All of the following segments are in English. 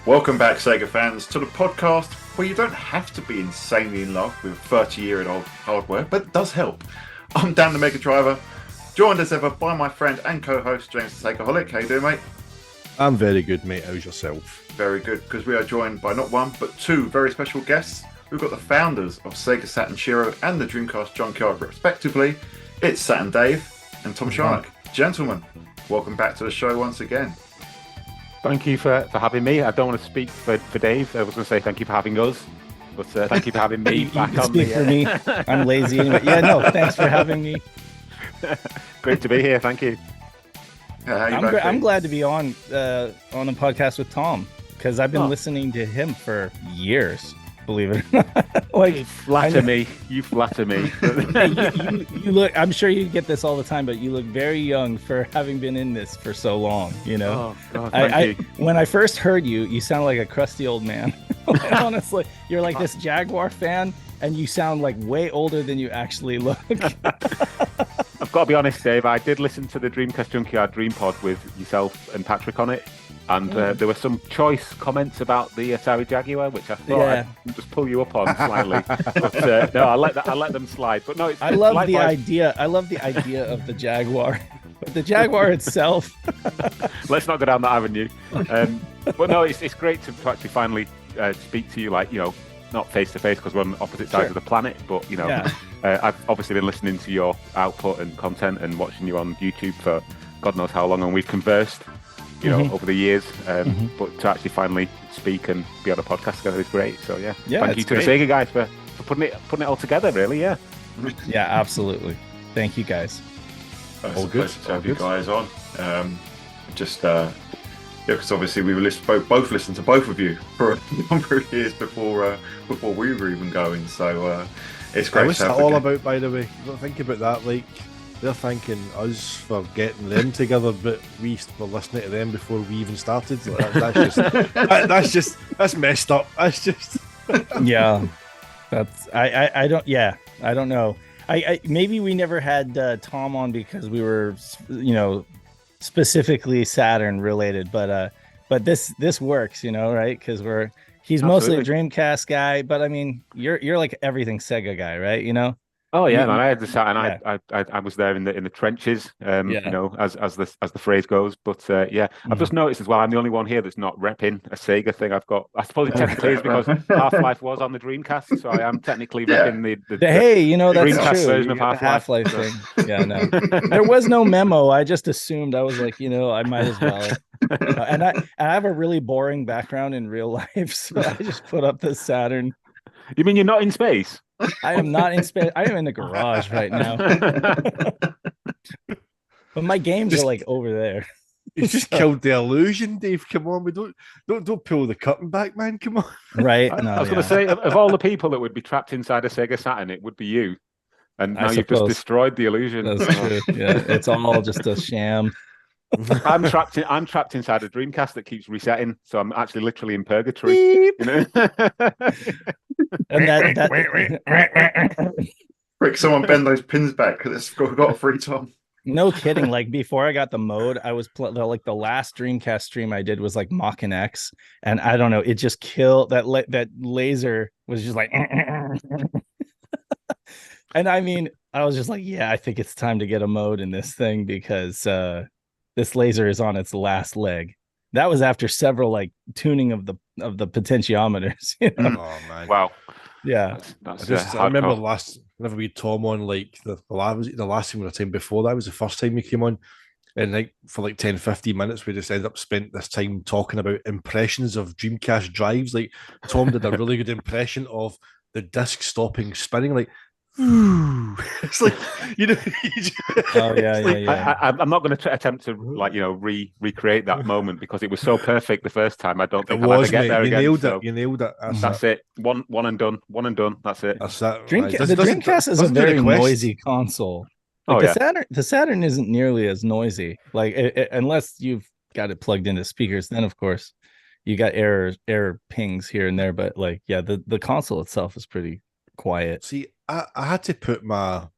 Welcome back, Sega fans, to the podcast where you don't have to be insanely in love with 30-year-old hardware, but it does help. I'm Dan the Mega Driver, joined as ever by my friend and co-host James the Sakeaholic. How you doing, mate? I'm very good, mate. How's yourself? Very good, because we are joined by not one, but two very special guests. We've got the founders of Sega Saturn, Shiro, and the Dreamcast Junkyard, respectively. It's Saturn Dave and Tom Charnock. Gentlemen, welcome back to the show once again. Thank you for having me. I don't want to speak for Dave. I was going to say thank you for having us, but thank you for having me back on. Speak for me. I'm lazy anyway. Yeah, no, thanks for having me. Great to be here. Thank you. I'm glad to be on the podcast with Tom because I've been listening to him for years. Believe it or not. Like, you flatter me. You look. I'm sure you get this all the time, but you look very young for having been in this for so long. You know. Oh, God, thank you. When I first heard you, you sound like a crusty old man. Honestly, you're like this Jaguar fan, and you sound like way older than you actually look. I've got to be honest, Dave. I did listen to the Dreamcast Junkyard Dream Pod with yourself and Patrick on it. And there were some choice comments about the Atari Jaguar, which I thought I'd just pull you up on slightly. But no, I let them slide. But no, I love the idea. I love the idea of the Jaguar, but the Jaguar itself. Let's not go down that avenue. But no, it's great to actually finally speak to you, like, you know, not face to face because we're on opposite sides of the planet. But you know, I've obviously been listening to your output and content and watching you on YouTube for God knows how long, and we've conversed, you know, over the years, but to actually finally speak and be on a podcast together is great. So thank you to the Sega guys for putting it all together. Really, yeah, absolutely. Thank you guys. All good to have you guys on. Because obviously we both listened to both of you for a number of years before we were even going. So it's great. What's that all about, by the way? You don't think about that, like. They're thanking us for getting them together, but we were listening to them before we even started. That's messed up. That's just I don't know. I maybe we never had Tom on because we were, you know, specifically Saturn related, but this works, you know, right? Because he's mostly a Dreamcast guy, but I mean you're like everything Sega guy, right? You know. Oh yeah, man! I had the Saturn. I was there in the trenches, you know, as the phrase goes. But I've just noticed as well. I'm the only one here that's not repping a Sega thing. I suppose it technically is because Half-Life was on the Dreamcast, so I am technically repping the hey, you know, that's Dreamcast true. version of Half-Life thing. Yeah, no, there was no memo. I just assumed. I was like, you know, I might as well. And I have a really boring background in real life, so I just put up the Saturn. You mean you're not in space? I am not in space. I am in the garage right now. But my games are like over there. You just killed the illusion, Dave. Come on, we don't pull the curtain back, man. Come on. Right. I was going to say, of all the people that would be trapped inside a Sega Saturn, it would be you. And now you've just destroyed the illusion. That's true. Yeah, it's all just a sham. I'm trapped inside a Dreamcast that keeps resetting, so I'm actually literally in purgatory. You know? And Quick, someone bend those pins back because we've got a free Tom. No kidding. Like before I got the mode, I was like the last Dreamcast stream I did was like Mach-and X, and I don't know, it just killed that laser was just like. And I mean, I was just like, yeah, I think it's time to get a mode in this thing because this laser is on its last leg. That was after several like tuning of the potentiometers. You know? Oh man! Wow. Yeah. I remember whenever we had Tom on, like the last time we were time before that was the first time we came on, and like for like 10-15 minutes we just ended up spent this time talking about impressions of Dreamcast drives. Like Tom did a really good impression of the disc stopping spinning, like. It's like, you know. I'm not going to attempt to like, you know, recreate that moment because it was so perfect the first time. I don't think I'll ever get there again. You nailed it. That's it. One and done. That's it. That's that. The Dreamcast is a very noisy console. Like the Saturn isn't nearly as noisy. Like unless you've got it plugged into speakers, then of course you got error pings here and there. But like, the console itself is pretty quiet. See, I had to put my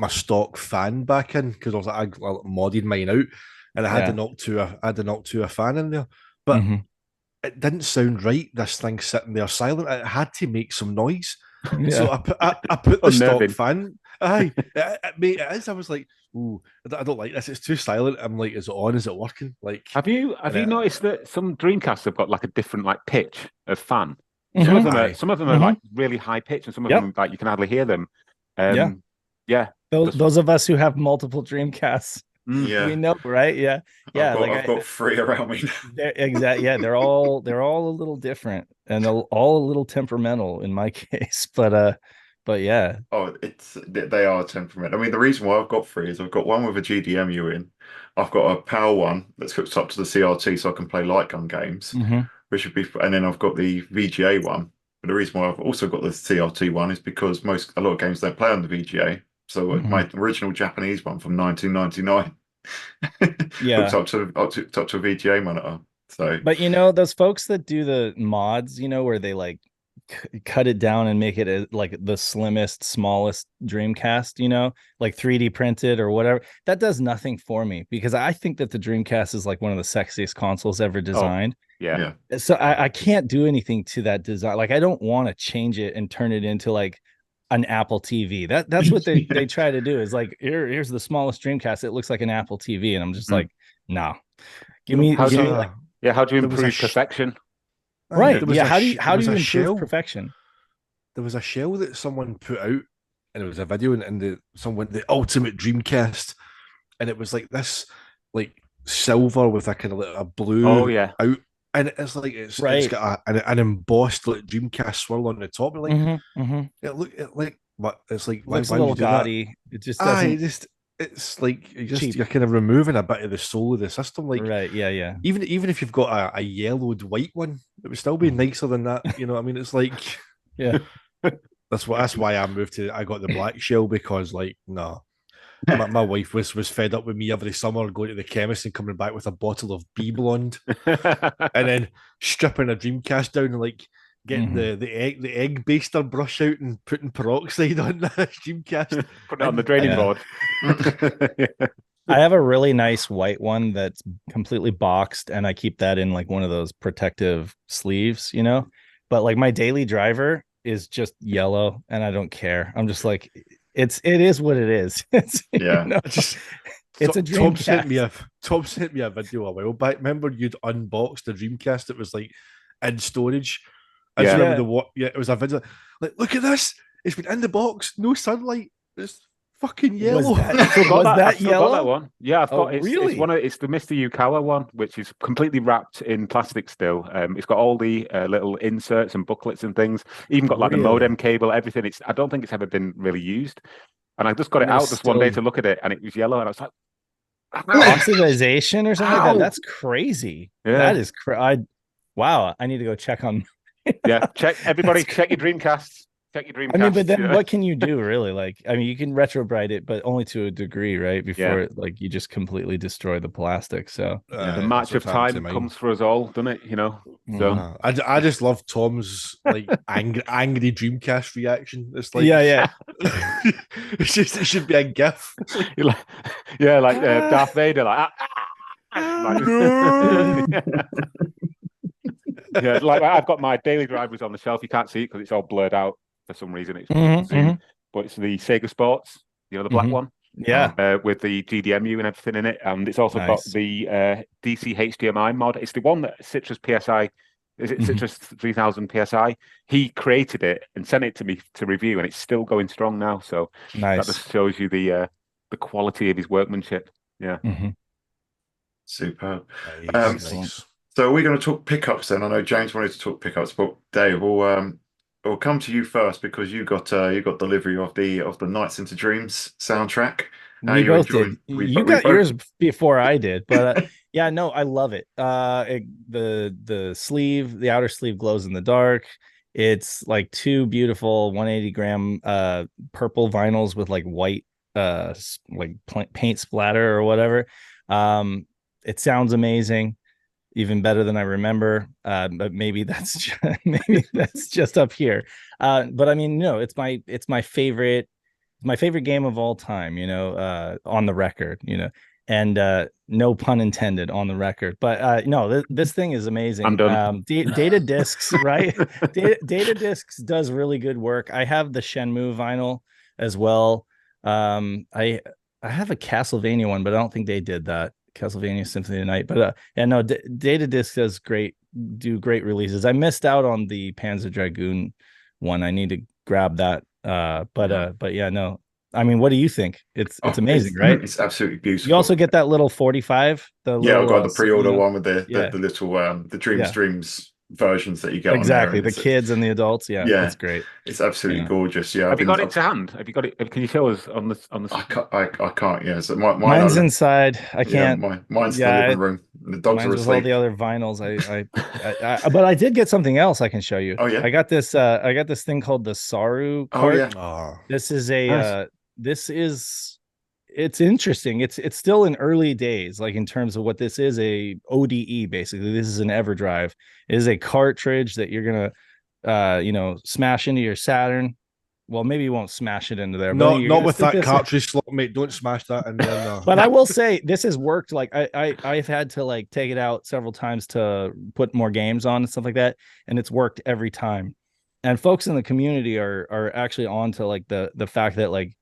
stock fan back in because I was like, I modded mine out, and I had to knock to a fan in there. But it didn't sound right. This thing sitting there silent. It had to make some noise. Yeah. So I put the stock Unnerving. fan. Aye, mate, it is. I was like, ooh, I don't like this. It's too silent. I'm like, is it on? Is it working? Like, Have you noticed that some Dreamcasts have got like a different like pitch of fan? Mhm. Some of them are like really high pitch, and some of them like you can hardly hear them. Yeah. Those of us who have multiple Dreamcasts, Yeah. we know, right? Yeah. I've got 3 around me. Exactly. Yeah, they're all a little different and all a little temperamental in my case. But yeah. Oh, they are temperament. I mean, the reason why I've got 3 is I've got one with a GDMU in. I've got a PAL one that's hooked up to the CRT so I can play light gun games, which would be, and then I've got the VGA one. But the reason why I've also got the CRT one is because a lot of games don't play on the VGA. So my original Japanese one from 1999 hooked up to a VGA monitor. So, but those folks that do the mods, where they like cut it down and make it like the slimmest, smallest Dreamcast, like 3D printed or whatever, that does nothing for me because I think that the Dreamcast is like one of the sexiest consoles ever designed. Yeah. So I can't do anything to that design. Like I don't want to change it and turn it into like an Apple TV. That's what they try to do is like, here's the smallest Dreamcast. It looks like an Apple TV. And I'm just like, no, give me how do you improve perfection? Right. Yeah. How do you improve perfection? There was a shell that someone put out, and it was a video, and the ultimate Dreamcast, and it was like this, like silver with a kind of like a blue out, and it's like it's got an embossed like Dreamcast swirl on the top. Like it's like why a little gaudy. It just doesn't. It's like you're kind of removing a bit of the soul of the system. Like, right, yeah. Even if you've got a yellowed white one, it would still be nicer than that. You know what I mean? It's like, yeah. That's why I got the black shell because like, no. My wife was fed up with me every summer going to the chemist and coming back with a bottle of Bee Blonde and then stripping a Dreamcast down and like getting the egg baster brush out and putting peroxide on the Dreamcast. Put it on the draining board. I have a really nice white one that's completely boxed, and I keep that in like one of those protective sleeves, But like my daily driver is just yellow, and I don't care. I'm just like, it is what it is. It's a Dreamcast. Tom sent me a video a while back. Remember you'd unboxed the Dreamcast? It was like in storage. I just remember it was a video. Like, look at this. It's been in the box. No sunlight. It's fucking yellow. Was that yellow? Got that one. Yeah, I've got it. Really? It's the Mr. Yukawa one, which is completely wrapped in plastic still. It's got all the little inserts and booklets and things. Even got like the modem cable, everything. I don't think it's ever been really used. And I just got it out one day to look at it, and it was yellow, and I was like, oxidization or something like that. That's crazy. Yeah. That is wow. I need to go check on. Yeah, check your Dreamcasts. Check your Dreamcast. I mean, but then what can you do really? Like, I mean, you can retrobrite it, but only to a degree, right? Before like you just completely destroy the plastic. So the match of time comes for us all, doesn't it? So I just love Tom's like angry Dreamcast reaction. It's like it should be a gif. like Darth Vader, like yeah, like I've got my daily drivers on the shelf. You can't see it because it's all blurred out for some reason. It's but it's the Sega Sports, the black one, with the GDMU and everything in it, and it's also got the DC HDMI mod. It's the one that Citrus PSI. Is it Citrus 3000 PSI? He created it and sent it to me to review, and it's still going strong now. So that just shows you the quality of his workmanship. Yeah, superb. Nice. So we're going to talk pickups then. I know James wanted to talk pickups, but Dave, we'll come to you first because you got delivery of the Nights into Dreams soundtrack. We both did. You got yours before I did, but yeah, no, I love it. The sleeve, the outer sleeve glows in the dark. It's like 2 beautiful 180-gram purple vinyls with like white like paint splatter or whatever. It sounds amazing. Even better than I remember, but maybe that's just up here. But I mean, no, it's my favorite game of all time. On the record, and no pun intended on the record, but no, this thing is amazing. I'm done. Data discs, right? Data discs does really good work. I have the Shenmue vinyl as well. I have a Castlevania one, but I don't think they did that. Castlevania Symphony of the Night. But yeah, no, Data Disc does do great releases. I missed out on the Panzer Dragoon one. I need to grab that. But yeah, no. I mean, what do you think? It's amazing, right? It's absolutely beautiful. You also get that little 45. I've got the pre-order one with the little the Dreams versions that you get exactly on there, the kids and the adults. Yeah, that's great. It's absolutely gorgeous. Yeah, have you got it to hand? Have you got it? Can you show us on the? I can't. Yeah, so mine's inside. I can't. Mine's in the living room. The dogs are asleep. All the other vinyls. But I did get something else I can show you. Oh yeah. I got this thing called the Saru cart. Oh yeah. This is it's interesting. It's still in early days, like in terms of what this is, a ODE. Basically, this is an EverDrive. It is a cartridge that you're gonna smash into your Saturn. Well, maybe you won't smash it into there. Not with that cartridge slot, mate. Don't smash that in there. No. But I will say this has worked. Like I've had to like take it out several times to put more games on and stuff like that, and it's worked every time. And folks in the community are actually on to like the fact that like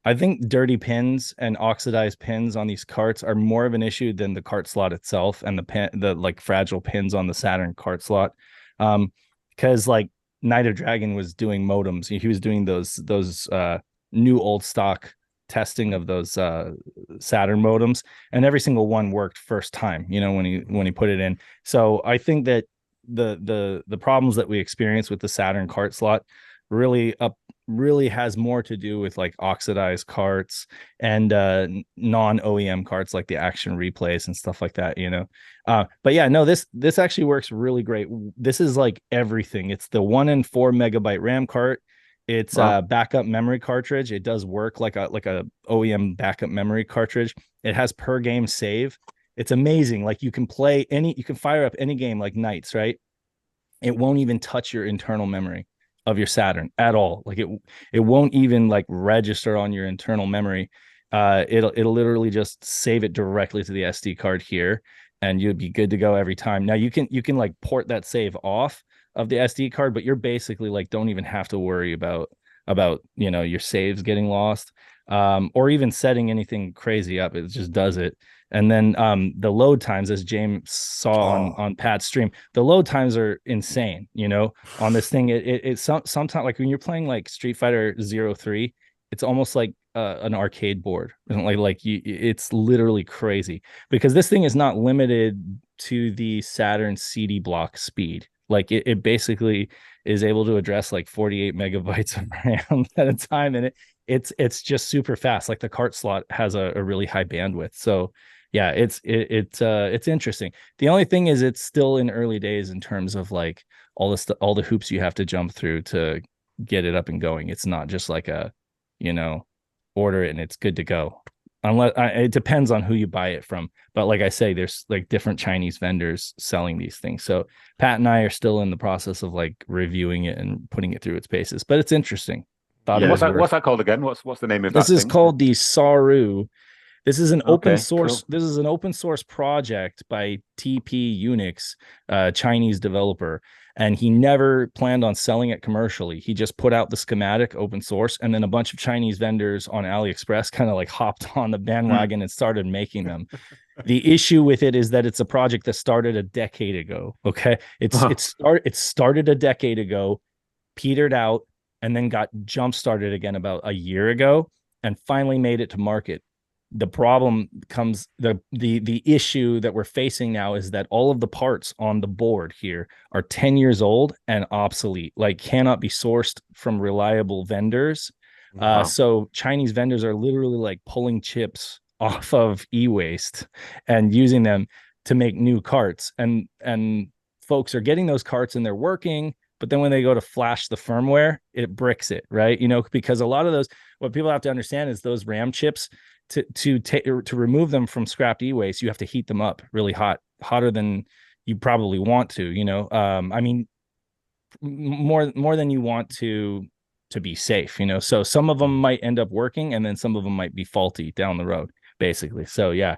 I think dirty pins and oxidized pins on these carts are more of an issue than the cart slot itself and the like fragile pins on the Saturn cart slot. Because like Night of Dragon was doing modems. He was doing those new old stock testing of those Saturn modems, and every single one worked first time, when he put it in. So I think that the problems that we experience with the Saturn cart slot really has more to do with like oxidized carts and non-OEM carts like the action replays and stuff like that, but yeah, no, this actually works really great. This is like everything. It's the 1 and 4 megabyte RAM cart. It's a backup memory cartridge. It does work like a OEM backup memory cartridge. It has per game save. It's amazing. Like you can fire up any game like Knights, right? It won't even touch your internal memory of your Saturn at all. Like it won't even like register on your internal memory. It'll literally just save it directly to the SD card here, and you'd be good to go every time. Now you can like port that save off of the SD card, but you're basically like don't even have to worry about your saves getting lost, or even setting anything crazy up. It just does it. And then the load times, as James saw on Pat's stream, the load times are insane. On this thing, it's sometimes like when you're playing like Street Fighter 03, it's almost like an arcade board. It's literally crazy because this thing is not limited to the Saturn CD block speed. Like it basically is able to address like 48 megabytes of RAM at a time, and it's just super fast. Like the cart slot has a really high bandwidth. So yeah, it's interesting. The only thing is it's still in early days in terms of like all the hoops you have to jump through to get it up and going. It's not just like order it and it's good to go. Unless it depends on who you buy it from. But like I say, there's like different Chinese vendors selling these things. So Pat and I are still in the process of like reviewing it and putting it through its paces. But it's interesting. What's that called again? What's the name of this? This is called the Saru. This is an open source. Cool. This is an open source project by TP Unix, Chinese developer, and he never planned on selling it commercially. He just put out the schematic open source, and then a bunch of Chinese vendors on AliExpress kind of like hopped on the bandwagon and started making them. The issue with it is that it's a project that started a decade ago. Okay, it started a decade ago, petered out, and then got jump started again about a year ago, and finally made it to market. The problem comes, the issue that we're facing now is that all of the parts on the board here are 10 years old and obsolete, like cannot be sourced from reliable vendors. Wow. So Chinese vendors are literally like pulling chips off of e-waste and using them to make new carts. And folks are getting those carts and they're working, but then when they go to flash the firmware, it bricks it, right? Because a lot of those, what people have to understand is those RAM chips, to remove them from scrapped e-waste, you have to heat them up really hot, hotter than you probably want to, I mean, more than you want to be safe, so some of them might end up working and then some of them might be faulty down the road. basically. So yeah,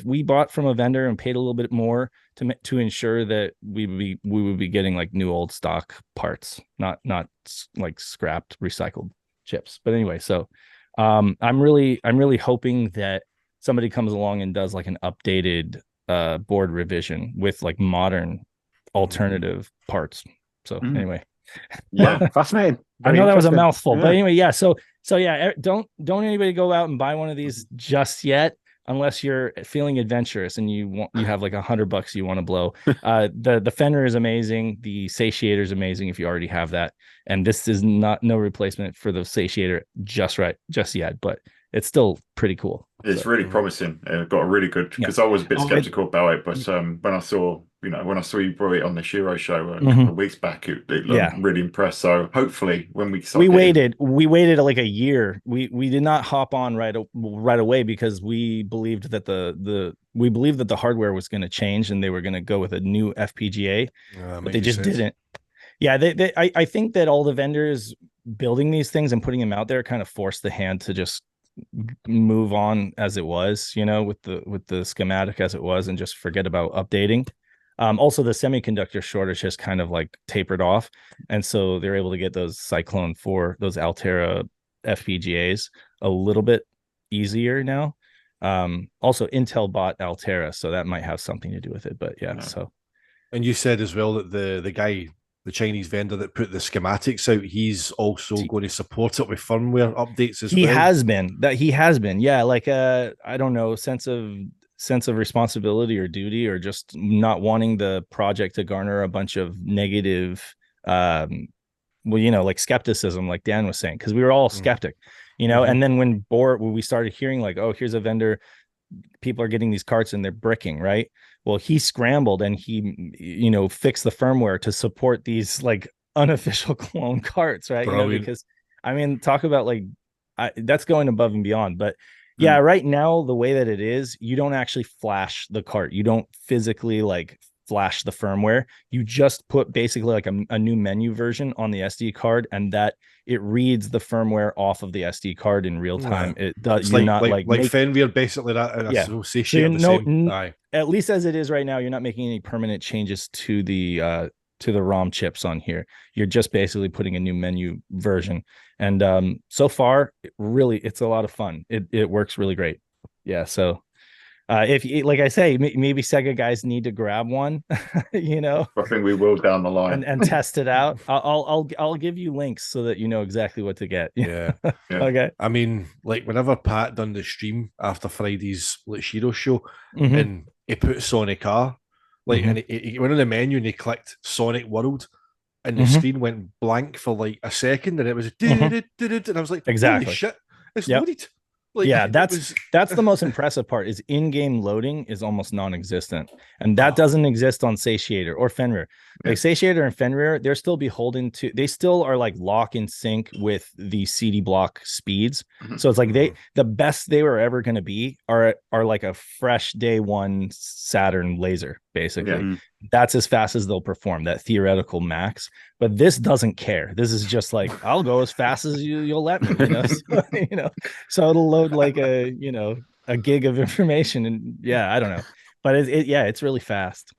we bought from a vendor and paid a little bit more to ensure that we would be getting like new old stock parts, not like scrapped recycled chips. But anyway, so I'm really hoping that somebody comes along and does like an updated board revision with like modern alternative parts. So anyway, yeah, fascinating. I know that was a mouthful, but anyway, yeah. So yeah, don't anybody go out and buy one of these just yet, unless you're feeling adventurous and you have like $100 you want to blow. The fender is amazing. The satiator is amazing if you already have that. And this is no replacement for the satiator just yet, but it's still pretty cool. It's really promising. Got a really good, because I was a bit skeptical about it, but when I saw you brought it on the Shiro show a couple of weeks back, it looked really impressed. So hopefully when we waited like a year. We did not hop on right away because we believed that the hardware was going to change and they were going to go with a new FPGA, but they just didn't. Yeah, I think that all the vendors building these things and putting them out there kind of forced the hand to just move on as it was, with the schematic as it was, and just forget about updating. Also, the semiconductor shortage has kind of like tapered off, and so they're able to get those Cyclone 4, those Altera FPGAs a little bit easier now. Also, Intel bought Altera, so that might have something to do with it. But yeah. So, and you said as well that the guy, the Chinese vendor that put the schematics out, he's also going to support it with firmware updates as well. He has been, yeah. Like I don't know, sense of responsibility or duty, or just not wanting the project to garner a bunch of negative, like skepticism, like Dan was saying, because we were all skeptic, And then when we started hearing like, oh, here's a vendor, people are getting these carts and they're bricking, right? Well, he scrambled and he, fixed the firmware to support these like unofficial clone carts, right? Because I mean, talk about like that's going above and beyond. But yeah, right now the way that it is, you don't actually flash the cart. You don't physically like flash the firmware. You just put basically like a new menu version on the SD card, and that it reads the firmware off of the SD card in real time. It does. It's you're not like firmware, basically that association. At least as it is right now, you're not making any permanent changes to the ROM chips on here. You're just basically putting a new menu version, and so far, it's a lot of fun. It works really great. Yeah, so. If like I say, maybe Sega guys need to grab one, I think we will down the line and test it out. I'll give you links so that you know exactly what to get. Yeah. Okay. I mean, like whenever Pat done the stream after Friday's like Shiro show, and he put Sonic R, and he went on the menu and he clicked Sonic World, and the screen went blank for like a second, and it was and I was like, exactly, holy shit, it's loaded. That's the most impressive part, is in-game loading is almost non-existent, and that doesn't exist on Satiator or Fenrir. Like Satiator and Fenrir, they're still beholden to, they still are like lock in sync with the CD block speeds. So it's like the best they were ever going to be are like a fresh day one Saturn laser, basically. That's as fast as they'll perform, that theoretical max. But this doesn't care. This is just like, I'll go as fast as you'll let me, so it'll load like a gig of information, and I don't know, but it's really fast,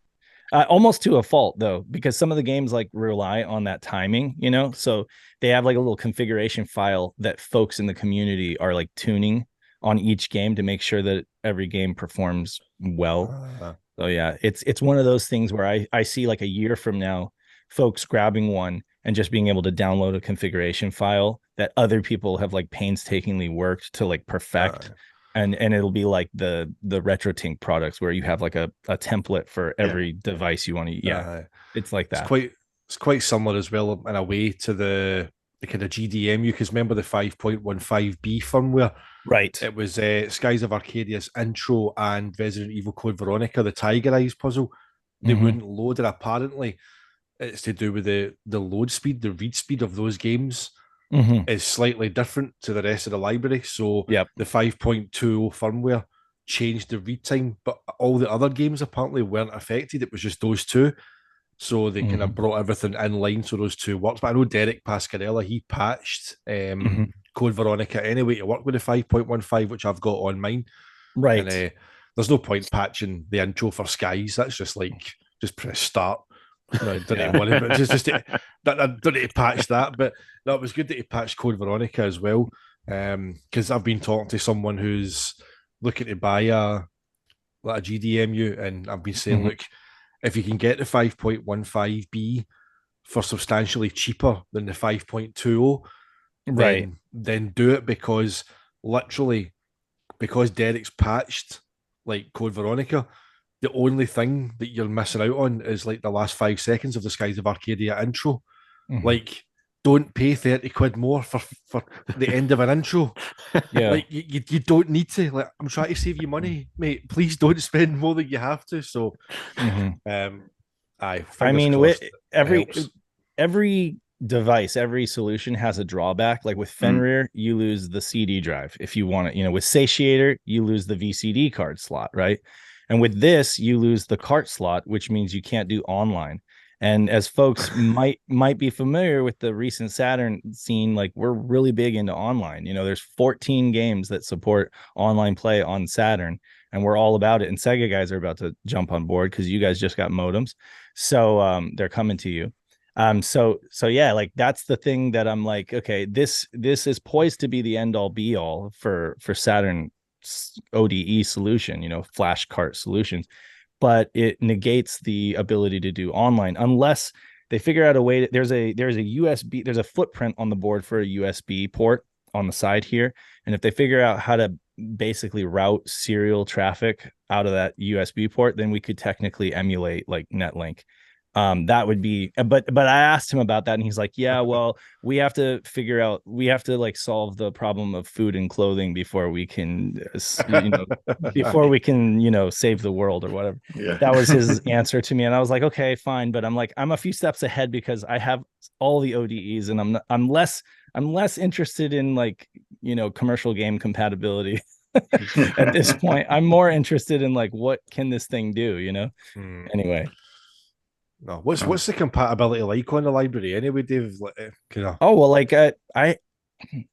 almost to a fault though, because some of the games like rely on that timing, so they have like a little configuration file that folks in the community are like tuning on each game to make sure that every game performs well. So yeah, it's one of those things where I see like a year from now, folks grabbing one and just being able to download a configuration file that other people have like painstakingly worked to like perfect. And it'll be like the RetroTink products where you have like a template for every device you want to. It's like that. It's quite similar as well in a way to the kind of GDMU, because remember the 5.15B firmware, right? It was Skies of Arcadia's intro and Resident Evil Code Veronica, the Tiger Eyes puzzle. They wouldn't load it. Apparently it's to do with the load speed, the read speed of those games is slightly different to the rest of the library. So the 5.20 firmware changed the read time, but all the other games apparently weren't affected. It was just those two. So they kind of brought everything in line so those two worked. But I know Derek Pascarella, he patched Code Veronica anyway to work with the 5.15, which I've got on mine. Right. And there's no point patching the intro for Skies. That's just like, just press start. No, don't worry, but just I don't need to patch that. But no, it was good that he patched Code Veronica as well. Because I've been talking to someone who's looking to buy a GDMU, and I've been saying, look, if you can get the 5.15B for substantially cheaper than the 5.20, right, then do it, because literally, because Derek's patched like Code Veronica, the only thing that you're missing out on is like the last 5 seconds of the Skies of Arcadia intro. Like, don't pay 30 quid more for the end of an intro. Yeah, like you don't need to. Like, I'm trying to save you money, mate. Please don't spend more than you have to. So, I mean, with every device, every solution has a drawback. Like with Fenrir, you lose the CD drive if you want it. You know, with Satiator, you lose the VCD card slot, right? And with this, you lose the cart slot, which means you can't do online. And as folks might be familiar with the recent Saturn scene, like, we're really big into online. You know, there's 14 games that support online play on Saturn, and we're all about it. And Sega guys are about to jump on board because you guys just got modems, so they're coming to you. So yeah, like, that's the thing that I'm like, okay, this is poised to be the end all be all for Saturn ODE solution, you know, flash cart solutions, but it negates the ability to do online unless they figure out a way that there's a USB, there's a footprint on the board for a USB port on the side here. And if they figure out how to basically route serial traffic out of that USB port, then we could technically emulate like Netlink. That would be, but I asked him about that, and he's like, yeah, well, we have to like solve the problem of food and clothing before we can, save the world or whatever. Yeah. That was his answer to me. And I was like, okay, fine. But I'm like, I'm a few steps ahead because I have all the ODEs, and I'm less interested in, like, you know, commercial game compatibility. At this point, I'm more interested in, like, what can this thing do, you know? Anyway. No, what's the compatibility like on the library anyway, Dave? Oh, well, like, I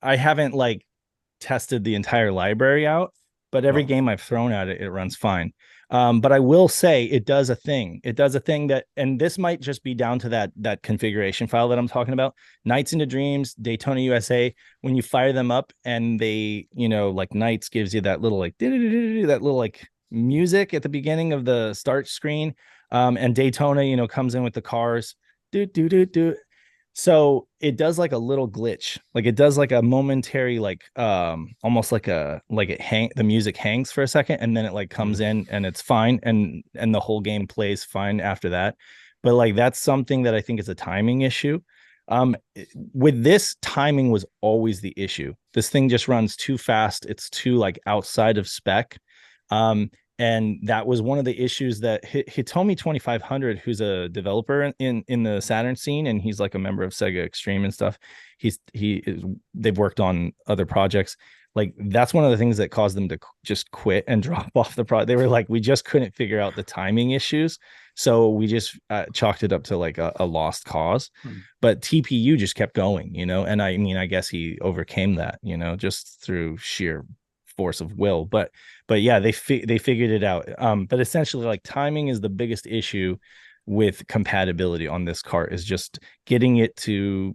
haven't like tested the entire library out, but every game I've thrown at it, it runs fine. But I will say it does a thing. It does a thing that, and this might just be down to that configuration file that I'm talking about. Nights into Dreams, Daytona USA, when you fire them up and they, you know, like Nights gives you that little like that little like music at the beginning of the start screen. And Daytona, you know, comes in with the cars, do. So it does like a little glitch, like it does like a momentary, like almost like the music hangs for a second, and then it like comes in and it's fine, and the whole game plays fine after that. But like, that's something that I think is a timing issue. With this, timing was always the issue. This thing just runs too fast. It's too like outside of spec. And that was one of the issues that Hitomi 2500, who's a developer in the Saturn scene, and he's like a member of Sega Extreme and stuff. They've worked on other projects. Like, that's one of the things that caused them to just quit and drop off the project. They were like, we just couldn't figure out the timing issues, so we just chalked it up to like a lost cause. But TPU just kept going, you know. And I mean, I guess he overcame that, you know, just through sheer force of will. But yeah, they figured it out. But essentially, like, timing is the biggest issue with compatibility on this cart, is just getting it to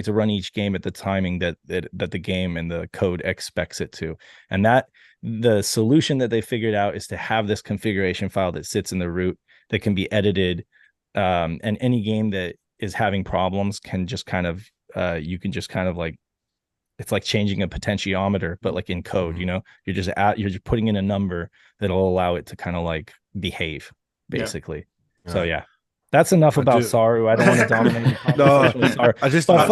run each game at the timing that the game and the code expects it to. And that the solution that they figured out is to have this configuration file that sits in the root that can be edited, and any game that is having problems can just kind of you can just kind of like, it's like changing a potentiometer, but like in code, you know, you're just putting in a number that'll allow it to kind of like behave, basically. Yeah. So yeah, that's enough about Saru. I don't want to dominate the conversation with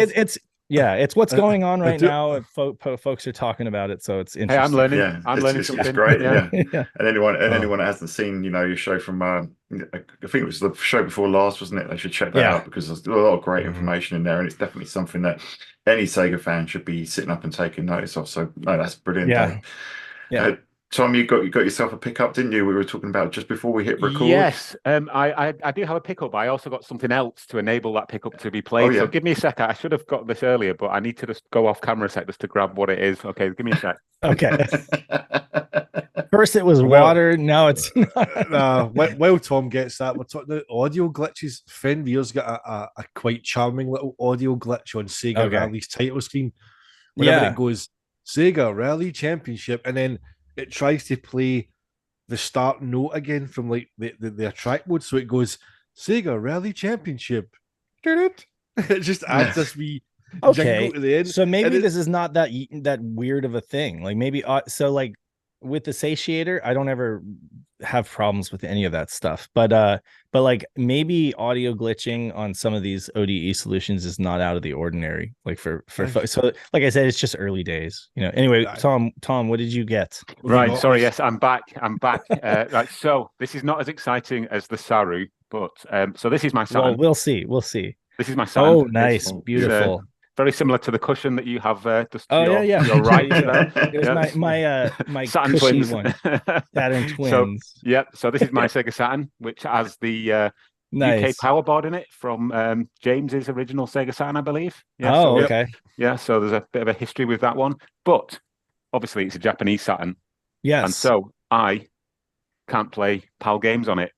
Saru. It's what's going on right now. Folks are talking about it, so it's interesting. Hey, I'm learning. Yeah, I'm learning something. It's great. Yeah. Yeah. And anyone that hasn't seen, you know, your show from, I think it was the show before last, wasn't it? They should check that out, because there's a lot of great information in there, and it's definitely something that any Sega fan should be sitting up and taking notice of. So no, that's brilliant. Yeah. Tom, you got yourself a pickup, didn't you? We were talking about just before we hit record. Yes, I do have a pickup, but I also got something else to enable that pickup to be played. Oh, yeah. So give me a sec. I should have got this earlier, but I need to just go off camera a sec just to grab what it is. Okay, give me a sec. Okay. First it was water. Now it's not. While Tom gets that, we're talking about audio glitches. Fenrir's got a quite charming little audio glitch on Sega Rally's title screen. Whenever it goes Sega Rally Championship, and then it tries to play the start note again from like the track mode, so it goes Sega Rally Championship. It just adds this wee jingle to the end. So maybe this is not that weird of a thing. Like maybe so like with the satiator, I don't ever have problems with any of that stuff. But like maybe audio glitching on some of these ODE solutions is not out of the ordinary. Like for so like I said, it's just early days. You know. Anyway, Tom, what did you get? Right. Sorry. Yes, I'm back. Right. So this is not as exciting as the Saru, but so this is my Saturn. Well, we'll see. This is my Saturn. Oh, nice, beautiful. Very similar to the cushion that you have just to your right there. It was my Saturn cushy twins. one. Saturn twins. So this is my Sega Saturn, which has the UK power board in it from James's original Sega Saturn, I believe. Yeah, okay. Yeah, so there's a bit of a history with that one. But obviously it's a Japanese Saturn. Yes. And so I can't play PAL games on it,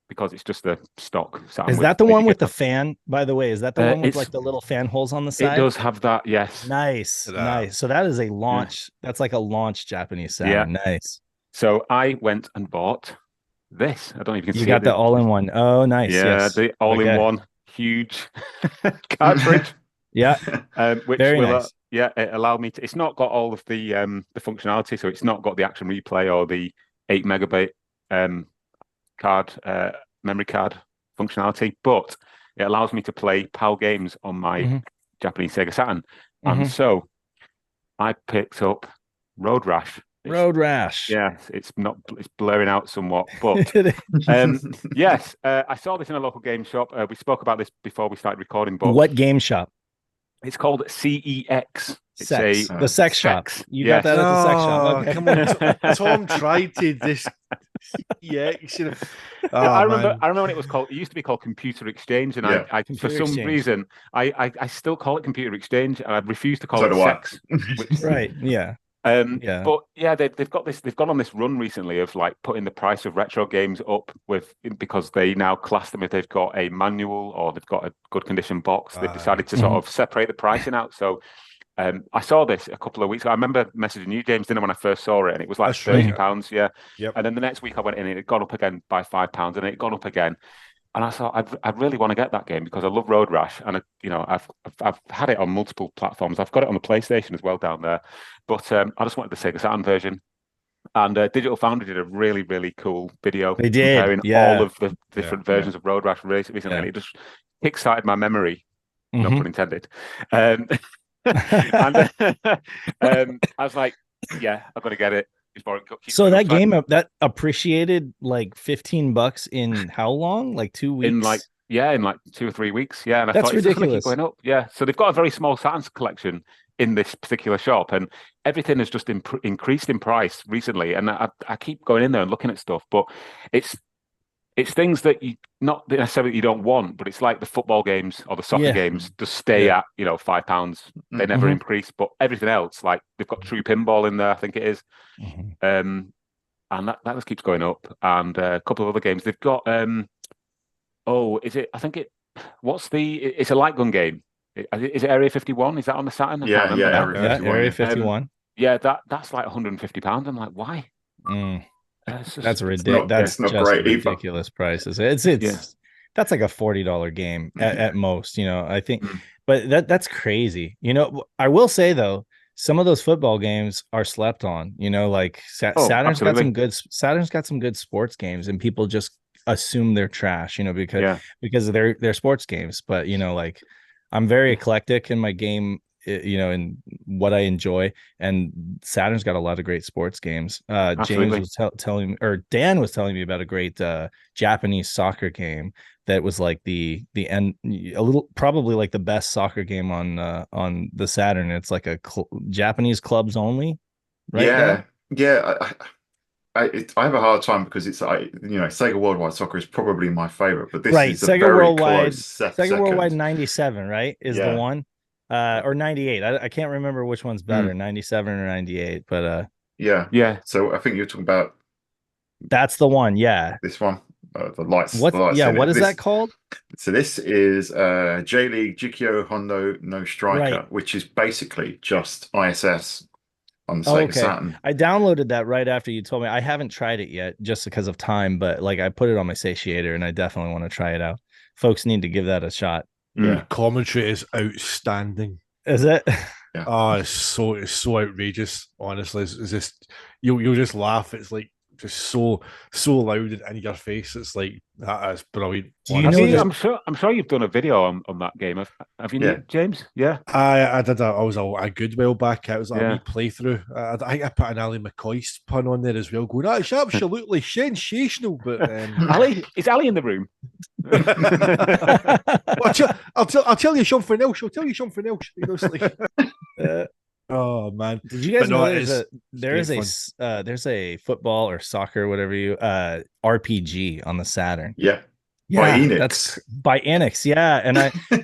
because it's just a stock Saturn. Is that the one with the fan, by the way? Is that the one with like the little fan holes on the side? It does have that, yes. Nice. So that is a launch. That's like a launch Japanese Saturn. Yeah. Nice. So I went and bought this. I don't know if you can see it. You got the all-in-one. Oh, nice. Yeah, the all-in-one huge cartridge. Yeah. Which Very nice. It allowed me to. It's not got all of the functionality, so it's not got the action replay or the 8 megabyte memory card functionality, but it allows me to play PAL games on my Japanese Sega Saturn. And so I picked up Road Rash. Yeah, it's blurring out somewhat, but yes, I saw this in a local game shop. We spoke about this before we started recording, but what game shop? It's called CEX. It's the sex shop. You got that at the sex shop. Okay. Come on, Tom tried to this. Yeah, you should have. I remember when it was called. It used to be called Computer Exchange, and I for some reason I still call it Computer Exchange, and I refuse to call it sex. Right? Yeah. But yeah, they've gone on this run recently of like putting the price of retro games up because they now class them if they've got a manual or they've got a good condition box. They've decided to sort of separate the pricing out. So I saw this a couple of weeks ago. I remember messaging you, James, didn't I, when I first saw it, and it was like £30. Yeah. Yep. And then the next week I went in and it had gone up again by £5, and it had gone up again. And I thought I really want to get that game because I love Road Rash, and I've had it on multiple platforms. I've got it on the PlayStation as well down there, but I just wanted the Sega Saturn version. And Digital Foundry did a really, really cool video comparing all of the different versions of Road Rash recently, and it just kickstarted my memory, no pun intended. And I was like, yeah, I've got to get it. So that game that appreciated like $15 in how long? Like 2 weeks? In like 2 or 3 weeks. Yeah, and I that's thought ridiculous. It's going up. Yeah, so they've got a very small Saturns collection in this particular shop, and everything has just increased in price recently. And I keep going in there and looking at stuff, but it's things that you not necessarily you don't want, but it's like the football games or the soccer games just stay at £5. They never increase, but everything else, like they've got True Pinball in there, I think it is, and that just keeps going up. And a couple of other games they've got. It's a light gun game. Is it Area 51? Is that on the Saturn? Yeah, Area 51. That's like £150. I'm like, why? That's ridiculous. That's just ridiculous prices. It's that's like a $40 game at most, I think. But that's crazy. I will say though, some of those football games are slept on. Like Saturn's got some good sports games, and people just assume they're trash. Because they're sports games. But like I'm very eclectic in my game. In what I enjoy, and Saturn's got a lot of great sports games. James was telling me, or Dan was telling me about a great Japanese soccer game that was like the end, probably like the best soccer game on the Saturn. It's like a Japanese clubs only, right? Yeah, I have a hard time because it's Sega Worldwide Soccer is probably my favorite, but this right. is a Sega very Worldwide, close Sega Worldwide 97, right? Is the one, or 98. I can't remember which one's better, 97 or 98, but yeah. So I think you're talking about that's the one. Yeah, this one. The lights. What? The lights Yeah, in what it. is that called? So this is J League Jikyo Hondo no Striker, which is basically just ISS on the Sega Saturn. I downloaded that right after you told me. I haven't tried it yet just because of time, but like I put it on my satiator and I definitely want to try it out. Folks need to give that a shot. The commentary is outstanding. Is it? Yeah. Oh, it's so outrageous. Honestly, it's just you'll just laugh. It's like just so loud and in your face. It's like that is brilliant. I'm sure you've done a video on that game. Have you, James? Yeah, I did. I was a good while back. It was a wee playthrough. I think I put an Ali McCoy pun on there as well. Going, it's absolutely sensational. But Ali, is Ali in the room? I'll tell you something else. I'll tell you something else. You know, it's like, oh man! Did you guys know there's a football or soccer, whatever you RPG on the Saturn? Yeah. Yeah, by Enix. That's by Enix, yeah, and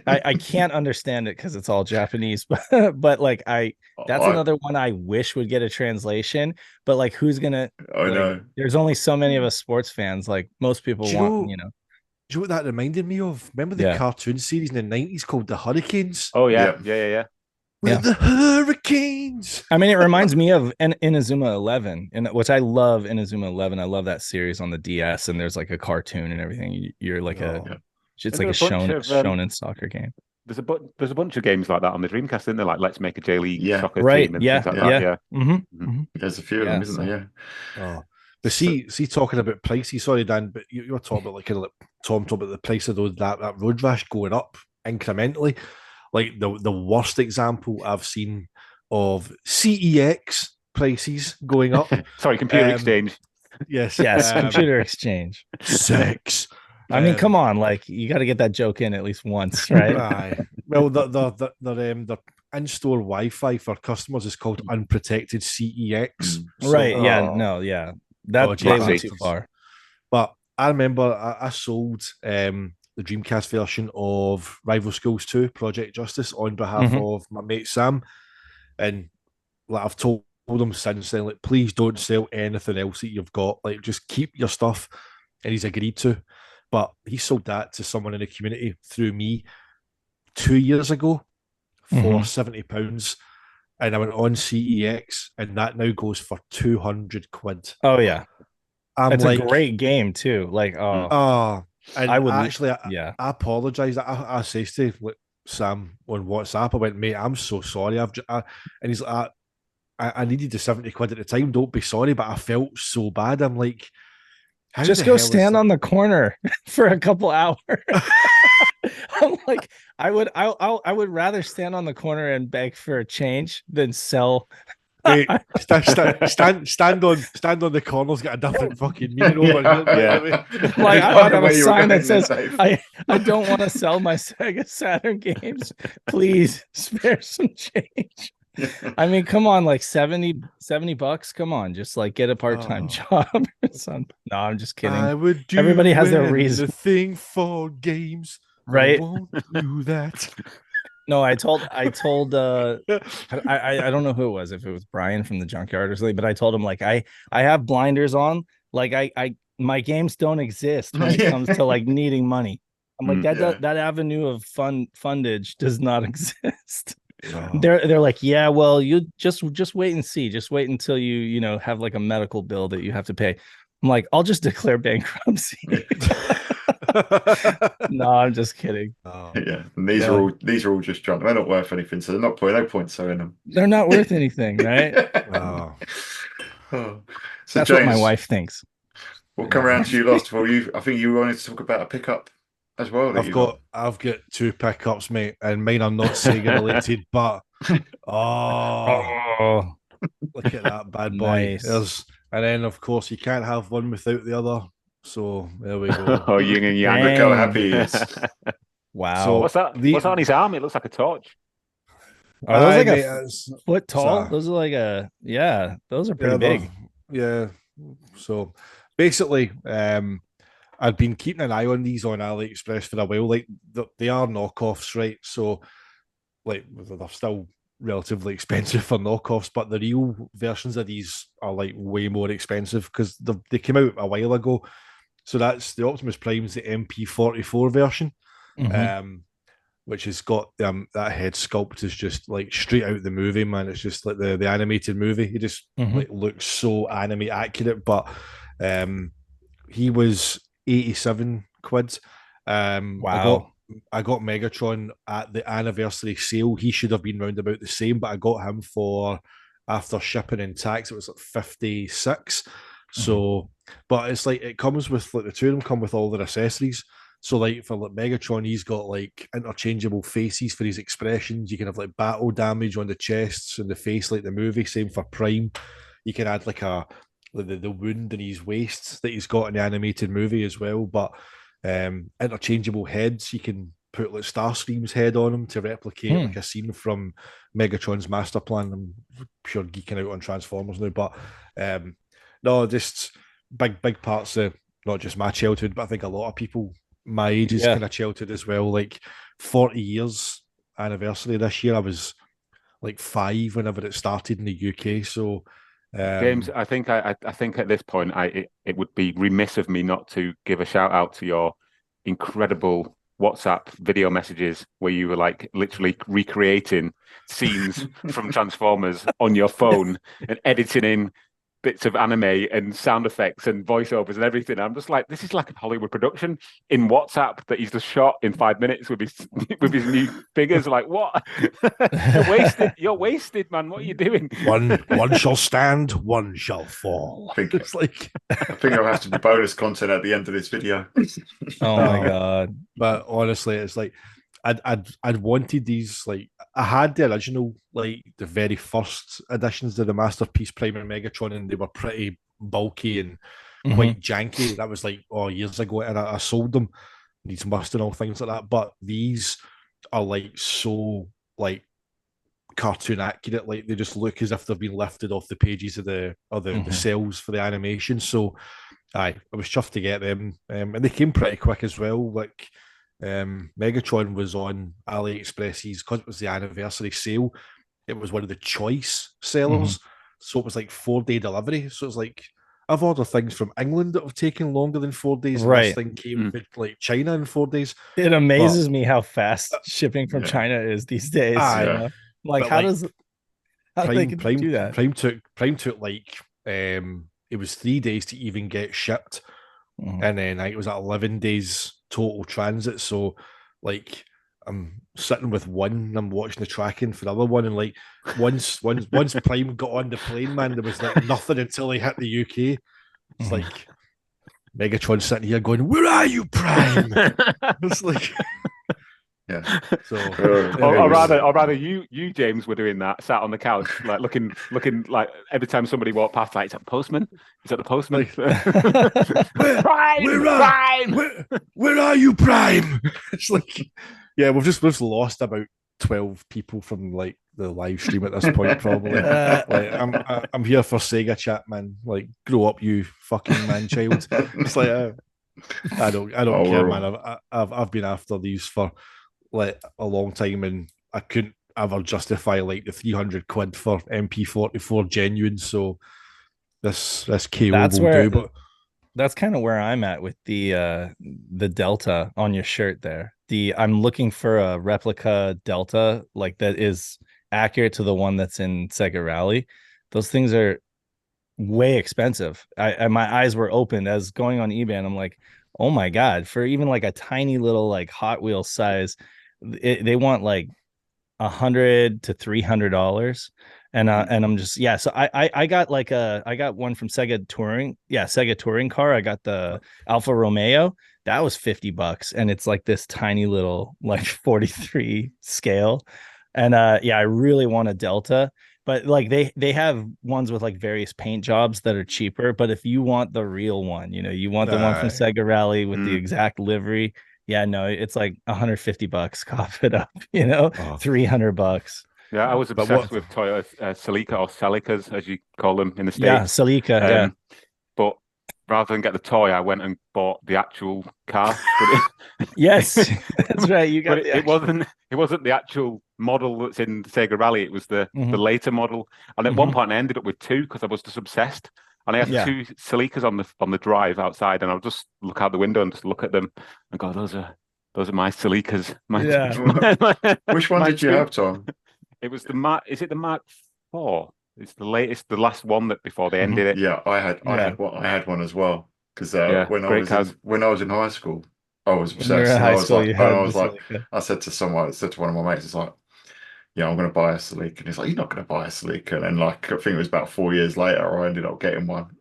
I can't understand it because it's all Japanese, but like that's another one I wish would get a translation, but like who's gonna? I know. There's only so many of us sports fans. Like most people want, Do you know what that reminded me of? Remember the cartoon series in the 90s called The Hurricanes? Oh yeah. With the Hurricanes. I mean, it reminds me of Inazuma 11, which I love. Inazuma 11. I love that series on the DS, and there's like a cartoon and everything. You're like it's like a shonen soccer game. There's a bunch of games like that on the Dreamcast, isn't there? Like Let's Make a J League soccer team and things like that. Yeah. Mm-hmm. There's a few of them, isn't there? Yeah. But see, talking about prices. Sorry, Dan, but you were talking about like Tom talking about the price of those that road rash going up incrementally. Like the worst example I've seen of CEX prices going up. Sorry, computer exchange. Yes, computer exchange. Sex. I mean, come on, like you got to get that joke in at least once, right? Well, the in-store Wi-Fi for customers is called unprotected CEX. Right? That went too far. But I remember I sold the Dreamcast version of Rival Schools 2, Project Justice, on behalf of my mate Sam. And like I've told him since then, like, please don't sell anything else that you've got. Like, just keep your stuff. And he's agreed to. But he sold that to someone in the community through me 2 years ago for £70. And I went on CEX, and that now goes for 200 quid. Oh, yeah. It's like, a great game, too. Like, and I would actually, I apologize. I said to Sam on WhatsApp, I went, mate, I'm so sorry. And he's like, I needed the 70 quid at the time. Don't be sorry, but I felt so bad. I'm like, just go stand on the corner for a couple hours. I'm like, I would rather stand on the corner and beg for a change than sell. Wait, stand on the corner's got a different fucking meaning over here. Like I want to have a sign that says I don't want to sell my Sega Saturn games. Please spare some change. I mean, come on, like $70 come on, just like get a part-time job or something. No, I'm just kidding. I would do everybody has their reason. The thing for games, right? I won't do that. No, I told I don't know who it was, if it was Brian from the Junkyard or something, but I told him like I have blinders on, like I my games don't exist when it comes to like needing money. I'm like that avenue of fundage does not exist. Oh. They're like, yeah, well, you just wait and see. Just wait until you have like a medical bill that you have to pay. I'm like, I'll just declare bankruptcy. No, I'm just kidding. Yeah, and these are all just junk. They're not worth anything, so they're not no point selling them. They're not worth anything, right? So that's James, what my wife thinks. We'll come around to you last of all. I think you wanted to talk about a pickup as well. I've got two pickups, mate, and mine are not Sega related, but look at that bad boy. Nice. And then of course you can't have one without the other. So there we go. Oh, yin and yang. Look how happy he is. Wow. So what's that? What's on his arm? It looks like a torch. Are those like a foot tall? Those are like those are pretty big. Yeah. So basically, I've been keeping an eye on these on AliExpress for a while. Like they are knockoffs, right? So like they're still relatively expensive for knockoffs, but the real versions of these are like way more expensive because they came out a while ago. So that's the Optimus Prime's the MP44 version, which has got that head sculpt is just like straight out the movie, man. It's just like the animated movie. He just like looks so anime accurate, but he was 87 quid. Wow. I got Megatron at the anniversary sale. He should have been round about the same, but I got him for, after shipping and tax, it was like 56. So, but it's like it comes with like the two of them come with all their accessories. So like for like Megatron, he's got like interchangeable faces for his expressions. You can have like battle damage on the chests and the face like the movie. Same for Prime. You can add like the wound in his waist that he's got in the animated movie as well. But interchangeable heads, you can put like Starscream's head on him to replicate like a scene from Megatron's Master Plan. I'm pure geeking out on Transformers now, but no, just big parts of not just my childhood, but I think a lot of people my age is kind of childhood as well. Like 40 years anniversary this year. I was like 5 whenever it started in the UK. So James, I think at this point it would be remiss of me not to give a shout out to your incredible WhatsApp video messages where you were like literally recreating scenes from Transformers on your phone and editing in bits of anime and sound effects and voiceovers and everything. I'm just like, this is like a Hollywood production in WhatsApp that he's just shot in 5 minutes with his new figures. Like, what? You're wasted, man. What are you doing? One shall stand, one shall fall. I think I'll have to do bonus content at the end of this video. Oh my god! But honestly, it's like I'd wanted these. Like I had the original, like the very first editions of the Masterpiece Prime and Megatron, and they were pretty bulky and quite janky. That was like years ago, and I sold them. These must and all things like that. But these are like so like cartoon accurate. Like they just look as if they've been lifted off the pages of the cells for the animation. So I was chuffed to get them, and they came pretty quick as well. Like Megatron was on AliExpress's because it was the anniversary sale. It was one of the choice sellers, so it was like 4-day delivery. So it's like I've ordered things from England that have taken longer than 4 days. Right, this thing came with like China in 4 days. It amazes me how fast shipping from China is these days. Like how do they do that? Prime took like it was 3 days to even get shipped, and then it was at 11 days total transit. So like I'm sitting with one and I'm watching the tracking for the other one, and like once Prime got on the plane, man, there was like nothing until they hit the UK. It's like Megatron sitting here going, "Where are you, Prime?" It's like yeah. So or rather you James were doing that, sat on the couch like looking like every time somebody walked past, like, is that the postman? Is that the postman? Prime! Where are you, Prime? It's like, yeah, we've just lost about 12 people from like the live stream at this point, probably. Like, I'm here for Sega chat, man. Like, grow up, you fucking man child. It's like I don't care, man. I've been after these for like a long time, and I couldn't ever justify like the 300 quid for MP44 genuine. So this KO will do. But that's kind of where I'm at with the Delta on your shirt there. I'm looking for a replica Delta like that is accurate to the one that's in Sega Rally. Those things are way expensive. My eyes were opened as going on eBay, and I'm like, oh my god, for even like a tiny little like Hot Wheels size, they want like $100 to $300, and I'm just so I got like I got one from Sega Touring car. I got the Alfa Romeo. That was $50, and it's like this tiny little like 43 scale, and I really want a Delta. But like they have ones with like various paint jobs that are cheaper. But if you want the real one, you want the one from Sega Rally with the exact livery. Yeah, no, it's like $150. Cough it up, $300. Yeah, I was obsessed with Toyota Celica or Celicas, as you call them in the States. Yeah, Celica. rather than get the toy, I went and bought the actual car. Yes, that's right. You got it wasn't the actual model that's in Sega Rally. It was the later model. And at one point, I ended up with two because I was just obsessed. And I had two Celicas on the drive outside, and I'll just look out the window and just look at them and go, "Those are my Celicas." Which one did you have, Tom? It was the Mark. Is it the Mark IV? It's the latest, the last one that before they ended it. Yeah, I had one as well because when I was in high school, I was obsessed. When you were in high school, I said to one of my mates, it's like, yeah, I'm going to buy a Celica. And he's like, you're not going to buy a Celica. And then, like, I think it was about 4 years later, I ended up getting one.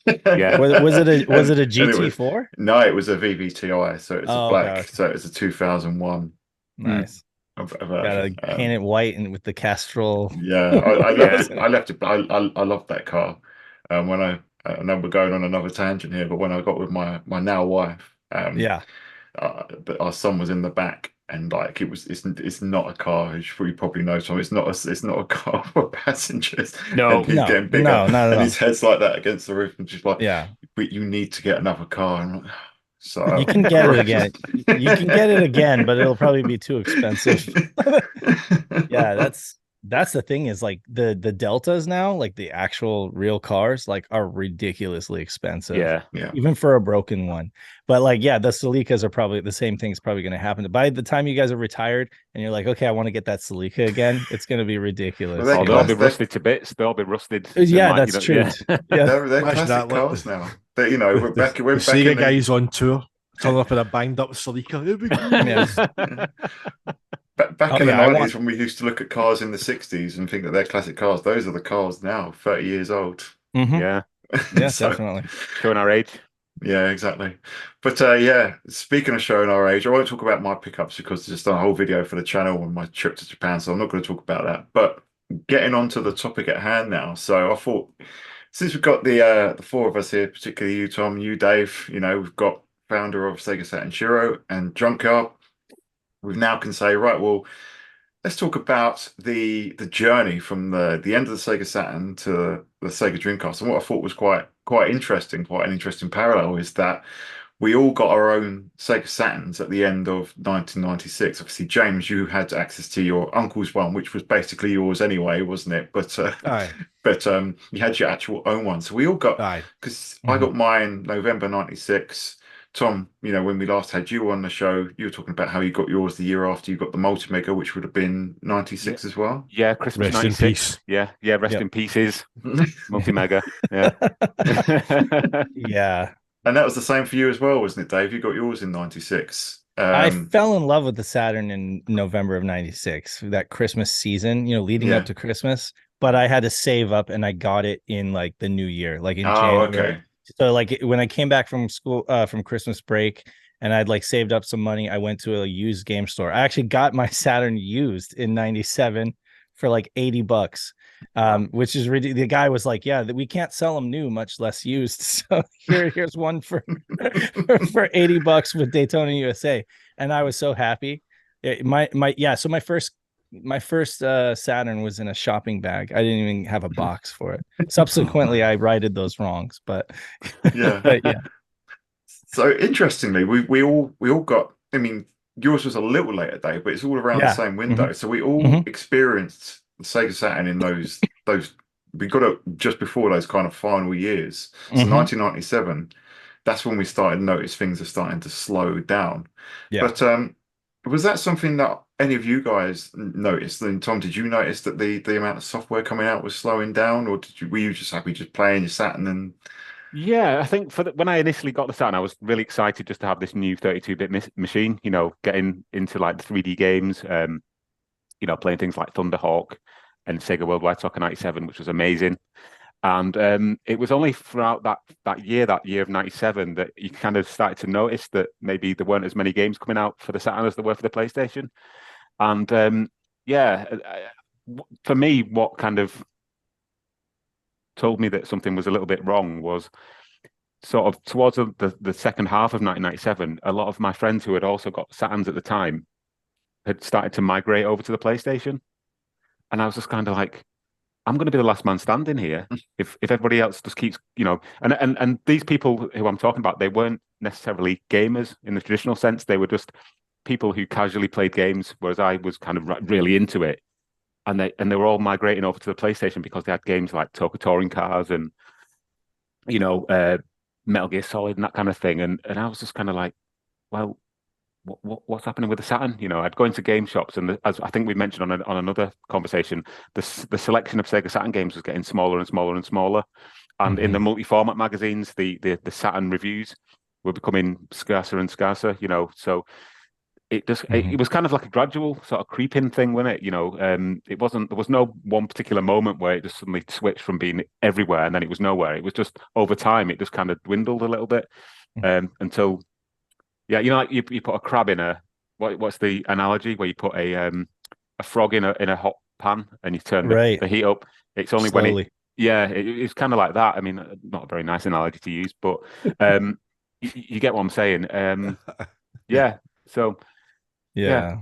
Yeah. Was it a GT4? No, it was a VVTi. So it's a black. Okay. So it's a 2001. Nice. Gotta paint it white and with the Castrol. Yeah, I left it. I loved that car. I know we're going on another tangent here, but when I got with my now wife, our son was in the back. And like it's not a car, as you probably know, Tom. It's not a car for passengers. No, and he's getting bigger, no. His head's like that against the roof, and just like, but you need to get another car. And so you can get it again. You can get it again, but it'll probably be too expensive. Yeah, that's the thing is like the Deltas now, like the actual real cars, like are ridiculously expensive. Yeah. Even for a broken one. But like, the Celicas are probably the same thing's probably going to happen. By the time you guys are retired and you're like, okay, I want to get that Celica again, it's going to be ridiculous. They'll be rusted to bits. They'll be rusted. Yeah, that's true. Yeah. They're classic cars now. But we're back in Sega guys on tour, turn up in a banged up Celica. Back in the 90s, when we used to look at cars in the 60s and think that they're classic cars, those are the cars now, 30 years old. Yeah, definitely. Showing our age. Yeah, exactly. But speaking of showing our age, I won't talk about my pickups because there's just a whole video for the channel on my trip to Japan, so I'm not going to talk about that. But getting on to the topic at hand now. So I thought, since we've got the four of us here, particularly you, Tom, you, Dave, we've got founder of Sega Saturn, Shiro, and Junkyard. We now can say, right, well, let's talk about the journey from the end of the Sega Saturn to the Sega Dreamcast. And what I thought was quite interesting, quite an interesting parallel, is that we all got our own Sega Saturns at the end of 1996. Obviously, James, you had access to your uncle's one, which was basically yours anyway, wasn't it? But you had your actual own one. So we all got, because I got mine November 96. Tom, when we last had you on the show, you were talking about how you got yours the year after you got the Multi-Mega, which would have been 96 as well. Yeah, Christmas rest 96. In peace. Yeah, rest in pieces. Multi-Mega. Yeah. Yeah. And that was the same for you as well, wasn't it, Dave? You got yours in 96. I fell in love with the Saturn in November of 96, that Christmas season, leading up to Christmas. But I had to save up and I got it in like the new year, like in January. Okay. So like when I came back from school, from Christmas break, and I'd like saved up some money, I went to a used game store. I actually got my Saturn used in 97 for like $80, which is ridiculous. The guy was like, yeah, we can't sell them new, much less used. So here's one for $80 with Daytona USA. And I was so happy. So my first Saturn was in a shopping bag. I didn't even have a box for it. Subsequently, I righted those wrongs, but yeah. So interestingly, we all got. I mean, yours was a little later, Dave, but it's all around the same window. So we all experienced the Sega Saturn in those. We got it just before those kind of final years. So 1997. That's when we started to notice things are starting to slow down. Yeah. But was that something that any of you guys noticed? And Tom, did you notice that the amount of software coming out was slowing down, or were you just happy just playing your Saturn? And yeah, I think when I initially got the Saturn, I was really excited just to have this new 32-bit machine. Getting into like the 3D games, playing things like Thunderhawk and Sega Worldwide Soccer 97, which was amazing. And it was only throughout that year of 97 that you kind of started to notice that maybe there weren't as many games coming out for the Saturn as there were for the PlayStation. And for me, what kind of told me that something was a little bit wrong was sort of towards the second half of 1997, a lot of my friends who had also got Saturns at the time had started to migrate over to the PlayStation. And I was just kind of like, I'm going to be the last man standing here if everybody else just keeps, and these people who I'm talking about, they weren't necessarily gamers in the traditional sense. They were just people who casually played games, whereas I was kind of really into it. And they were all migrating over to the PlayStation because they had games like Toka Touring Cars and Metal Gear Solid and that kind of thing. And I was just kind of like, well, what's happening with the Saturn? I'd go into game shops, and as I think we mentioned on another conversation, the selection of Sega Saturn games was getting smaller and smaller and smaller. And in the multi-format magazines, the Saturn reviews were becoming scarcer and scarcer. So it was kind of like a gradual sort of creeping thing, wasn't it? There was no one particular moment where it just suddenly switched from being everywhere and then it was nowhere. It was just over time, it just kind of dwindled a little bit until, like you put a crab in what's the analogy where you put a frog in a hot pan and you turn the heat up. It's only slowly. It's kind of like that. I mean, not a very nice analogy to use, but you get what I'm saying. So. Yeah.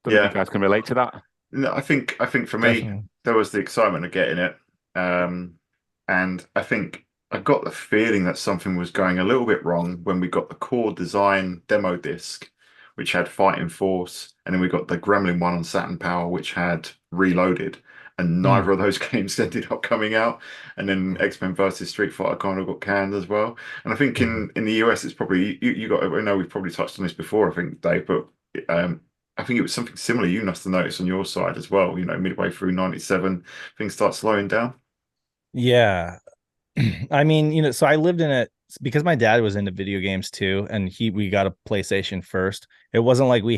Don't know if you guys can relate to that. No, I think for me, there was the excitement of getting it. And I think I got the feeling that something was going a little bit wrong when we got the core design demo disc, which had Fighting Force, and then we got the Gremlin one on Saturn Power, which had Reloaded. And neither of those games ended up coming out. And then X-Men versus Street Fighter kind of got canned as well. And I think in the US, it's probably, you got, I know we've probably touched on this before, I think, Dave, but I think it was something similar you must have noticed on your side as well. Midway through 97, things start slowing down. Yeah. I mean, so I lived in it because my dad was into video games too, and we got a PlayStation first. It wasn't like I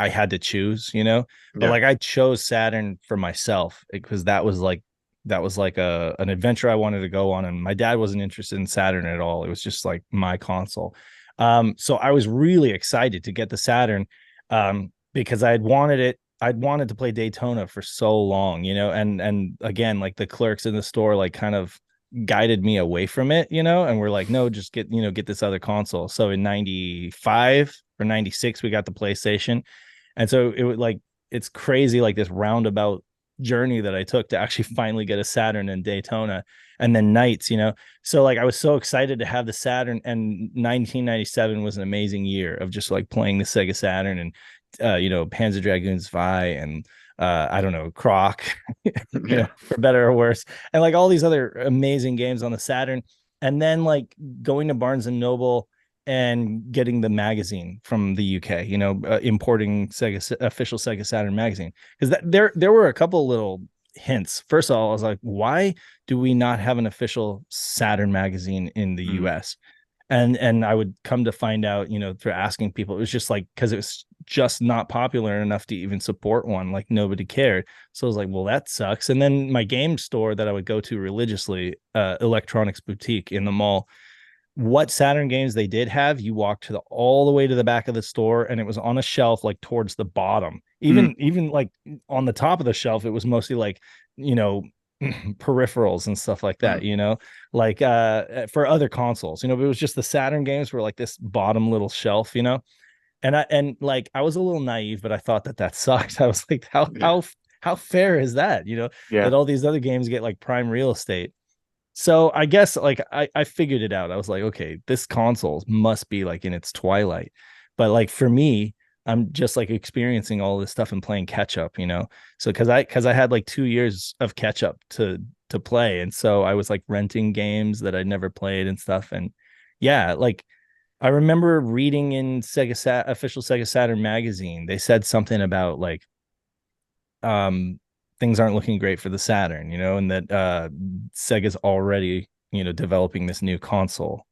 had to choose, but like I chose Saturn for myself because that was like an adventure I wanted to go on, and my dad wasn't interested in Saturn at all. It was just like my console. So I was really excited to get the Saturn because I had wanted it. I'd wanted to play Daytona for so long, and again, like the clerks in the store, like kind of guided me away from it, and we're like, no, just get this other console. So in 95 or 96, we got the PlayStation. And so it was like, it's crazy, like this roundabout journey that I took to actually finally get a Saturn and Daytona and then nights, so like I was so excited to have the Saturn, and 1997 was an amazing year of just like playing the Sega Saturn and Panzer Dragoons Vi and I don't know, Croc, for better or worse, and like all these other amazing games on the Saturn. And then like going to Barnes and Noble and getting the magazine from the UK, importing official Sega Saturn magazine, because there were a couple little hints. First of all, I was like, why do we not have an official Saturn magazine in the US? And I would come to find out, through asking people, it was just like, because it was just not popular enough to even support one. Like nobody cared. So I was like, well, that sucks. And then my game store that I would go to religiously, Electronics Boutique in the mall, what Saturn games they did have, you walked all the way to the back of the store, and it was on a shelf like towards the bottom. Even like on the top of the shelf, it was mostly like, peripherals and stuff like that, like for other consoles, but it was just the Saturn games were like this bottom little shelf, and I was a little naive, but I thought that sucked. I was like, how fair is that, that all these other games get like prime real estate. So I guess like I figured it out. I was like, okay, this console must be like in its twilight. But like for me, I'm just like experiencing all this stuff and playing catch up, So because I had like 2 years of catch up to play, and so I was like renting games that I'd never played and stuff. And yeah, like I remember reading in official Sega Saturn magazine, they said something about like things aren't looking great for the Saturn, and that Sega's already, developing this new console,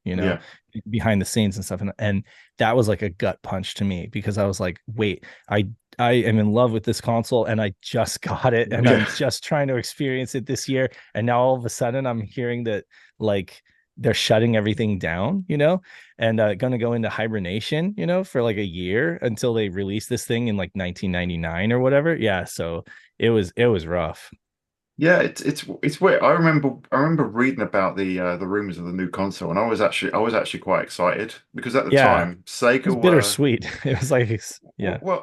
behind the scenes and stuff. And that was like a gut punch to me, because I was like, wait, I am in love with this console and I just got it and I'm just trying to experience it this year. And now all of a sudden I'm hearing that like they're shutting everything down, and going to go into hibernation, for like a year until they release this thing in like 1999 or whatever. Yeah. So it was rough. Yeah, it's weird. I remember reading about the rumors of the new console, and I was actually quite excited, because at the time Sega was bittersweet. It was like, yeah. Well,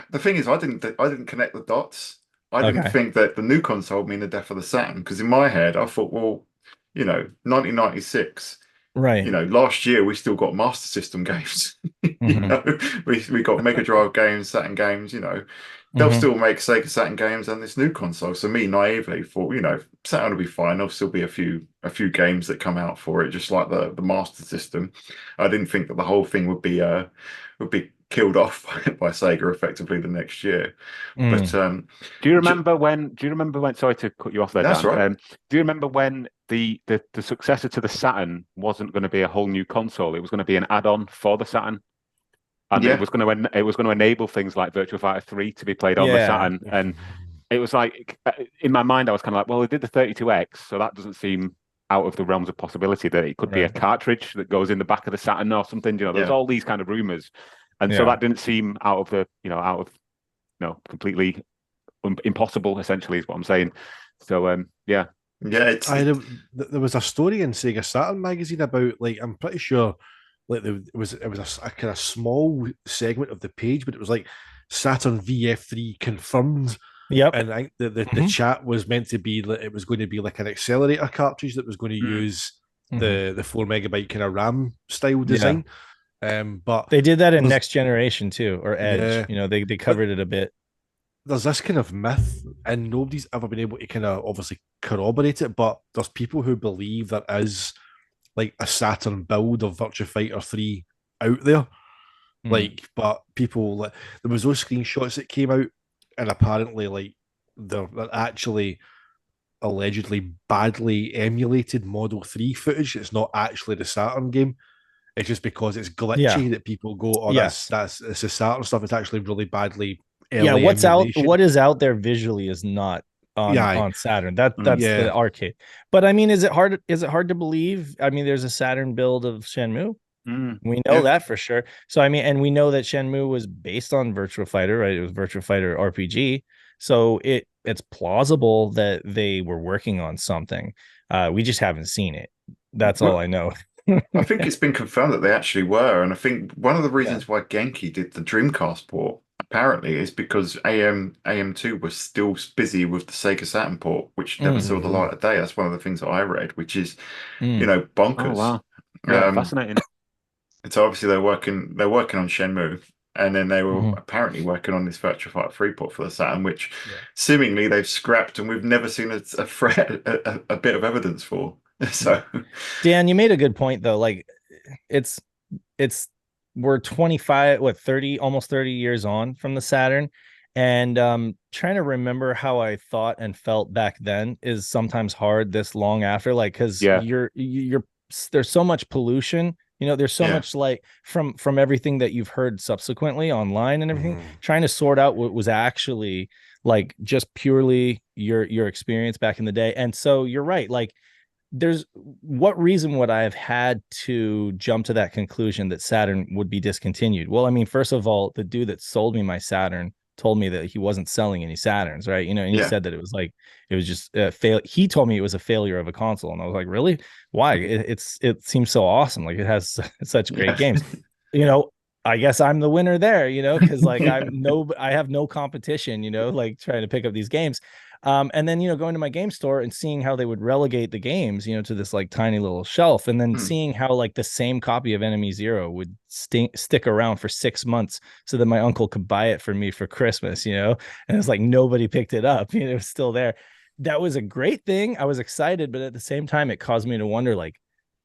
the thing is, I didn't connect the dots. I didn't think that the new console would mean the death of the Saturn, because in my head I thought, well, 1996. Right. Last year we still got Master System games. We got Mega Drive games, Saturn games. They'll still make Sega Saturn games and this new console. So me naively thought, Saturn will be fine. There'll still be a few games that come out for it, just like the Master System. I didn't think that the whole thing would be killed off by Sega effectively the next year. But do you remember when? Sorry to cut you off there, that's Dan. Right. Do you remember when the successor to the Saturn wasn't going to be a whole new console? It was going to be an add-on for the Saturn, and it was going to enable things like Virtua Fighter 3 to be played on the Saturn. And it was like, in my mind, I was kind of like, well, they did the 32X, so that doesn't seem out of the realms of possibility that it could be a cartridge that goes in the back of the Saturn or something. There's all these kind of rumors. And so that didn't seem out of completely impossible, essentially, is what I'm saying. So, yeah. There was a story in Sega Saturn magazine about, I'm pretty sure, it was a kind of small segment of the page, but it was like Saturn VF3 confirmed. Yep. And I think the chat was meant to be that it was going to be like an accelerator cartridge that was going to use the 4 megabyte kind of RAM style design. But they did that in Next Generation too, or Edge. They covered it a bit. There's this kind of myth, and nobody's ever been able to kind of obviously corroborate it, but there's people who believe there is like a Saturn build of Virtua Fighter 3 out there. But people, there was those screenshots that came out, and apparently they're actually allegedly badly emulated Model 3 footage. It's not actually the Saturn game. It's just because it's glitchy that people go, oh, it's the Saturn stuff. It's actually really badly emulation. What is out there visually is not on Saturn. That's the arcade. But I mean, is it hard to believe? I mean, there's a Saturn build of Shenmue. We know that for sure. So I mean, and we know that Shenmue was based on Virtua Fighter, right? It was Virtua Fighter RPG. So it's plausible that they were working on something. We just haven't seen it. That's all I know. I think it's been confirmed that they actually were, and I think one of the reasons why Genki did the Dreamcast port apparently is because AM2 was still busy with the Sega Saturn port, which never saw the light of day. That's one of the things that I read, which is bonkers. Oh wow, fascinating. So obviously they're working on Shenmue, and then they were apparently working on this Virtua Fighter 3 port for the Saturn, which seemingly they've scrapped, and we've never seen a bit of evidence for. So, Dan, you made a good point though. Like, we're 30, almost 30 years on from the Saturn, and trying to remember how I thought and felt back then is sometimes hard this long after, because you're there's so much pollution. There's so much from everything that you've heard subsequently online and everything, trying to sort out what was actually just purely your experience back in the day. And so you're right. What reason would I have had to jump to that conclusion that Saturn would be discontinued? Well, I mean, first of all, the dude that sold me my Saturn told me that he wasn't selling any Saturns, right? And he said that it was just a fail. He told me it was a failure of a console, and I was like, really? Why? It seems so awesome. It has such great games. I guess I'm the winner there, because I have no competition, trying to pick up these games. And then, going to my game store and seeing how they would relegate the games, to this tiny little shelf, and then seeing how the same copy of Enemy Zero would stick around for 6 months so that my uncle could buy it for me for Christmas, and it's nobody picked it up, it was still there. That was a great thing. I was excited, but at the same time, it caused me to wonder,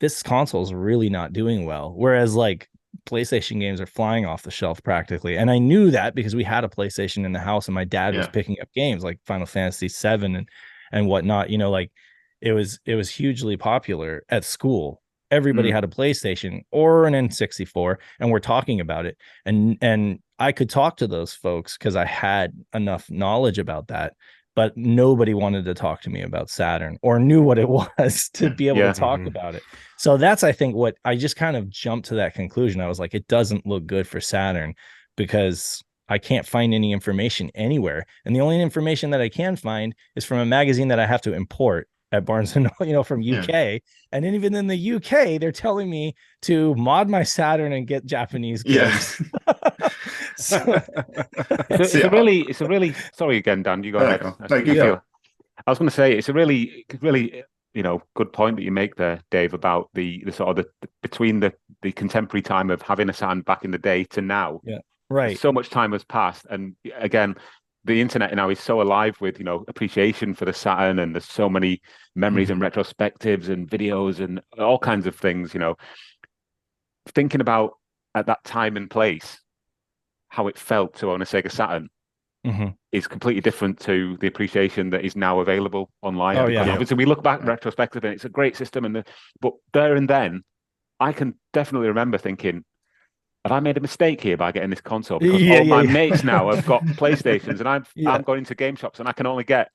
this console is really not doing well. Whereas PlayStation games are flying off the shelf practically, and I knew that because we had a PlayStation in the house, and my dad was picking up games like Final Fantasy VII and whatnot. It was hugely popular at school. Everybody had a PlayStation or an N64, and we're talking about it. And I could talk to those folks because I had enough knowledge about that. But nobody wanted to talk to me about Saturn or knew what it was to be able to talk about it. So that's, I think, what I just kind of jumped to that conclusion. I was like, it doesn't look good for Saturn because I can't find any information anywhere. And the only information that I can find is from a magazine that I have to import at Barnes & Noble, from UK. And then even in the UK, they're telling me to mod my Saturn and get Japanese games. So, It's a really. Sorry again, Dan. You go ahead. I was going to say it's a really, good point that you make there, Dave, about the sort of between the contemporary time of having a Saturn back in the day to now. Yeah, right. So much time has passed, and again, the internet now is so alive with appreciation for the Saturn, and there's so many memories and retrospectives and videos and all kinds of things. Thinking about at that time and place how it felt to own a Sega Saturn is completely different to the appreciation that is now available online. Obviously, we look back retrospectively, and it's a great system, but there and then, I can definitely remember thinking, have I made a mistake here by getting this console? Because all my mates now have got PlayStations, and I'm going to game shops, and I can only get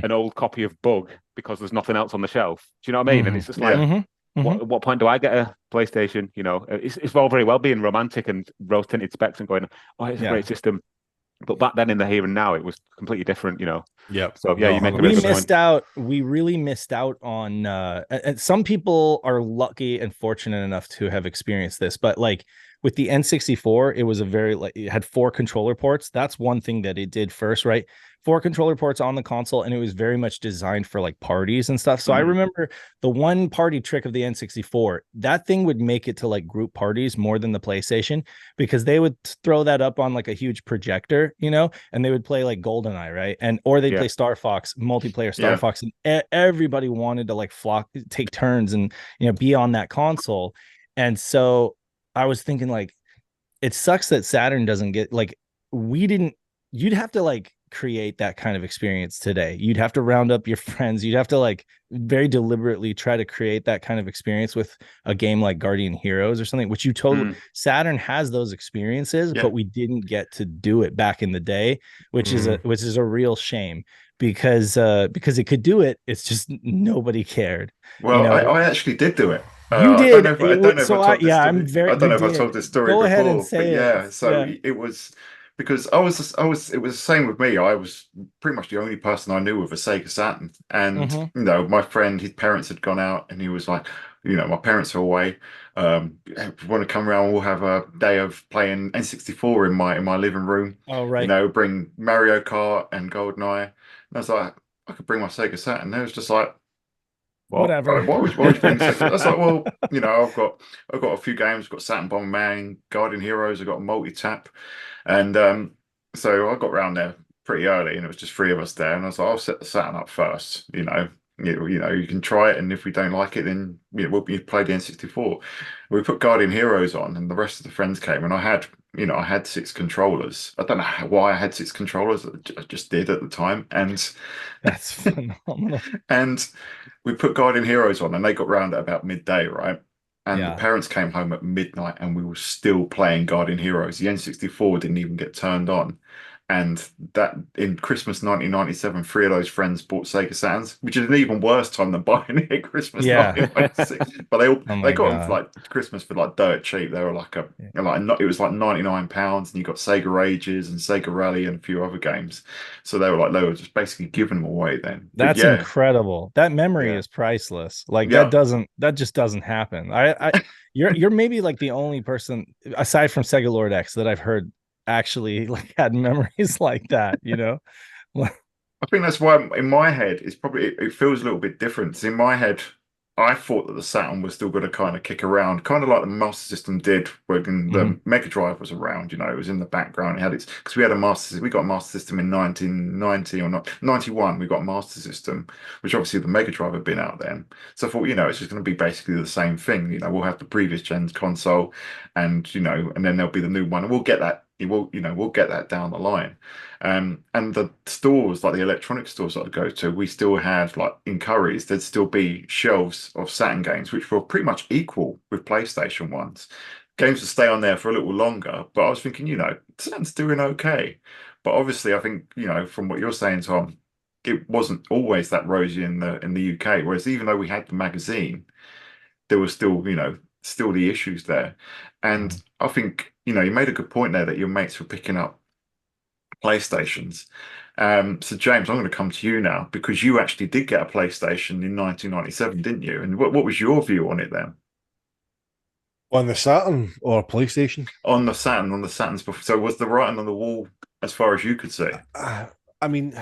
an old copy of Bug because there's nothing else on the shelf. Do you know what I mean? And it's just like, what point do I get a PlayStation? It's all very well being romantic and rose tinted specs and going, oh, it's a great system. But back then, in the here and now, it was completely different. Yeah. So you make a really good point. We really missed out on. And some people are lucky and fortunate enough to have experienced this, but like with the N64, it was it had 4 controller ports. That's one thing that it did first, right? 4 controller ports on the console, and it was very much designed for like parties and stuff. So I remember the one party trick of the N64, that thing would make it to like group parties more than the PlayStation, because they would throw that up on like a huge projector, and they would play like GoldenEye, right? Or they'd play Star Fox, multiplayer Star Fox, and everybody wanted to like take turns and, be on that console. And so I was thinking, like, it sucks that Saturn doesn't get, like, you'd have to like create that kind of experience today. You'd have to round up your friends. You'd have to like very deliberately try to create that kind of experience with a game like Guardian Heroes or something, which Saturn has those experiences, but we didn't get to do it back in the day, which is a real shame, because it could do it. It's just nobody cared. Well, I actually did do it. You did. I don't know if I told this story Go before. ahead and say it. It was because it was the same with me. I was pretty much the only person I knew with a Sega Saturn, and my friend, his parents had gone out, and he was like, my parents are away. If you want to come around, we'll have a day of playing N64 in my living room. Oh, right. Bring Mario Kart and GoldenEye. And I was like, I could bring my Sega Saturn. And it was just like, whatever. What was being said? I was like, well, I've got a few games. I've got Saturn Bomberman, Guardian Heroes. I've got a multi-tap, and so I got around there pretty early, and it was just 3 of us there. And I was like, I'll set the Saturn up first. You can try it, and if we don't like it, then we'll play the N64. We put Guardian Heroes on, and the rest of the friends came, and I had 6 controllers. I don't know why I had 6 controllers. I just did at the time, and that's phenomenal. And we put Guardian Heroes on, and they got round at about midday, right? And the parents came home at midnight, and we were still playing Guardian Heroes. The N64 didn't even get turned on. And that in Christmas 1997, 3 of those friends bought Sega Saturns, which is an even worse time than buying it at Christmas 1996. But they got them for like Christmas for like dirt cheap. They were like it was like £99, and you got Sega Ages and Sega Rally and a few other games. So they were just basically giving them away then. That's incredible. That memory is priceless. Like that just doesn't happen. You're maybe like the only person aside from Sega Lord X that I've heard actually like had memories like that. I think that's why in my head it feels a little bit different. In my head, I thought that the Saturn was still going to kind of kick around, kind of like the Master System did when the Mega Drive was around. It was in the background. It had its, because we got a Master System in 1990 or not 91. We got a Master System, which obviously the Mega Drive had been out then. So I thought, it's just going to be basically the same thing. We'll have the previous gen's console, and and then there'll be the new one, and we'll get that. We'll get that down the line. And the stores, like the electronic stores that I go to, we still had, like in Curry's, there'd still be shelves of Saturn games, which were pretty much equal with PlayStation ones. Games would stay on there for a little longer, but I was thinking, Saturn's doing okay. But obviously, I think, from what you're saying, Tom, it wasn't always that rosy in the UK. Whereas even though we had the magazine, there was still, still the issues there. And I think, you made a good point there that your mates were picking up PlayStations. So James, I'm going to come to you now, because you actually did get a PlayStation in 1997, didn't you? And what was your view on it then? On the Saturn or PlayStation? On the Saturn's before. So was the writing on the wall as far as you could see? I mean,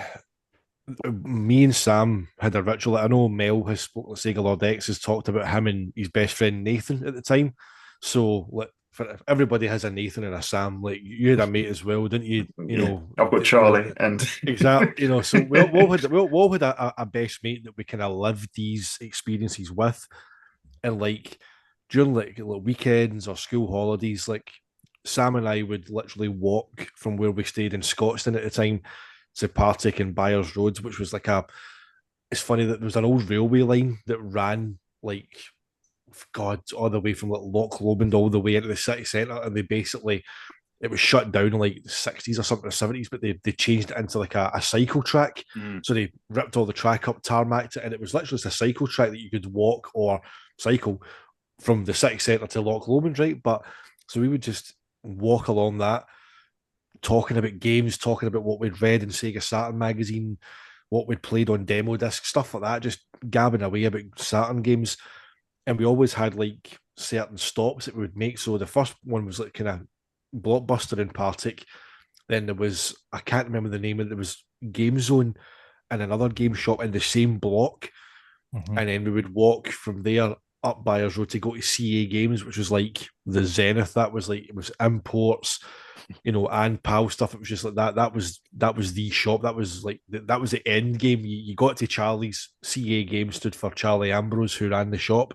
me and Sam had a ritual. I know Mel has spoken to Sega Lord X, has talked about him and his best friend Nathan at the time. So like, for everybody has a Nathan and a Sam. Like you had a mate as well, didn't you? You know, I've got Charlie and exactly. You know, so we all had a best mate that we kind of lived these experiences with, and like during like weekends or school holidays, like Sam and I would literally walk from where we stayed in Scotstoun at the time to partake in Byers Roads, which was like a. It's funny that there was an old railway line that ran like, God, all the way from like Loch Lomond all the way into the city centre, and they basically it was shut down in like the 60s or something, or 70s, but they changed it into like a cycle track. So they ripped all the track up, tarmacked it, and it was literally just a cycle track that you could walk or cycle from the city centre to Loch Lomond, right? But so we would just walk along that, talking about games, talking about what we'd read in Sega Saturn magazine, what we'd played on demo disc, stuff like that, just gabbing away about Saturn games. And we always had like certain stops that we would make. So the first one was like kind of Blockbuster in Partick. Then there was, I can't remember the name of it, there was Game Zone and another game shop in the same block. And then we would walk from there up Byers Road to go to CA Games, which was like the zenith. That was like, it was imports, you know, and PAL stuff. It was just like that. That was the shop. That was like, that was the end game. You got to Charlie's. CA Games stood for Charlie Ambrose, who ran the shop.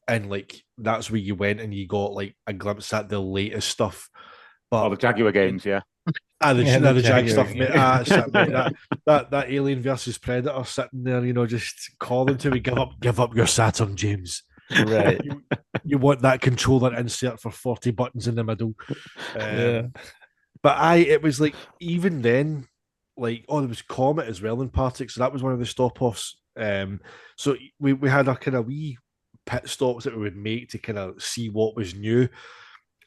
And like, that's where you went and you got like a glimpse at the latest stuff. But the Jaguar games, yeah. The Jag stuff, mate. That Alien versus Predator sitting there, you know, just calling to me, give up your Saturn, James. Right. You want that controller insert for 40 buttons in the middle. But it was like, even then, like, there was Comet as well in Partick, so that was one of the stop-offs. So we had a kind of wee pit stops that we would make to kind of see what was new.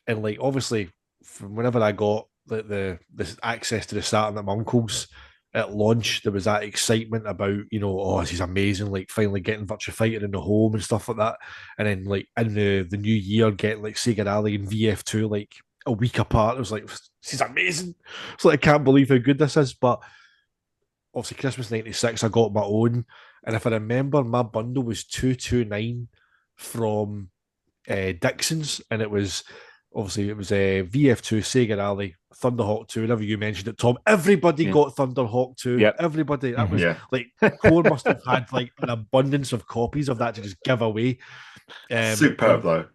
And like, obviously, from whenever I got the access to the Saturn at my uncle's at launch, there was that excitement about, you know, oh, this is amazing, like finally getting Virtua Fighter in the home and stuff like that. And then like in the new year, getting like Sega Rally and VF2 like a week apart. It was like, this is amazing. It's like, I can't believe how good this is. But obviously Christmas 96, I got my own. And if I remember, my bundle was 229 from Dixon's, and it was obviously it was a VF2, Sega Rally, Thunderhawk 2, whatever you mentioned it, Tom. Everybody got Thunderhawk 2. Yep. Everybody. That was like, Core must have had like an abundance of copies of that to just give away. Superb though.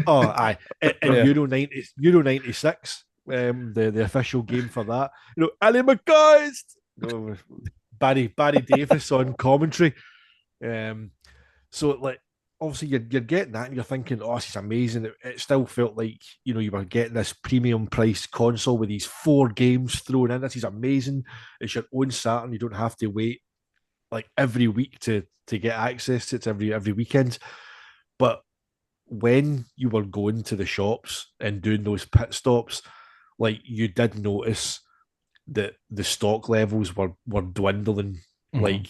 Oh, aye. And Euro 96, the official game for that. You know, Ali McGeist, Barry Davis on commentary. So like, obviously you're getting that and you're thinking, oh, this is amazing. It still felt like, you know, you were getting this premium priced console with these 4 games thrown in. This is amazing. It's your own Saturn. You don't have to wait like every week to get access to it every weekend. But when you were going to the shops and doing those pit stops, like, you did notice that the stock levels were dwindling. Like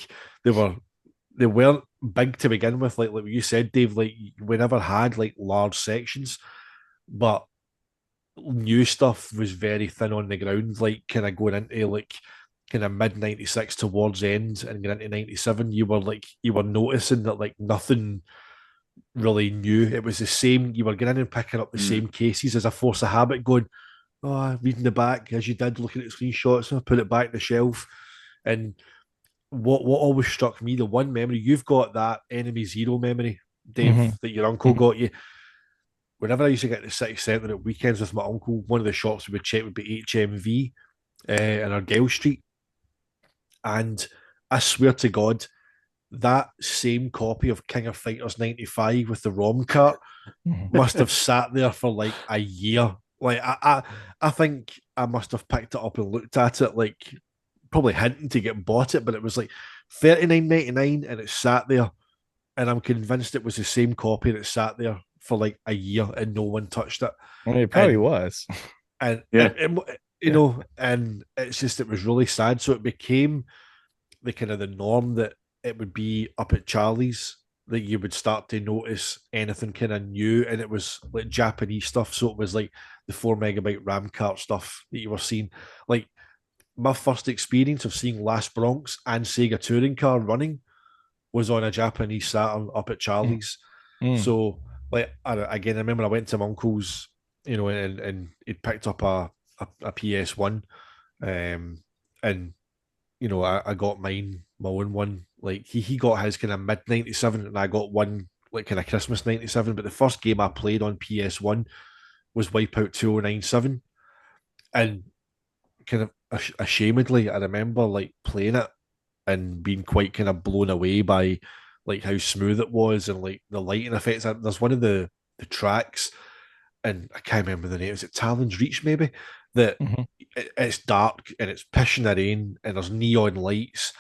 they weren't big to begin with, like you said, Dave. Like, we never had like large sections, but new stuff was very thin on the ground. Like, kind of going into like kind of mid 96 towards end and going into 97, you were noticing that like nothing really new. It was the same. You were getting in and picking up the same cases as a force of habit, going, oh, reading the back as you did, looking at screenshots, and put it back on the shelf. And what always struck me, the one memory, you've got that Enemy Zero memory, Dave, that your uncle got you. Whenever I used to get to the city centre at weekends with my uncle, one of the shops we would check would be HMV in Argyle Street. And I swear to God, that same copy of King of Fighters 95 with the ROM cart must have sat there for like a year. Like, I think I must have picked it up and looked at it, like, probably hinting to get bought it, but it was like $39.99 and it sat there. And I'm convinced it was the same copy that sat there for like a year and no one touched it. I mean, it probably was. And, you know, and it's just, it was really sad. So it became the kind of the norm that it would be up at Charlie's that you would start to notice anything kind of new, and it was like Japanese stuff. So it was like the 4 MB RAM card stuff that you were seeing. Like my first experience of seeing Last Bronx and Sega Touring Car running was on a Japanese Saturn up at Charlie's. So like again, I remember I went to my uncle's, and he'd picked up a PS1, and I got my own one. Like he got his kind of mid '97, and I got one like kind of Christmas '97. But the first game I played on PS1 was Wipeout 2097, and kind of ashamedly, I remember like playing it and being quite kind of blown away by like how smooth it was and like the lighting effects. There's one of the tracks, and I can't remember the name. Is it Talon's Reach maybe? That it's dark and it's pissing the rain and there's neon lights,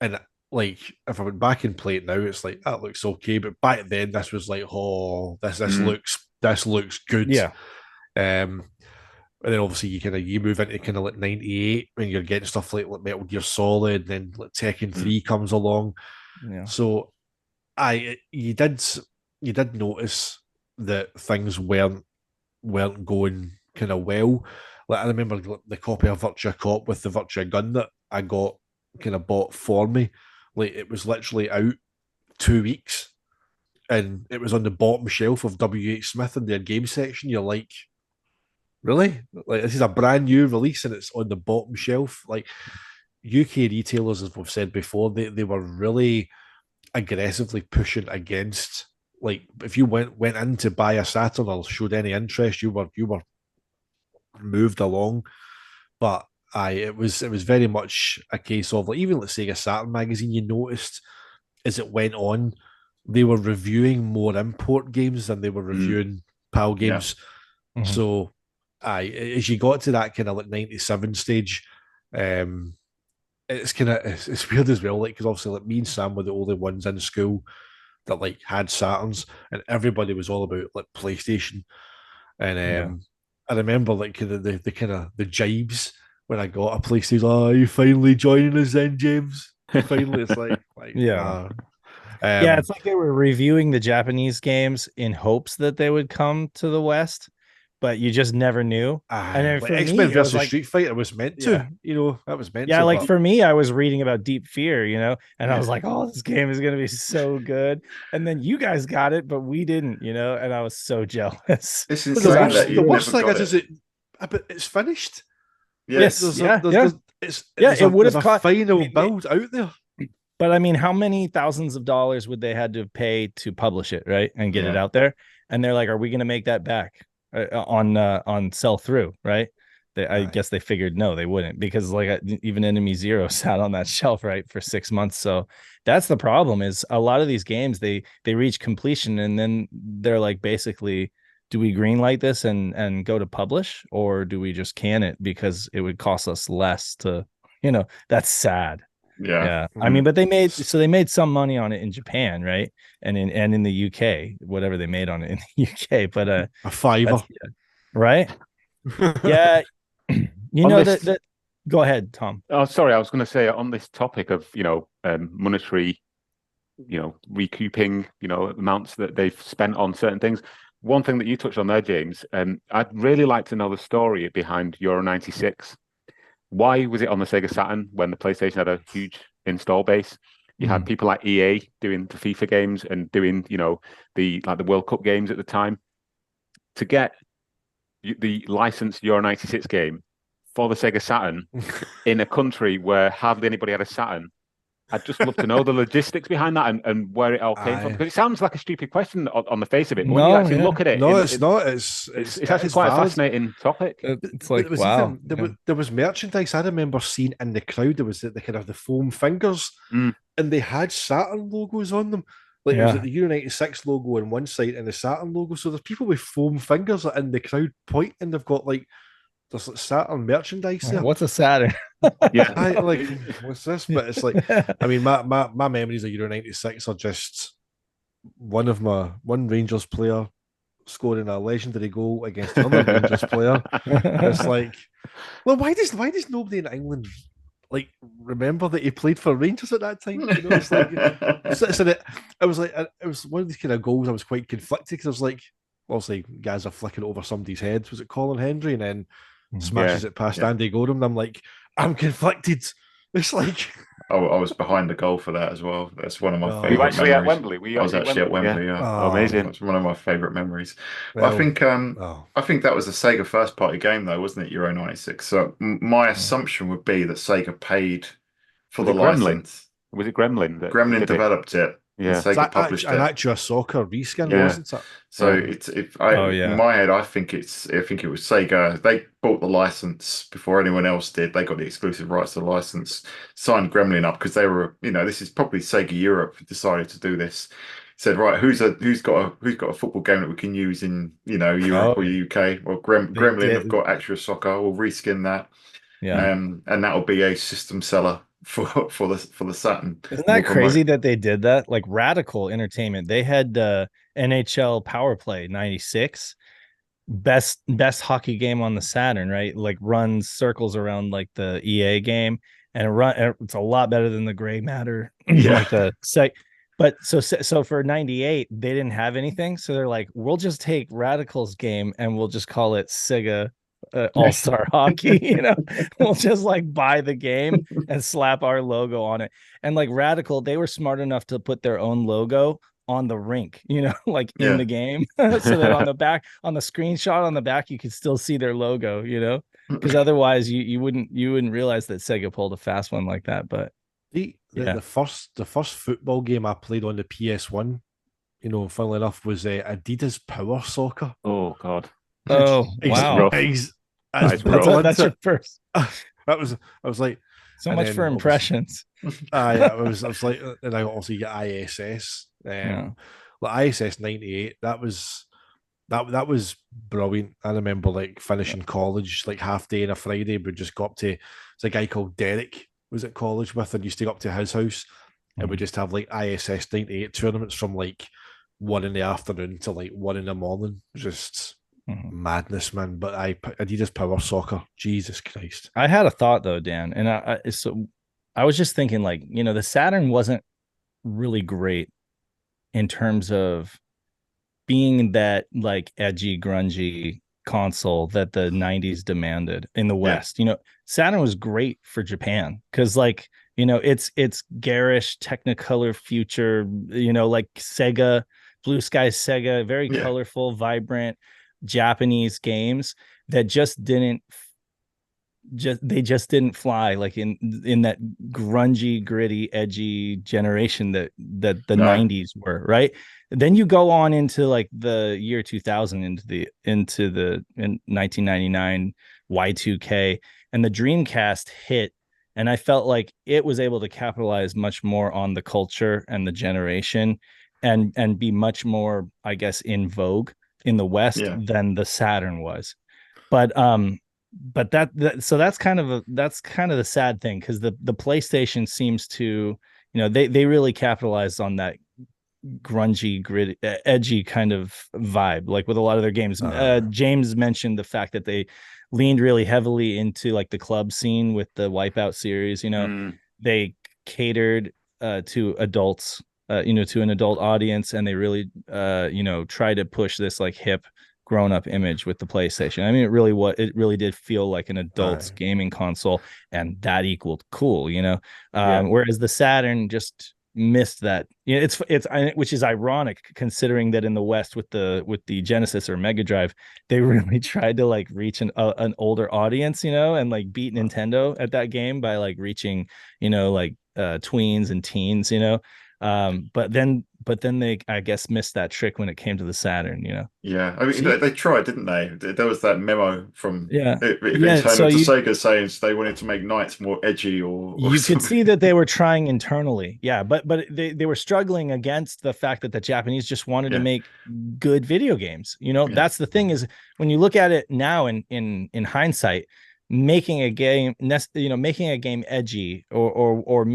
and like if I went back and play it now, it's like that looks okay. But back then, this was like, oh, this looks good. Yeah. And then obviously you move into kind of like '98 when you're getting stuff like Metal Gear Solid, and then like Tekken 3 comes along. Yeah. So you did notice that things weren't going kind of well. Like I remember the copy of Virtua Cop with the Virtua gun that I got kind of bought for me. Like it was literally out 2 weeks, and it was on the bottom shelf of WH Smith in their game section. You're like, really? Like this is a brand new release and it's on the bottom shelf. Like UK retailers, as we've said before, they were really aggressively pushing against. Like if you went in to buy a Saturn or showed any interest, you were moved along. But it was very much a case of like even like Sega Saturn magazine, you noticed as it went on, they were reviewing more import games than they were reviewing PAL games. Yeah. So as you got to that kind of like 97 stage, it's kind of it's weird as well, like because obviously like me and Sam were the only ones in school that like had Saturns, and everybody was all about like PlayStation. And I remember like the kind of the jibes when I got a PlayStation. Oh, are you finally joining us then, James? Finally, it's like yeah. It's like they were reviewing the Japanese games in hopes that they would come to the West, but you just never knew. And then like X-Men versus Street Fighter was meant to, that was meant to. Yeah, like for me, I was reading about Deep Fear, and I was like, oh, this game is going to be so good. And then you guys got it, but we didn't, and I was so jealous. It's insane that the worst thing is it's finished. Yes, it would have a final build out there. But I mean, how many thousands of dollars would they had to pay to publish it, right, and get it out there? And they're like, "Are we going to make that back on sell through?" Right? I guess they figured no, they wouldn't, because like even Enemy Zero sat on that shelf for 6 months. So that's the problem. Is a lot of these games they reach completion and then they're like, basically, do we greenlight this and go to publish, or do we just can it because it would cost us less to, that's sad. Yeah. I mean, but they made some money on it in Japan, right? And in the UK, whatever they made on it in the UK, but a $5, right? Yeah. Go ahead, Tom. Oh, sorry, I was going to say on this topic of monetary, recouping, amounts that they've spent on certain things. One thing that you touched on there, James, I'd really like to know the story behind Euro 96. Why was it on the Sega Saturn when the PlayStation had a huge install base? You had people like EA doing the FIFA games and doing, the World Cup games at the time. To get the licensed Euro 96 game for the Sega Saturn in a country where hardly anybody had a Saturn, I'd just love to know the logistics behind that and where it all came from. Because it sounds like a stupid question on the face of it. But when you actually look at it, it's not. It's actually quite a fascinating topic. It's like, wow. There was merchandise I remember seeing in the crowd. There was the kind of the foam fingers, and they had Saturn logos on them. Like it was like the Euro 96 logo on one side and the Saturn logo. So there's people with foam fingers in the crowd pointing, and they've got there's like Saturn merchandise there. What's a Saturn? What's this? But it's like, I mean, my memories of Euro 96 are just one Rangers player scoring a legendary goal against another Rangers player. It's like, well, why does nobody in England like remember that he played for Rangers at that time. You know, it's like it was one of these kind of goals. I was quite conflicted because I was like, obviously, guys are flicking it over somebody's head. Was it Colin Hendry? And then smashes it past Andy Gordon. And I'm like, I'm conflicted. It's like I was behind the goal for that as well. That's one of my favorite. Were you actually memories. at Wembley? I was actually at Wembley. Yeah. Amazing. It's one of my favorite memories. well, I think that was a Sega first party game though, wasn't it? Euro '96. So my assumption would be that Sega paid for the license. Was it Gremlin? Gremlin developed it. Yeah, Sega published it. An actual soccer reskin, wasn't it? So in my head, I think it was Sega. They bought the license before anyone else did. They got the exclusive rights to the license, signed Gremlin up because they were, this is probably Sega Europe decided to do this. Said, right, who's got a football game that we can use in Europe or UK? Well, Gremlin have got actual soccer. We'll reskin that. Yeah, and that'll be a system seller for the Saturn. Isn't that crazy that they did that? Like Radical Entertainment, they had NHL Power Play '96, best hockey game on the Saturn, right? Like runs circles around like the EA game, and it's a lot better than the gray matter. Like the But so for '98, they didn't have anything, so they're like, we'll just take Radical's game and we'll just call it Sega All-Star Hockey. We'll just like buy the game and slap our logo on it. And like Radical, they were smart enough to put their own logo on the rink, like in the game, so that on the screenshot on the back, you could still see their logo, because otherwise you wouldn't realize that Sega pulled a fast one like that. But the first football game I played on the PS1, funnily enough, was Adidas Power Soccer. Oh God. Oh wow. That's your first. I was like, so much for impressions. I was like, and I also get ISS. Like ISS '98. That was brilliant. I remember like finishing college, like half day on a Friday, we'd just go up to, it's a guy called Derek was at college with, and used to go up to his house, and we just have like ISS '98 tournaments from like 1 in the afternoon to like 1 in the morning. Just madness, man. But Adidas Power Soccer, Jesus Christ. I had a thought though, Dan, and I was just thinking, like, the Saturn wasn't really great in terms of being that like edgy, grungy console that the 90s demanded in the West. Saturn was great for Japan because like, it's garish Technicolor future, like Sega, Blue Sky Sega, very colorful, vibrant Japanese games that just didn't fly like in that grungy, gritty, edgy generation that the 90s were, right? Then you go on into like the year 2000 into 1999 Y2K, and the Dreamcast hit, and I felt like it was able to capitalize much more on the culture and the generation and be much more, I guess, in vogue in the West than the Saturn was. But so that's kind of the sad thing, because the PlayStation seems to, they really capitalized on that grungy, gritty, edgy kind of vibe, like with a lot of their games. James mentioned the fact that they leaned really heavily into like the club scene with the Wipeout series. They catered to adults, to an adult audience, and they really try to push this like hip grown-up image with the PlayStation. I mean, it really did feel like an adult's gaming console, and that equaled cool, whereas the Saturn just missed that. It's which is ironic considering that in the West with the Genesis or Mega Drive, they really tried to like reach an older audience, and like beat Nintendo at that game by like reaching, like tweens and teens, but then they, I guess, missed that trick when it came to the Saturn, Yeah, I mean, they tried, didn't they? There was that memo from so Sega saying they wanted to make Knights more edgy, or you could see that they were trying internally, but they were struggling against the fact that the Japanese just wanted to make good video games. That's the thing, is when you look at it now in hindsight, making a game edgy or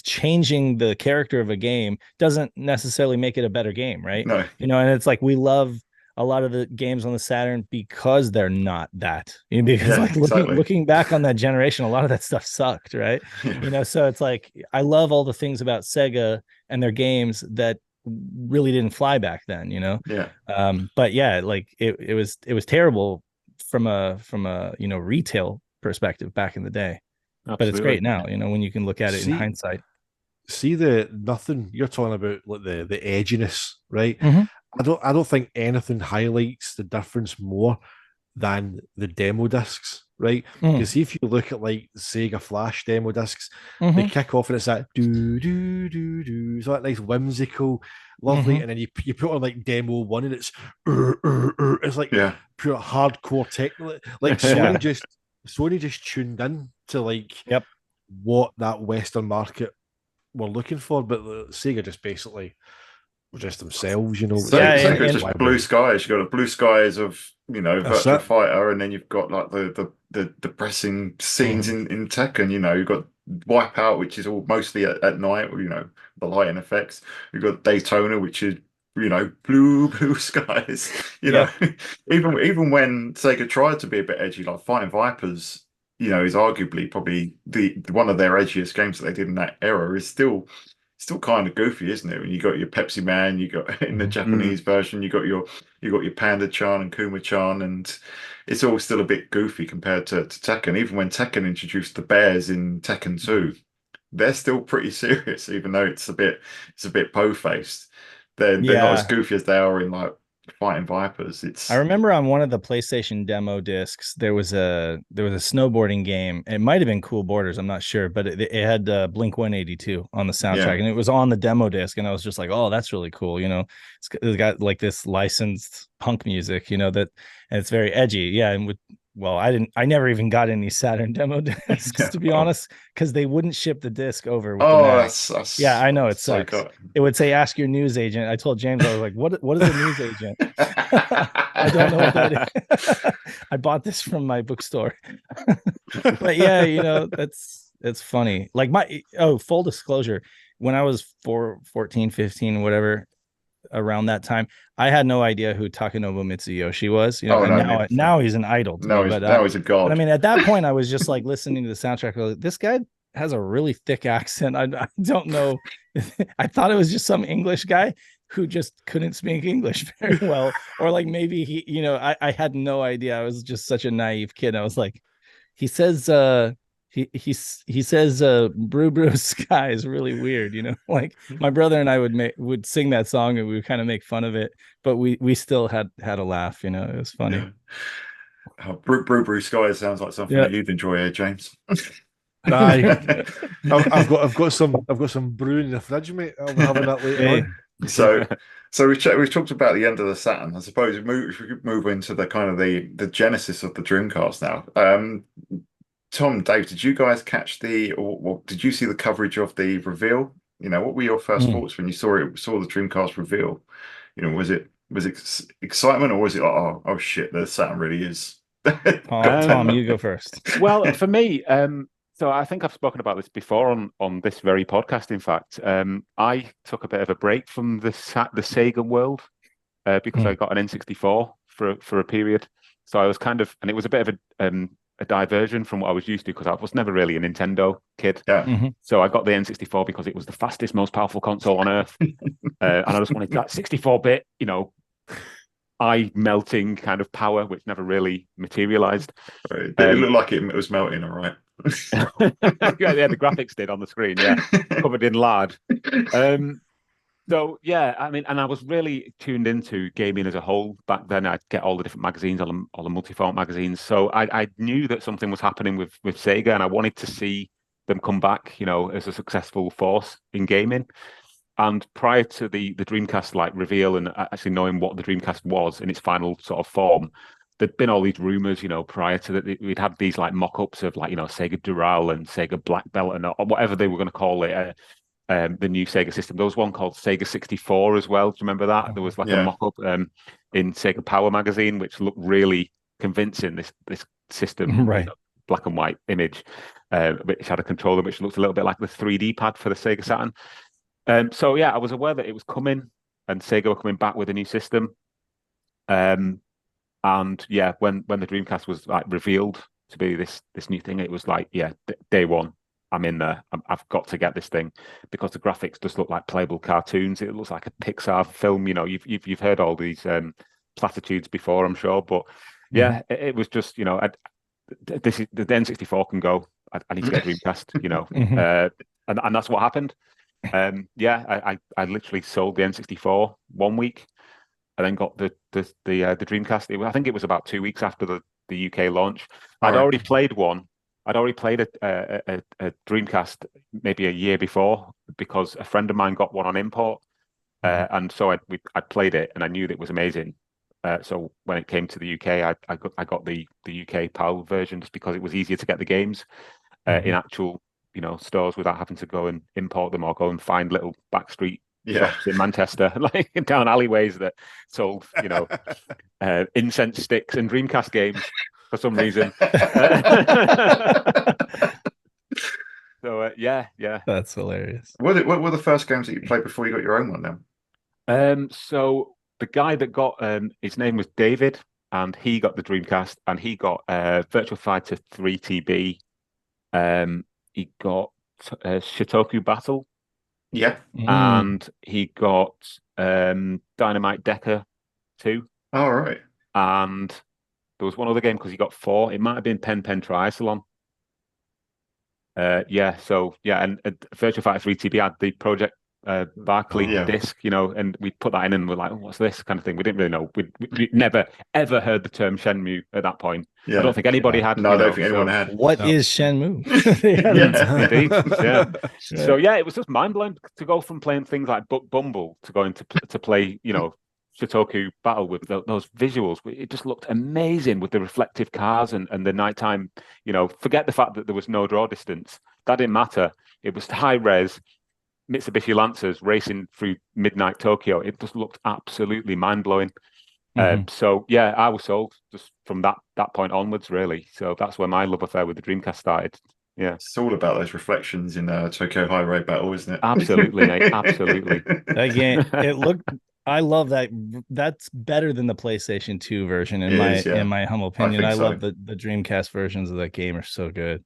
changing the character of a game doesn't necessarily make it a better game, right? No. And it's like we love a lot of the games on the Saturn because they're not that. Because like exactly. looking back on that generation, a lot of that stuff sucked, right? So it's like I love all the things about Sega and their games that really didn't fly back then, Yeah. But yeah, like it was terrible from a retail perspective back in the day. Absolutely. But it's great now, when you can look at it in hindsight. See nothing you're talking about, like the edginess, right? Mm-hmm. I don't think anything highlights the difference more than the demo discs, right? Because if you look at like Sega Flash demo discs, they kick off and it's that do do do do, so that nice whimsical, lovely, and then you put on like demo 1 and it's it's like pure hardcore tech. Like Sony just tuned in to like what that Western market were looking for, but Sega just basically were just themselves, Sega just blue skies. You got the blue skies of Virtua Fighter, and then you've got like the depressing scenes in Tekken. You've got Wipeout, which is all mostly at night, the lighting effects. You've got Daytona, which is blue skies. Even when Sega tried to be a bit edgy, like Fighting Vipers, is arguably probably the one of their edgiest games that they did in that era. Is still kind of goofy, isn't it? When you got your Pepsi Man, you got in the Japanese version, you got your Panda Chan and Kuma Chan, and it's all still a bit goofy compared to Tekken. Even when Tekken introduced the bears in Tekken 2, they're still pretty serious, even though it's a bit po-faced. They're not as goofy as they are in like Fighting Vipers. I remember on one of the PlayStation demo discs there was a snowboarding game. It might have been Cool Borders, I'm not sure, but it had Blink 182 on the soundtrack, and it was on the demo disc, and I was just like, oh, that's really cool. It's got like this licensed punk music, and it's very edgy. And I never even got any Saturn demo discs, to be honest, because they wouldn't ship the disc over. With that's I know it so sucks. cool. It would say, "Ask your news agent." I told James, I was like, "What is a news agent?" I don't know what that is. I bought this from my bookstore, but it's funny. Like full disclosure, when I was 14, 15, whatever, around that time, I had no idea who Takanobu Mitsuyoshi was. Now he's an idol. Now he's a god. But I mean, at that point, I was just like listening to the soundtrack. Like, this guy has a really thick accent. I don't know. I thought it was just some English guy who just couldn't speak English very well, or like maybe he, I had no idea. I was just such a naive kid. I was like, he says, he says brew brew sky is really weird, like my brother and I would sing that song and we would kind of make fun of it, but we still had a laugh. It was funny. Brew sky sounds like something that you'd enjoy, James. I've got some brew in the fridge, mate. I'll be having that later on. So we've talked about the end of the Saturn. I suppose we could move into the kind of the genesis of the Dreamcast now. Tom, Dave, did you guys catch or did you see the coverage of the reveal? What were your first thoughts when you saw the Dreamcast reveal? Was it excitement, or was it like, oh shit, the Saturn really is? Tom, you go first. Well, for me, so I think I've spoken about this before on this very podcast. In fact, I took a bit of a break from the Sega world because I got an N64 for a period. So I was kind of, and it was a bit of a diversion from what I was used to, because I was never really a Nintendo kid. So I got the N64 because it was the fastest, most powerful console on earth, and I just wanted that 64-bit, eye-melting kind of power, which never really materialized. Right. It looked like it was melting, all right. Yeah, the graphics did on the screen, covered in lard. So yeah, I mean, and I was really tuned into gaming as a whole back then. I'd get all the different magazines, all the multi-format magazines. So I knew that something was happening with Sega, and I wanted to see them come back, as a successful force in gaming. And prior to the Dreamcast reveal and actually knowing what the Dreamcast was in its final sort of form, there'd been all these rumors, prior to that. We'd had these mock-ups of Sega Dural and Sega Black Belt and or whatever they were going to call it. The new Sega system. There was one called Sega 64 as well. Do you remember that? There was a mock-up in Sega Power magazine, which looked really convincing. This system, right? Black and white image, which had a controller which looked a little bit like the 3D pad for the Sega Saturn. So yeah, I was aware that it was coming, and Sega were coming back with a new system. And yeah, when the Dreamcast was like revealed to be this new thing, it was like, yeah, day one, I'm in there. I've got to get this thing because the graphics just look like playable cartoons. It looks like a Pixar film. You know, you've heard all these platitudes before, I'm sure, but yeah, it was just, you know, this is the N64 can go. I need to get a Dreamcast, you know, and that's what happened. Yeah, I literally sold the N64 one week, and then got the Dreamcast. I think it was about 2 weeks after the UK launch. I'd already played one. I'd already played a Dreamcast maybe a year before because a friend of mine got one on import, and so I played it and I knew that it was amazing. So when it came to the UK, I got the UK PAL version just because it was easier to get the games in actual, you know, stores without having to go and import them or go and find little backstreet shops in Manchester, like down alleyways that sold, you know, incense sticks and Dreamcast games for some reason. So yeah, that's hilarious. What were the first games that you played before you got your own one then? So the guy that got his name was David, and he got the Dreamcast, and he got Virtua Fighter 3 TB. He got Shitoku Battle. Yeah. And he got Dynamite Decker 2. All right. And there was one other game because he got 4. It might have been Pen Triathlon. Yeah, so yeah, and Virtua Fighter 3 TB had the Project Barclay disc, you know, and we put that in and we're like, oh, what's this kind of thing? We didn't really know. We never ever heard the term Shenmue at that point. I don't think anybody had. No, I don't think anyone had. What is Shenmue? Indeed. Yeah. So yeah, it was just mind blowing to go from playing things like Bumble to going to play, you know, Shitoku Battle with those visuals. It just looked amazing with the reflective cars and the nighttime. You know, forget the fact that there was no draw distance. That didn't matter. It was high res Mitsubishi Lancers racing through midnight Tokyo. It just looked absolutely mind blowing. So yeah, I was sold just from that point onwards, really. So that's where my love affair with the Dreamcast started. Yeah, it's all about those reflections in Tokyo High Road Battle, isn't it? Absolutely, mate. Absolutely. Again, it looked. I love that. That's better than the PlayStation 2 version in my humble opinion. I love the Dreamcast versions of that game are so good.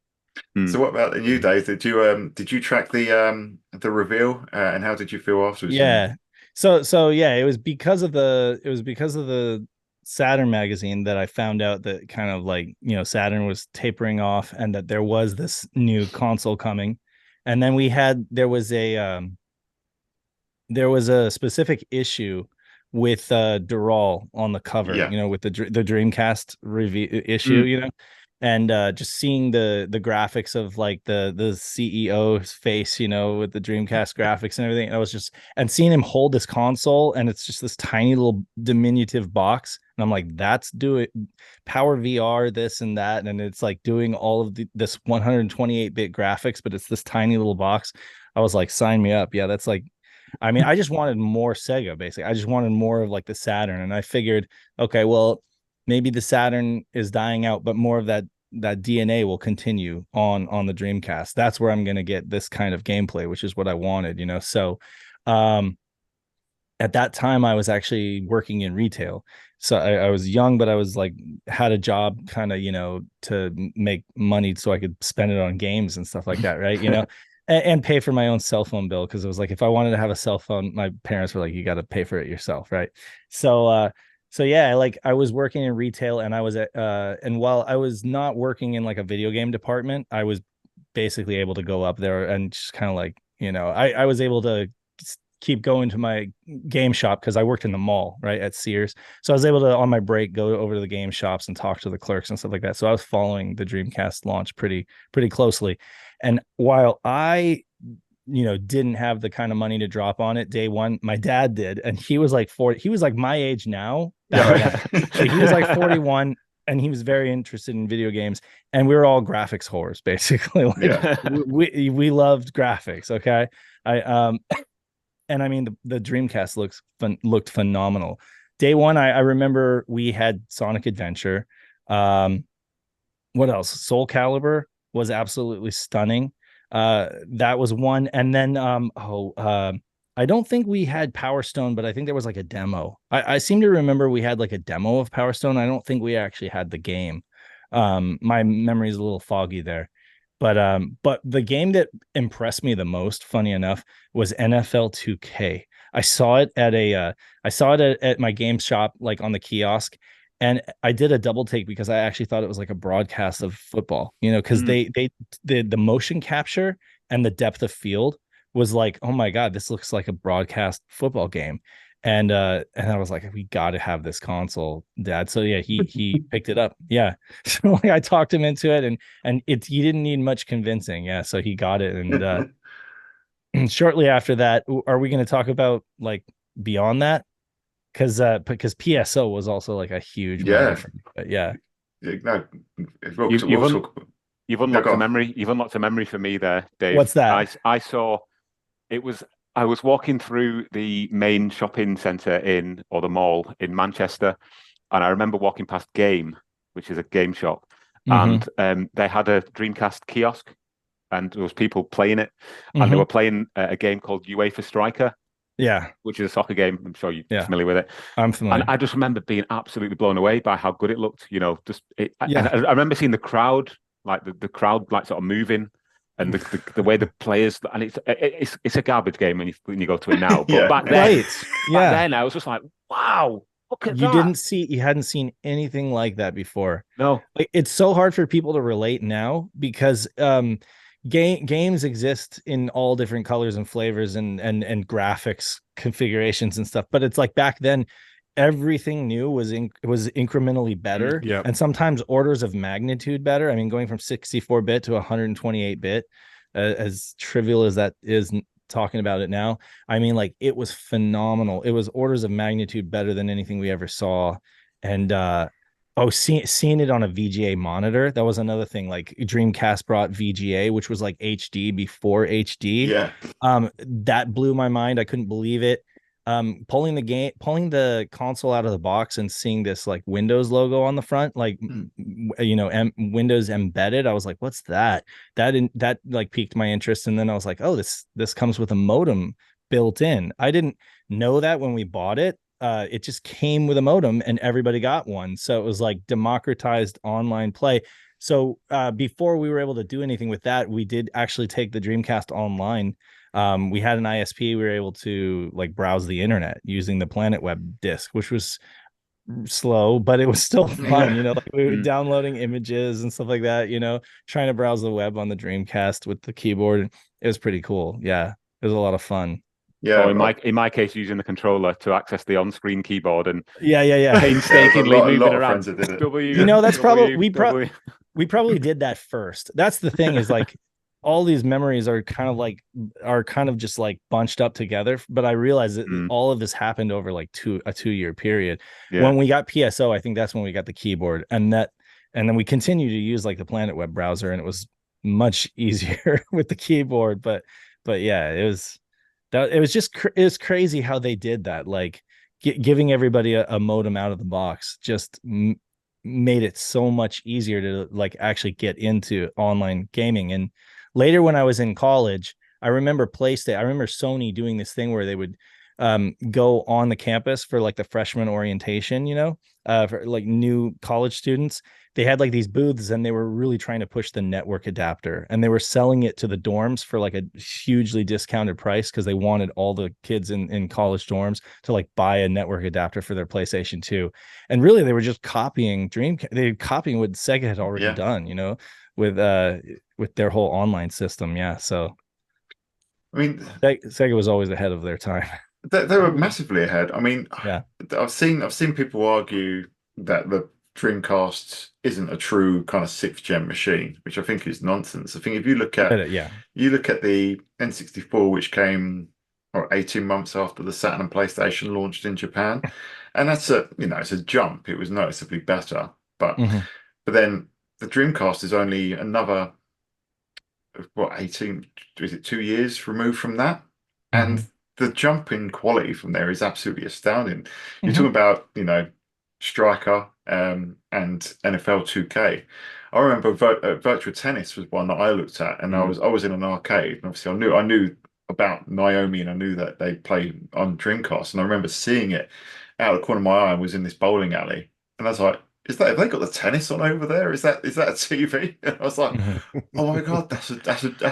So what about you, Dave? Did you track the reveal and how did you feel afterwards? Yeah. So yeah, it was because of the Saturn magazine that I found out that kind of like, you know, Saturn was tapering off and that there was this new console coming. And then there was a specific issue with Dural on the cover, you know, with the Dreamcast review issue, you know. And just seeing the graphics of like the CEO's face, you know, with the Dreamcast graphics and everything, and seeing him hold this console, and it's just this tiny little diminutive box, and I'm like, that's doing Power VR, this and that, and it's like doing all of this 128-bit graphics, but it's this tiny little box. I was like, sign me up. Yeah, that's like, I mean, I just wanted more Sega, basically. I just wanted more of like the Saturn, and I figured, okay, well, maybe the Saturn is dying out, but more of that DNA will continue on the Dreamcast. That's where I'm going to get this kind of gameplay, which is what I wanted, you know? So, at that time I was actually working in retail. So I was young, but I was like, had a job kind of, you know, to make money so I could spend it on games and stuff like that. Right. You know, and pay for my own cell phone bill. Cause it was like, if I wanted to have a cell phone, my parents were like, you got to pay for it yourself. Right. So yeah, like I was working in retail, and I was and while I was not working in like a video game department, I was basically able to go up there and just kind of like, you know, I was able to keep going to my game shop because I worked in the mall, right, at Sears. So I was able to, on my break, go over to the game shops and talk to the clerks and stuff like that. So I was following the Dreamcast launch pretty closely. And while I, you know, didn't have the kind of money to drop on it day one, my dad did, and he was like 40. He was like my age now. So he was like 41, and he was very interested in video games, and we were all graphics whores, basically. Like, we loved graphics. Okay, and I mean the Dreamcast looked phenomenal. Day one, I remember we had Sonic Adventure. What else? Soul Calibur was absolutely stunning. That was one, and then I I don't think we had Power Stone, but I think there was like a demo. I seem to remember we had like a demo of Power Stone. I don't think we actually had the game. My memory is a little foggy there. But the game that impressed me the most, funny enough, was NFL 2K. I saw it at my game shop, like on the kiosk, and I did a double take because I actually thought it was like a broadcast of football, because the motion capture and the depth of field was like, oh my God, this looks like a broadcast football game. And I was like, we got to have this console, Dad. So yeah, he picked it up. Yeah. So like, I talked him into it, and he didn't need much convincing. Yeah. So he got it. And shortly after that, are we going to talk about like beyond that? Because PSO was also like a huge moment for me. But yeah. No, you've unlocked a memory. You've unlocked a memory for me there, Dave. What's that? I saw it was. I was walking through the main shopping centre or the mall in Manchester, and I remember walking past Game, which is a game shop, and they had a Dreamcast kiosk, and there was people playing it, and they were playing a game called UEFA Striker. Yeah, which is a soccer game. I'm sure you're familiar with it. I'm familiar. And I just remember being absolutely blown away by how good it looked. I remember seeing the crowd, like the crowd, like sort of moving. And the way the players, and it's a garbage game when you go to it now. But back then I was just like, wow, look at that. You hadn't seen anything like that before. No, like, it's so hard for people to relate now because games exist in all different colors and flavors and graphics configurations and stuff. But it's like back then, everything new was incrementally better, and sometimes orders of magnitude better. I mean, going from 64-bit to 128-bit, as trivial as that is talking about it now, I mean, like, it was phenomenal. It was orders of magnitude better than anything we ever saw. And seeing it on a VGA monitor, that was another thing. Like, Dreamcast brought VGA, which was like HD before HD. That blew my mind. I couldn't believe it. Pulling the console out of the box and seeing this like Windows logo on the front, like Windows embedded, I was like, what's that? That like piqued my interest. And then I was like, oh, this comes with a modem built in. I didn't know that when we bought it. It just came with a modem and everybody got one. So it was like democratized online play. So before we were able to do anything with that, we did actually take the Dreamcast online. We had an ISP. We were able to like browse the internet using the Planet Web disk, which was slow, but it was still fun. Like we were downloading images and stuff like that, trying to browse the web on the Dreamcast with the keyboard. It was pretty cool. Yeah, it was a lot of fun. Yeah, or in my case, using the controller to access the on-screen keyboard and painstakingly moving around. That's probably we probably did that first. That's the thing, is like all these memories are kind of just like bunched up together. But I realized that all of this happened over like a 2-year period. Yeah. When we got PSO, I think that's when we got the keyboard, and then we continued to use like the Planet Web browser, and it was much easier with the keyboard. But yeah, it was crazy how they did that. Like giving everybody a modem out of the box just made it so much easier to like actually get into online gaming. And later, when I was in college, I remember Sony doing this thing where they would go on the campus for like the freshman orientation, for like new college students. They had like these booths, and they were really trying to push the network adapter, and they were selling it to the dorms for like a hugely discounted price because they wanted all the kids in college dorms to like buy a network adapter for their PlayStation 2. And really, they were just copying copying what Sega had already done, with their whole online system. Yeah. So I mean, Sega was always ahead of their time. They were massively ahead. I mean, I've seen people argue that the Dreamcast isn't a true kind of 6th gen machine, which I think is nonsense. I think if you look at the N64, which came 18 months after the Saturn and PlayStation launched in Japan, and that's it's a jump. It was noticeably better, but then the Dreamcast is only another 18, is it 2 years removed from that, and the jump in quality from there is absolutely astounding. You're talking about Striker and NFL 2K. I remember Virtual Tennis was one that I looked at, and I was in an arcade, and obviously I knew about Naomi, and I knew that they played on Dreamcast, and I remember seeing it out of the corner of my eye. I was in this bowling alley, and I was like, have they got the tennis on over there? Is that a TV? And I was like, oh my God, that's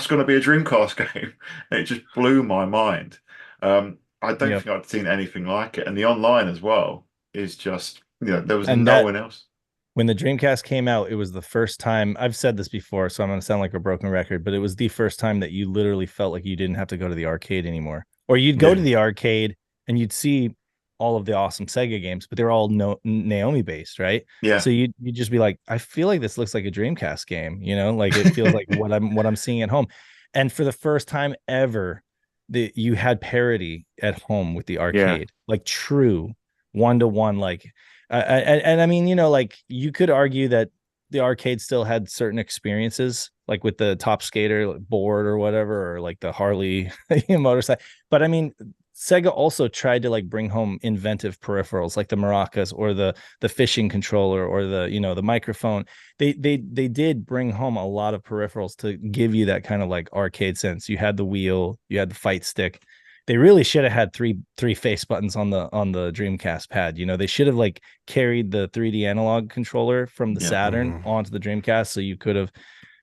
going to be a Dreamcast game. And it just blew my mind. I don't think I'd seen anything like it, and the online as well is just, there was no one else. When the Dreamcast came out, it was the first time, I've said this before, so I'm going to sound like a broken record, but it was the first time that you literally felt like you didn't have to go to the arcade anymore. Or you'd go to the arcade and you'd see all of the awesome Sega games, but they're all Naomi based, right? Yeah. So you'd just be like, I feel like this looks like a Dreamcast game, like it feels like what I'm seeing at home. And for the first time ever, you had parity at home with the arcade, like true 1-to-1, like. And I mean, like you could argue that the arcade still had certain experiences, like with the Top Skater board or whatever, or like the Harley motorcycle. But I mean, Sega also tried to like bring home inventive peripherals like the maracas or the fishing controller or the microphone. They did bring home a lot of peripherals to give you that kind of like arcade sense. You had the wheel, you had the fight stick. They really should have had three face buttons on the Dreamcast pad. They should have like carried the 3D analog controller from the Saturn onto the Dreamcast, so you could have,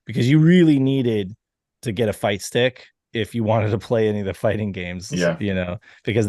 because you really needed to get a fight stick if you wanted to play any of the fighting games. Because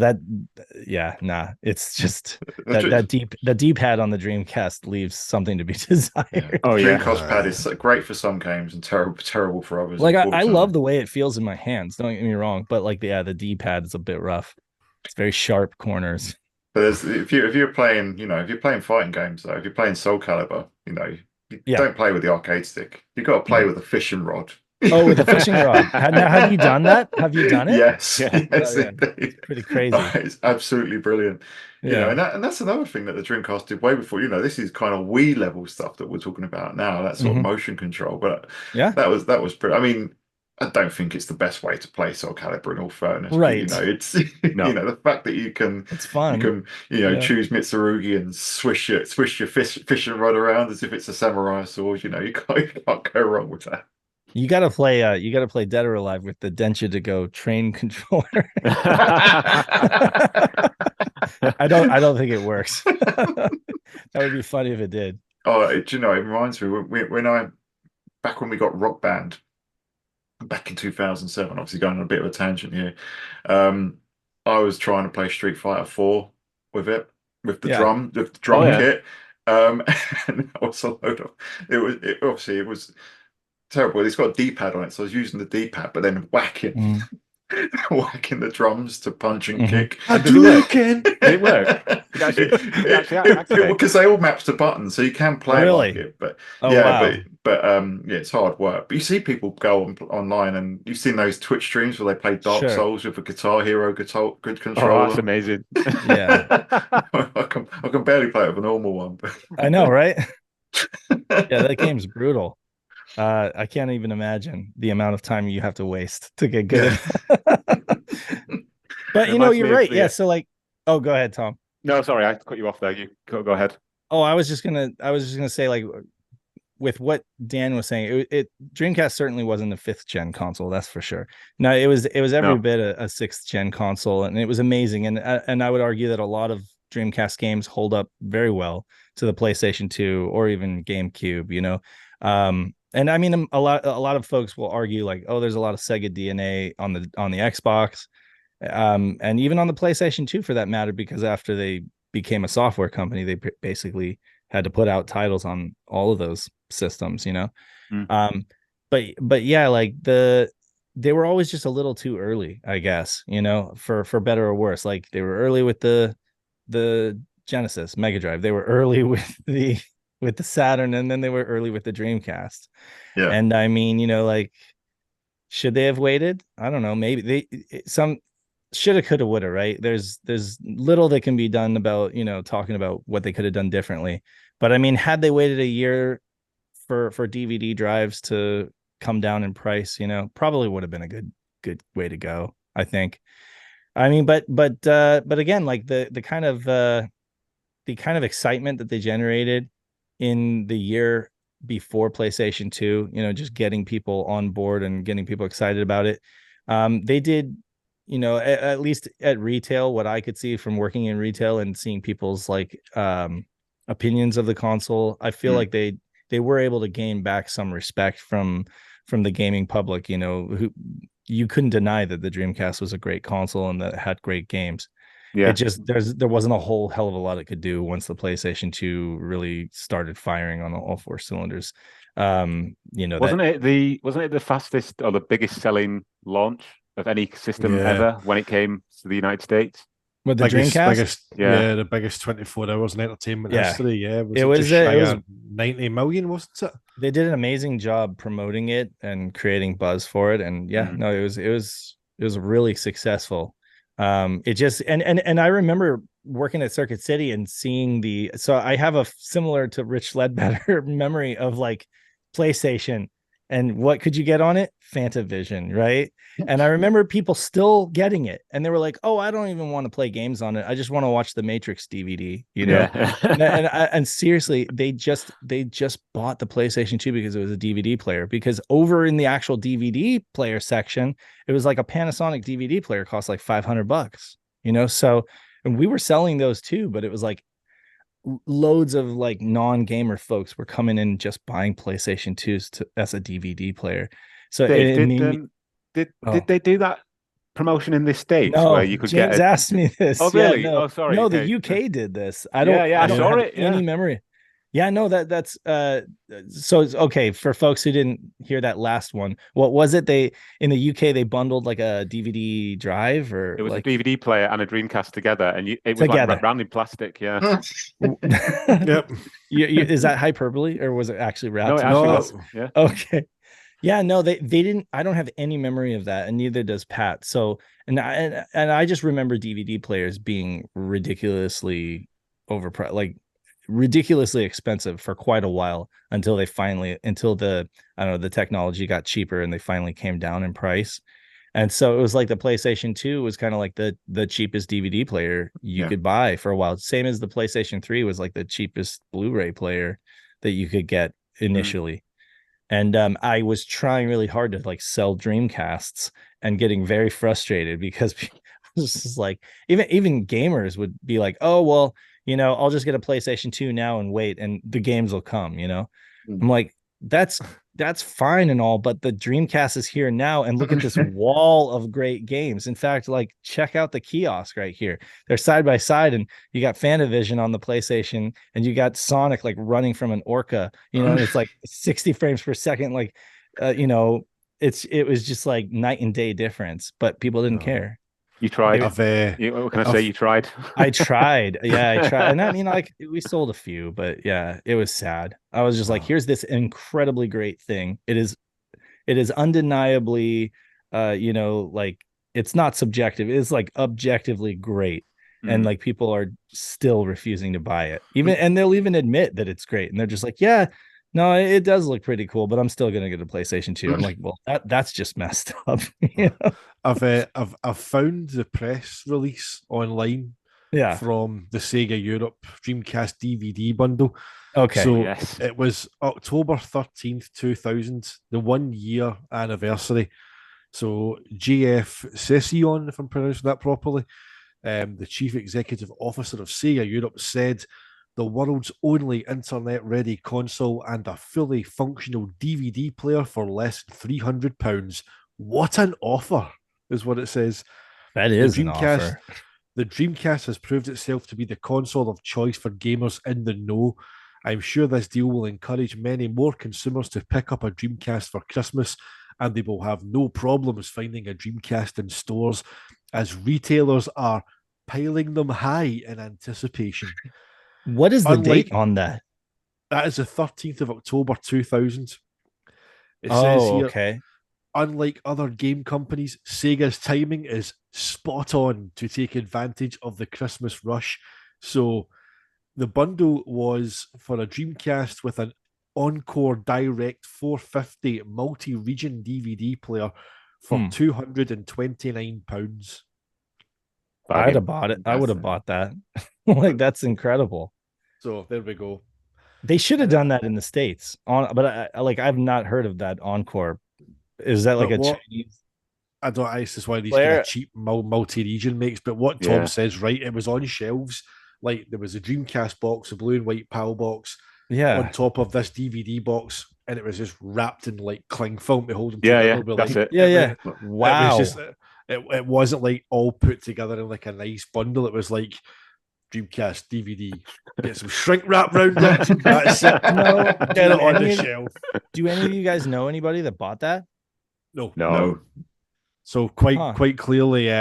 it's just the D-pad on the Dreamcast leaves something to be desired. Oh yeah, Dreamcast pad is great for some games and terrible for others. Like I love the way it feels in my hands, don't get me wrong, but like the D-pad is a bit rough. It's very sharp corners. But if you're playing, if you're playing fighting games though, if you're playing Soul Calibur, you don't play with the arcade stick. You got to play with a fishing rod. Oh, with the fishing rod. Have you done that? Have you done it? Yes. Indeed. It's pretty crazy. It's absolutely brilliant. And that's another thing that the Dreamcast did way before. This is kind of Wii level stuff that we're talking about now. That sort of motion control. But that was pretty. I mean, I don't think it's the best way to play Soul Calibur in all fairness. Right. But, it's the fact that you can. It's fun. You can choose Mitsurugi and swish your fishing rod around as if it's a samurai sword. You can't go wrong with that. You gotta play Dead or Alive with the Densha to Go train controller. I don't think it works. That would be funny if it did. Oh, it reminds me back when we got Rock Band back in 2007, obviously going on a bit of a tangent here. I was trying to play Street Fighter 4 with it, with the drum kit. And that was a load of it was terrible. It's got a D-pad on it, so I was using the D-pad, but then whacking the drums to punch and kick. Did it work? Because they all match the buttons, so you can play like it. But it's hard work. But you see people go online, and you've seen those Twitch streams where they play Dark Souls with a Guitar Hero good controller. Oh, that's amazing. Yeah, I can barely play it with a normal one. But... I know, right? Yeah, that game's brutal. I can't even imagine the amount of time you have to waste to get good. But you're right. Yeah. So like, oh, go ahead, Tom. No, sorry, I cut you off there. You go ahead. Oh, I was just gonna say, like, with what Dan was saying, Dreamcast certainly wasn't a 5th gen console, that's for sure. No, it was every bit a 6th gen console, and it was amazing. And I would argue that a lot of Dreamcast games hold up very well to the PlayStation 2 or even GameCube. And I mean, a lot of folks will argue like, oh, there's a lot of Sega DNA on the Xbox, and even on the PlayStation 2 for that matter, because after they became a software company, they basically had to put out titles on all of those systems, But yeah, like they were always just a little too early, I guess, for better or worse. Like they were early with the Genesis, Mega Drive. They were early with the Saturn, and then they were early with the Dreamcast. Yeah. And I mean, like, should they have waited? I don't know. Maybe some shoulda, coulda, woulda, right? There's little that can be done about, talking about what they could have done differently. But I mean, had they waited a year for DVD drives to come down in price, probably would have been a good way to go, I think. I mean, but again, like the kind of excitement that they generated in the year before PlayStation 2, just getting people on board and getting people excited about it. They did at least at retail, what I could see from working in retail and seeing people's like opinions of the console, I feel like they were able to gain back some respect from the gaming public, who you couldn't deny that the Dreamcast was a great console and that it had great games. Yeah. It just there wasn't a whole hell of a lot it could do once the PlayStation 2 really started firing on all four cylinders. Wasn't it the fastest or the biggest selling launch of any system ever when it came to the United States? With the Dreamcast? The biggest 24 hours in entertainment history. Yeah, it was 90 million, wasn't it? They did an amazing job promoting it and creating buzz for it, and it was really successful. It just and I remember working at Circuit City and seeing so I have a similar to Rich Ledbetter memory of like PlayStation. And what could you get on it? Fantavision, right? And I remember people still getting it, and they were like, "Oh, I don't even want to play games on it. I just want to watch the Matrix DVD." And seriously, they just bought the PlayStation 2 because it was a DVD player. Because over in the actual DVD player section, it was like a Panasonic DVD player cost like $500. So, and we were selling those too, but it was like loads of like non-gamer folks were coming in just buying PlayStation 2s as a DVD player. So did they do that promotion in the States where you could James asked me this. Oh, really? No. Oh, sorry. No, the UK did this. I don't saw have it. Any memory. Yeah, no, that's so it's okay for folks who didn't hear that last one. What was it? They in the UK they bundled like a DVD drive, or it was like a DVD player and a Dreamcast together, and it was like round in plastic. Yeah. Yep. Is that hyperbole, or was it actually wrapped? No, it actually was. Yeah. Okay. Yeah, no, they didn't. I don't have any memory of that, and neither does Pat. So, and I just remember DVD players being ridiculously overpriced, like ridiculously expensive for quite a while until the technology got cheaper and they finally came down in price. And so it was like the PlayStation 2 was kind of like the cheapest DVD player you could buy for a while. Same as the PlayStation 3 was like the cheapest Blu-ray player that you could get initially. And I was trying really hard to like sell Dreamcasts and getting very frustrated because this is like even gamers would be like, oh, well, I'll just get a PlayStation 2 now and wait, and the games will come, I'm like, that's fine and all, but the Dreamcast is here now, and look at this wall of great games. In fact, like, check out the kiosk right here. They're side by side, and you got Fantavision on the PlayStation, and you got Sonic like running from an orca, and it's like 60 frames per second. Like, it was just like night and day difference, but people didn't care. You tried. What can I say? You tried. I tried. Yeah, I tried. And like we sold a few, but yeah, it was sad. I was just like, here's this incredibly great thing. It is undeniably, like, it's not subjective. It's like objectively great. And like people are still refusing to buy it. And they'll even admit that it's great. And they're just like, yeah, no, it does look pretty cool, but I'm still gonna get a PlayStation 2. I'm like, well, that's just messed up. I've found the press release online from the Sega Europe Dreamcast DVD bundle. Okay. So it was October 13th, 2000, the 1 year anniversary. So GF Session, if I'm pronouncing that properly, the chief executive officer of Sega Europe, said the world's only internet-ready console and a fully functional DVD player for less than £300. What an offer, is what it says. That is an offer. The Dreamcast has proved itself to be the console of choice for gamers in the know. I'm sure this deal will encourage many more consumers to pick up a Dreamcast for Christmas, and they will have no problems finding a Dreamcast in stores, as retailers are piling them high in anticipation. What is the date on that? That is the 13th of October 2000. It says here, okay. Unlike other game companies, Sega's timing is spot on to take advantage of the Christmas rush. So the bundle was for a Dreamcast with an Encore Direct 450 multi-region DVD player for £229. I'd have bought it. I would have bought that. Like, that's incredible. So there we go. They should have done that in the States. But I've not heard of that Encore. Is that like Chinese? I don't. It's just one of these kind Blair- of cheap multi-region makes. But what Yeah. Tom says, right? It was on shelves. Like there was a Dreamcast box, a blue and white PAL box, Yeah. on top of this DVD box, and it was just wrapped in like cling film to hold them Yeah, together. yeah, But, that's like, it. Yeah. It Wow. was just, it wasn't like all put together in like a nice bundle. It was like Dreamcast DVD, get some shrink wrap round it. That's it. No, Get it on the any of- shelf. Do any of you guys know anybody that bought that? No. No. So quite Huh. quite clearly,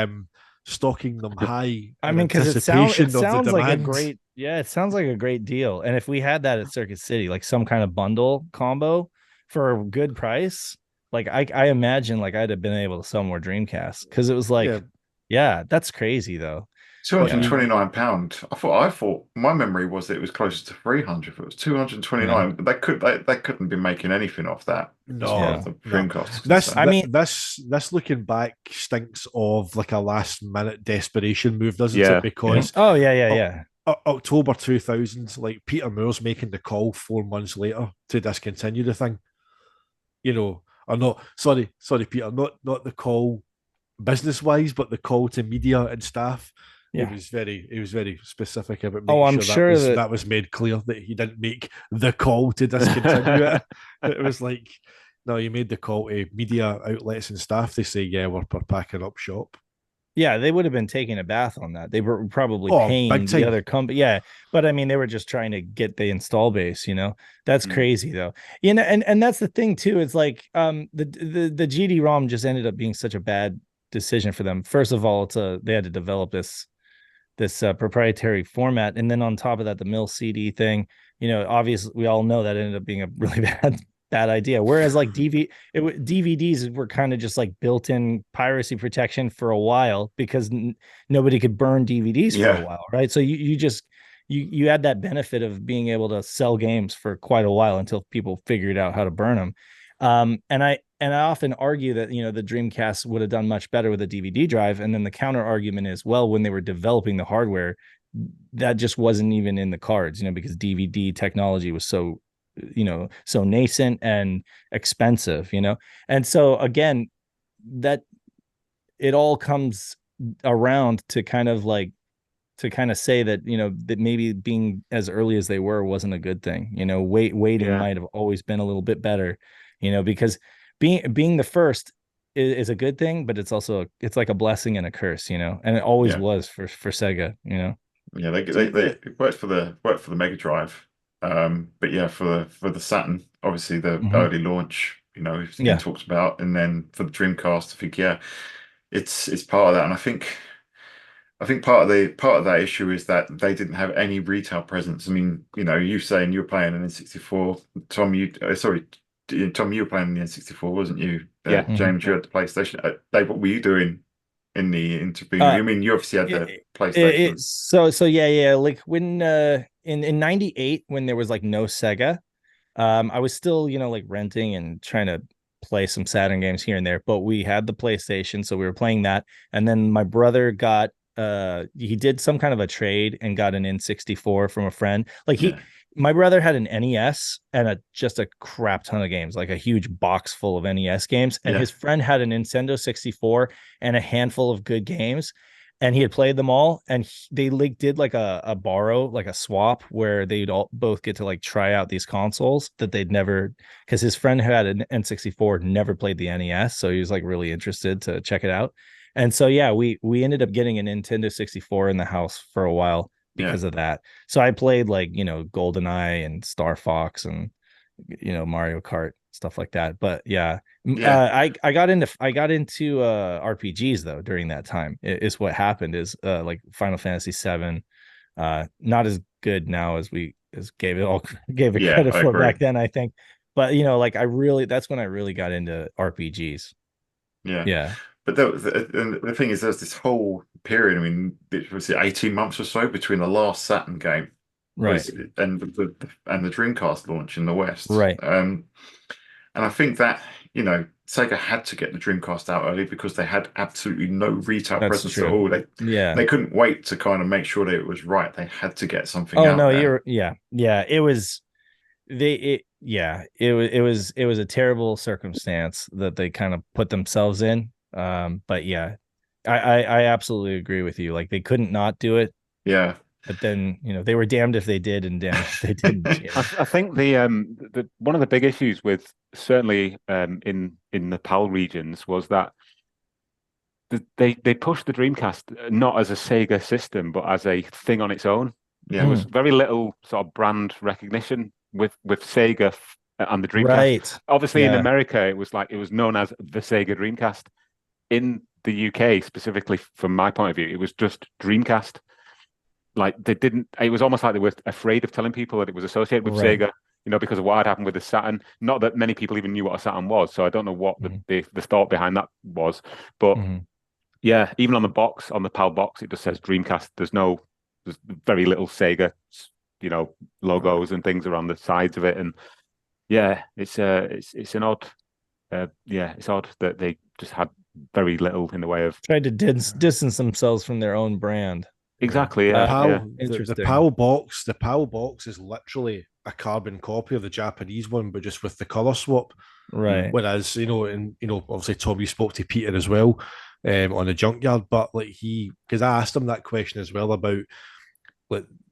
stocking them high. I in mean, because it anticipation sounds of the like a demand. great, it sounds like a great deal. And if we had that at Circuit City, like some kind of bundle combo for a good price, like I imagine like I'd have been able to sell more Dreamcasts because it was like, yeah, that's crazy though. £229. I thought my memory was that it was closer to 300. If it was 229, they couldn't be making anything off that. No, as far as the Dreamcast. This looking back stinks of like a last minute desperation move, doesn't Yeah. it? Because October 2000, like Peter Moore's making the call 4 months later to discontinue the thing. You know, or not. Sorry, Peter, not the call business wise, but the call to media and staff. Yeah. He was very specific about making I'm sure that was made clear that he didn't make the call to discontinue it. It was like, no, you made the call to media outlets and staff. They say, yeah, we're packing up shop. Yeah, they would have been taking a bath on that. They were probably paying big the time. other company. Yeah, but I mean, they were just trying to get the install base. You know, that's crazy though. You know, and that's the thing too. It's like the GD-ROM just ended up being such a bad decision for them. First of all, they had to develop this proprietary format, and then on top of that, the mill CD thing. You know, obviously, we all know that ended up being a really bad idea. Whereas like DVDs were kind of just like built-in piracy protection for a while because nobody could burn DVDs for a while, right? So you had that benefit of being able to sell games for quite a while until people figured out how to burn them. And I often argue that, you know, the Dreamcast would have done much better with a DVD drive. And then the counter argument is, well, when they were developing the hardware, that just wasn't even in the cards, you know, because DVD technology was so nascent and expensive, you know? And so again, that it all comes around to kind of say that, you know, that maybe being as early as they were wasn't a good thing. You know, waiting might have always been a little bit better, you know, because being the first is a good thing, but it's also it's like a blessing and a curse, you know, and it always was for Sega, you know. Yeah, they worked for the Mega Drive, but yeah, for the Saturn, obviously the early launch, you know, he talks about, and then for the Dreamcast, I think it's part of that, and I think part of that issue is that they didn't have any retail presence. I mean, you know, you saying you were playing an N64, Tom, you were playing the N64, wasn't you? Yeah. James, you had the PlayStation. Dave, what were you doing in the interview? I mean, you obviously had the PlayStation. So like when in 98, when there was like no Sega, I was still, you know, like renting and trying to play some Saturn games here and there, but we had the PlayStation, so we were playing that. And then my brother got he did some kind of a trade and got an N64 from a friend. Like my brother had an NES and just a crap ton of games, like a huge box full of NES games. And his friend had a Nintendo 64 and a handful of good games. And he had played them all. And they did like a borrow, like a swap where they'd both get to like try out these consoles that they'd never, because his friend who had an N64 never played the NES. So he was like really interested to check it out. And so, we ended up getting a Nintendo 64 in the house for a while because of that. So I played like, you know, GoldenEye and Star Fox and, you know, Mario Kart, stuff like that. But I got into RPGs though during that time. Is what happened is like Final Fantasy VII, not as good now as we gave it credit for back then, I think. But you know, like that's when I really got into RPGs. Yeah. But the thing is, there's this whole period. I mean, it was 18 months or so between the last Saturn game, right, and the Dreamcast launch in the West, right. And I think that, you know, Sega had to get the Dreamcast out early because they had absolutely no retail presence at all. They couldn't wait to kind of make sure that it was right. They had to get something out. Oh no, it was it was a terrible circumstance that they kind of put themselves in. But yeah, I absolutely agree with you. Like they couldn't not do it. Yeah. But then, they were damned if they did and damned if they didn't. I think the one of the big issues with certainly in the PAL regions was that they pushed the Dreamcast not as a Sega system but as a thing on its own. Yeah. There was very little sort of brand recognition with Sega and the Dreamcast. Right. Obviously, in America, it was known as the Sega Dreamcast. In the UK, specifically from my point of view, it was just Dreamcast. Like it was almost like they were afraid of telling people that it was associated with Sega, because of what had happened with the Saturn. Not that many people even knew what a Saturn was, so I don't know what the thought behind that was. But yeah, even on the box, on the PAL box, it just says Dreamcast. There's very little Sega, logos and things around the sides of it, and yeah, it's an odd, it's odd that they just had very little in the way of tried to distance themselves from their own brand. Exactly. The PAL box. The PAL box is literally a carbon copy of the Japanese one, but just with the color swap. Right. Whereas obviously Tom, you spoke to Peter as well on the Junkyard, but because I asked him that question as well about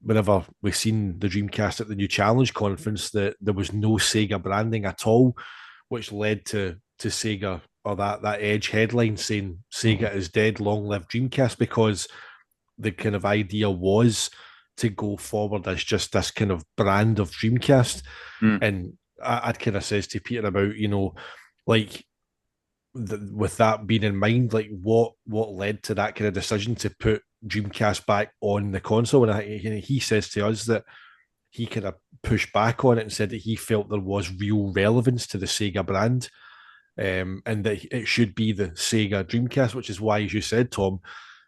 whenever we seen the Dreamcast at the New Challenge conference, that there was no Sega branding at all, which led to Sega or that Edge headline saying Sega is dead, long live Dreamcast, because the kind of idea was to go forward as just this kind of brand of Dreamcast. And I'd kind of says to Peter about, with that being in mind, what led to that kind of decision to put Dreamcast back on the console. And he says to us that he kind of pushed back on it and said that he felt there was real relevance to the Sega brand, and that it should be the Sega Dreamcast, which is why, as you said, Tom,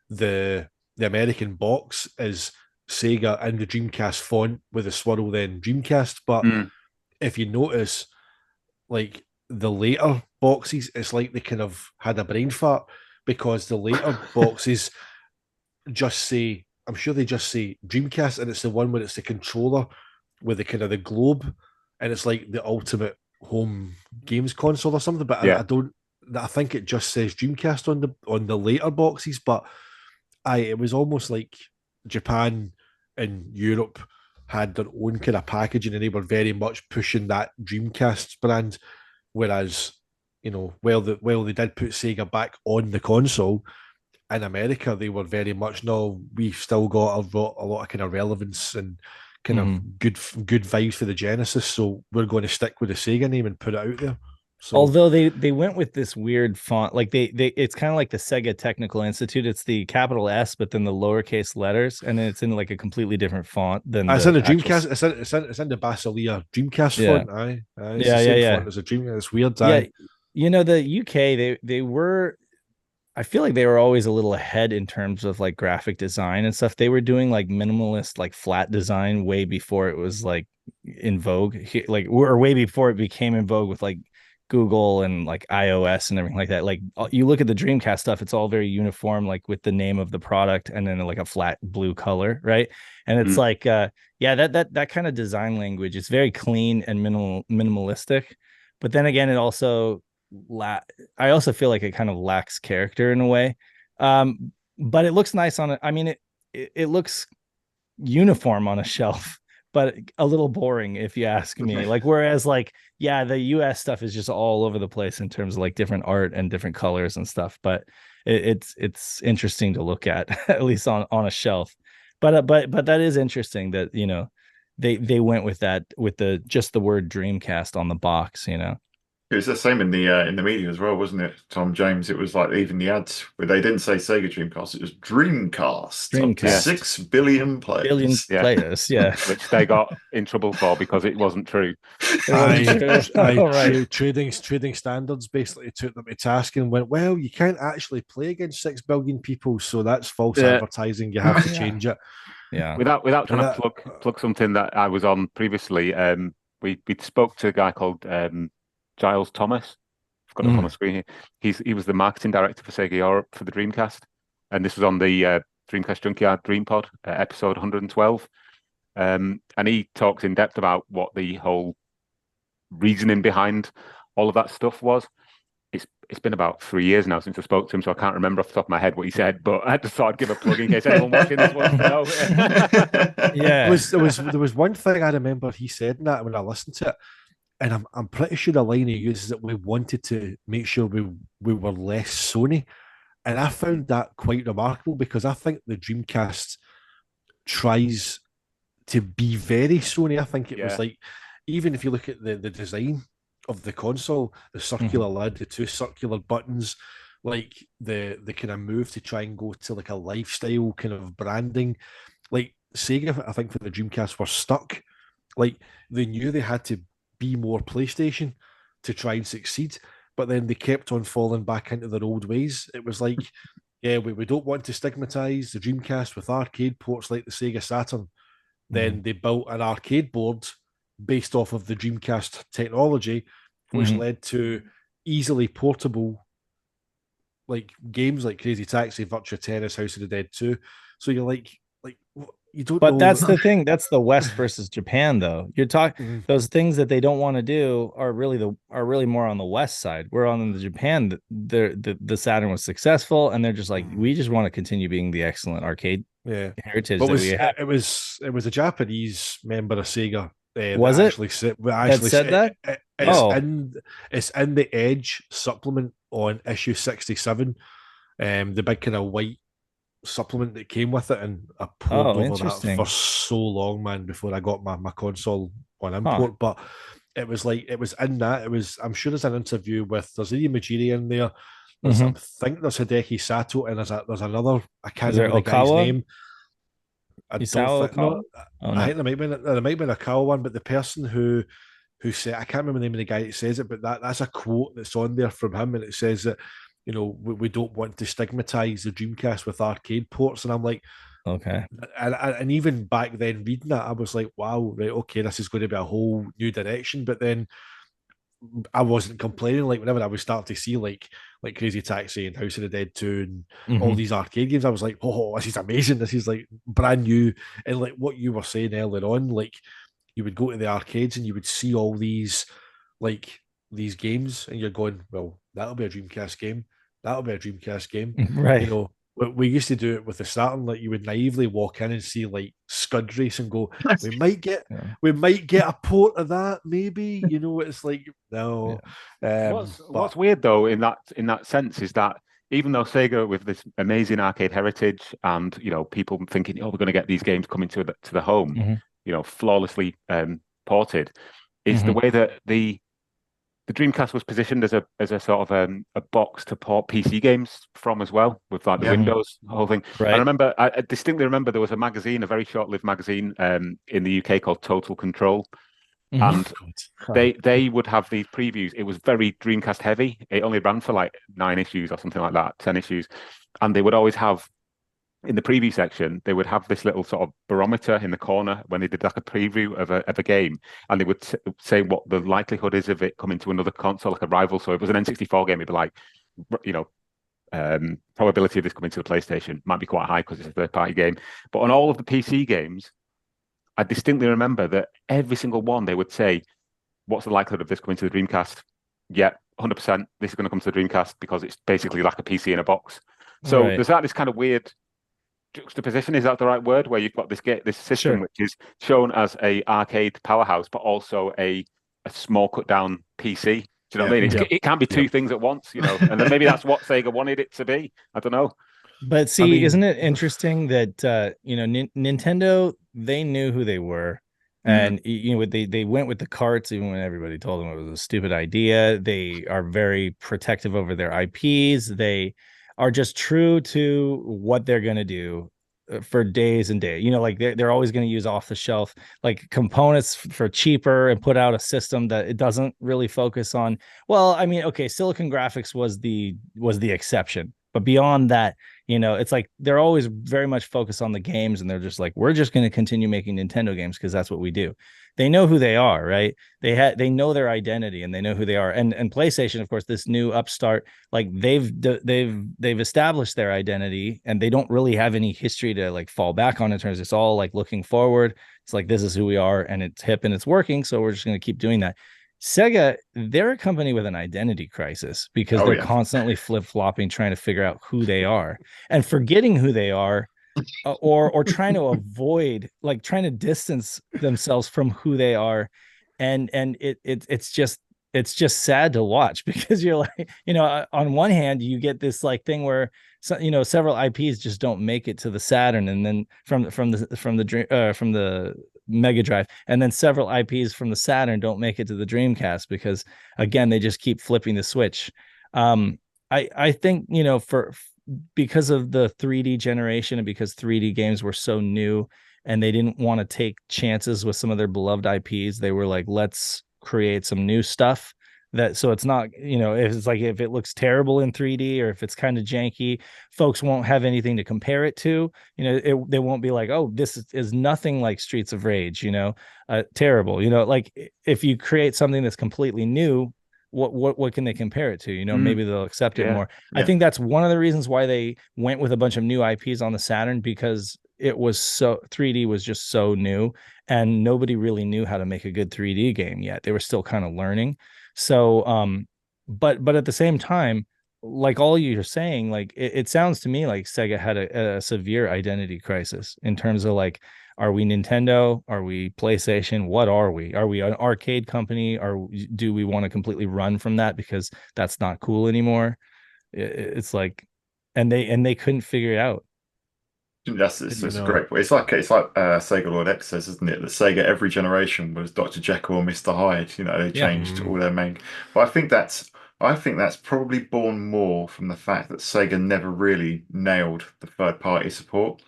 the American box is Sega and the Dreamcast font with a swirl, then Dreamcast. But if you notice, the later boxes, it's like they kind of had a brain fart, because the later boxes just say, I'm sure they just say Dreamcast, and it's the one where it's the controller with the kind of the globe, and it's like the ultimate home games console or something. But I think it just says Dreamcast on the later boxes. But it was almost like Japan and Europe had their own kind of packaging, and they were very much pushing that Dreamcast brand. Whereas, while they did put Sega back on the console, in America they were very much, no, we've still got a lot of kind of relevance and kind of good vibes for the Genesis, so we're going to stick with the Sega name and put it out there. So, although they went with this weird font, like they it's kind of like the Sega Technical Institute. It's the capital S, but then the lowercase letters, and then it's in like a completely different font than it's in the Dreamcast. It's in the Basilia Dreamcast font. Aye. It's the same font as a Dream. It's weird. Aye. Yeah, the UK they were. I feel like they were always a little ahead in terms of like graphic design and stuff. They were doing like minimalist, like flat design way before it was like in vogue, or way before it became in vogue with like Google and like iOS and everything like that. Like you look at the Dreamcast stuff, it's all very uniform, like with the name of the product and then like a flat blue color, right? And it's like that kind of design language is very clean and minimalistic. But then again, it also I also feel like it kind of lacks character in a way. But it looks nice on it. I mean, it looks uniform on a shelf, but a little boring if you ask me. Like, whereas the US stuff is just all over the place in terms of like different art and different colors and stuff. But it's interesting to look at least on a shelf. But that is interesting that, they went with that, with just the word Dreamcast on the box, It was the same in the media as well, wasn't it, Tom James? It was like even the ads where they didn't say Sega Dreamcast, it was Dreamcast. Up to 6 billion players. Players, yeah. Which they got in trouble for because it wasn't true. Trading standards basically took them to task and went, well, you can't actually play against 6 billion people, so that's false advertising. You have to change it. Yeah. Without trying to plug something that I was on previously, we spoke to a guy called Giles Thomas. I've got him on the screen here. He was the marketing director for Sega Europe for the Dreamcast, and this was on the Dreamcast Junkyard Dream Pod, episode 112. And he talks in depth about what the whole reasoning behind all of that stuff was. it's been about 3 years now since I spoke to him, so I can't remember off the top of my head what he said. But I just thought I'd give a plug in case anyone watching this wants to know. Yeah, there was one thing I remember he said in that when I listened to it, and I'm pretty sure the line he uses that we wanted to make sure we were less Sony, and I found that quite remarkable because I think the Dreamcast tries to be very Sony. I think it was like, even if you look at the design of the console, the circular lid, the two circular buttons, like the kind of move to try and go to like a lifestyle kind of branding. Like Sega, I think for the Dreamcast were stuck. Like they knew they had to be more PlayStation to try and succeed, but then they kept on falling back into their old ways. It was like, yeah, we don't want to stigmatize the Dreamcast with arcade ports like the Sega Saturn. Then they built an arcade board based off of the Dreamcast technology, which led to easily portable like games like Crazy Taxi, Virtua Tennis, House of the Dead 2. So you're like you don't. But know that's the thing. That's the West versus Japan, though. You're talking those things that they don't want to do are really more on the West side. We're on the Japan. The Saturn was successful, and they're just like, we just want to continue being the excellent arcade heritage that we have. It was a Japanese member of Sega. Was it? Actually said that? It's in the Edge supplement on issue 67. The big kind of white supplement that came with it, and I poured over that for so long, man, before I got my console on import. But it was in that. I'm sure there's an interview with there's Iri Majiri in there. I think there's Hideki Sato, and there's another, I can't remember the guy's name. I think there might be an Okawa one, but the person who said, I can't remember the name of the guy that says it, but that's a quote that's on there from him, and it says that, you know, we don't want to stigmatize the Dreamcast with arcade ports. And I'm like, okay. And even back then reading that, I was like, wow, right, okay, this is going to be a whole new direction. But then I wasn't complaining. Like whenever I was starting to see like Crazy Taxi and House of the Dead 2 and all these arcade games, I was like, oh, this is amazing. This is like brand new. And like what you were saying earlier on, like you would go to the arcades and you would see all these games, and you're going, well, that'll be a Dreamcast game. That'll be a Dreamcast game. Right. You know, we used to do it with the Saturn. Like you would naively walk in and see like Scud Race and go, we might get a port of that, maybe. You know, it's like no. What's weird though in that sense is that even though Sega with this amazing arcade heritage and, you know, people thinking, oh, we're going to get these games coming to the home, you know, flawlessly ported, is the way that the Dreamcast was positioned as a sort of a box to port PC games from as well, with like the Windows whole thing. Right. I distinctly remember there was a magazine, a very short-lived magazine in the UK called Total Control, and they would have these previews. It was very Dreamcast heavy. It only ran for like 9 issues or something like that, 10 issues, and they would always have, in the preview section, they would have this little sort of barometer in the corner when they did like a preview of a game, and they would say what the likelihood is of it coming to another console, like a rival. So if it was an N64 game, it'd be like, you know, probability of this coming to the PlayStation might be quite high because it's a third-party game. But on all of the PC games, I distinctly remember that every single one, they would say, what's the likelihood of this coming to the Dreamcast? Yeah, 100%. This is going to come to the Dreamcast because it's basically like a PC in a box. So there's this kind of weird juxtaposition, is that the right word, where you've got this system which is shown as a arcade powerhouse but also a small cut down PC. Do you know what I mean? It can't be two things at once, you know, and then maybe that's what Sega wanted it to be. I don't know. But see, isn't it interesting that you know, Nintendo, they knew who they were, and you know, they went with the carts even when everybody told them it was a stupid idea. They are very protective over their IPs. They are just true to what they're going to do for days and days. You know, like they're always going to use off the shelf like components for cheaper and put out a system that it doesn't really focus on. Well, I mean, okay, Silicon Graphics was the exception, but beyond that, you know, it's like they're always very much focused on the games, and they're just like, we're just going to continue making Nintendo games because that's what we do. They know who they are, right? They know their identity, and they know who they are. And PlayStation, of course, this new upstart, like they've established their identity, and they don't really have any history to like fall back on in terms. It's all like looking forward. It's like, this is who we are, and it's hip and it's working, so we're just going to keep doing that. Sega, they're a company with an identity crisis because they're constantly flip-flopping, trying to figure out who they are and forgetting who they are, or trying to avoid, like trying to distance themselves from who they are. And it's just sad to watch because you're like, on one hand, you get this like thing where several IPs just don't make it to the Saturn, and then from the Mega Drive, and then several IPs from the Saturn don't make it to the Dreamcast because again they just keep flipping the switch. I think because of the 3D generation and because 3D games were so new and they didn't want to take chances with some of their beloved IPs, they were like, let's create some new stuff. So it's not, if it's like, if it looks terrible in 3D or if it's kind of janky, folks won't have anything to compare it to. They won't be like, oh, this is nothing like Streets of Rage, terrible. Like if you create something that's completely new, what can they compare it to? Maybe they'll accept it more. I think that's one of the reasons why they went with a bunch of new IPs on the Saturn, because it was 3D was just so new and nobody really knew how to make a good 3D game yet. They were still kind of learning. So, but at the same time, like all you're saying, like it sounds to me like Sega had a severe identity crisis in terms of like, are we Nintendo? Are we PlayStation? What are we? Are we an arcade company? Or do we want to completely run from that because that's not cool anymore? It's like, and they couldn't figure it out. It's a great point. It's like Sega Lord X says, isn't it? That Sega every generation was Dr. Jekyll or Mr. Hyde. They changed all their main. But I think that's probably born more from the fact that Sega never really nailed the third party support.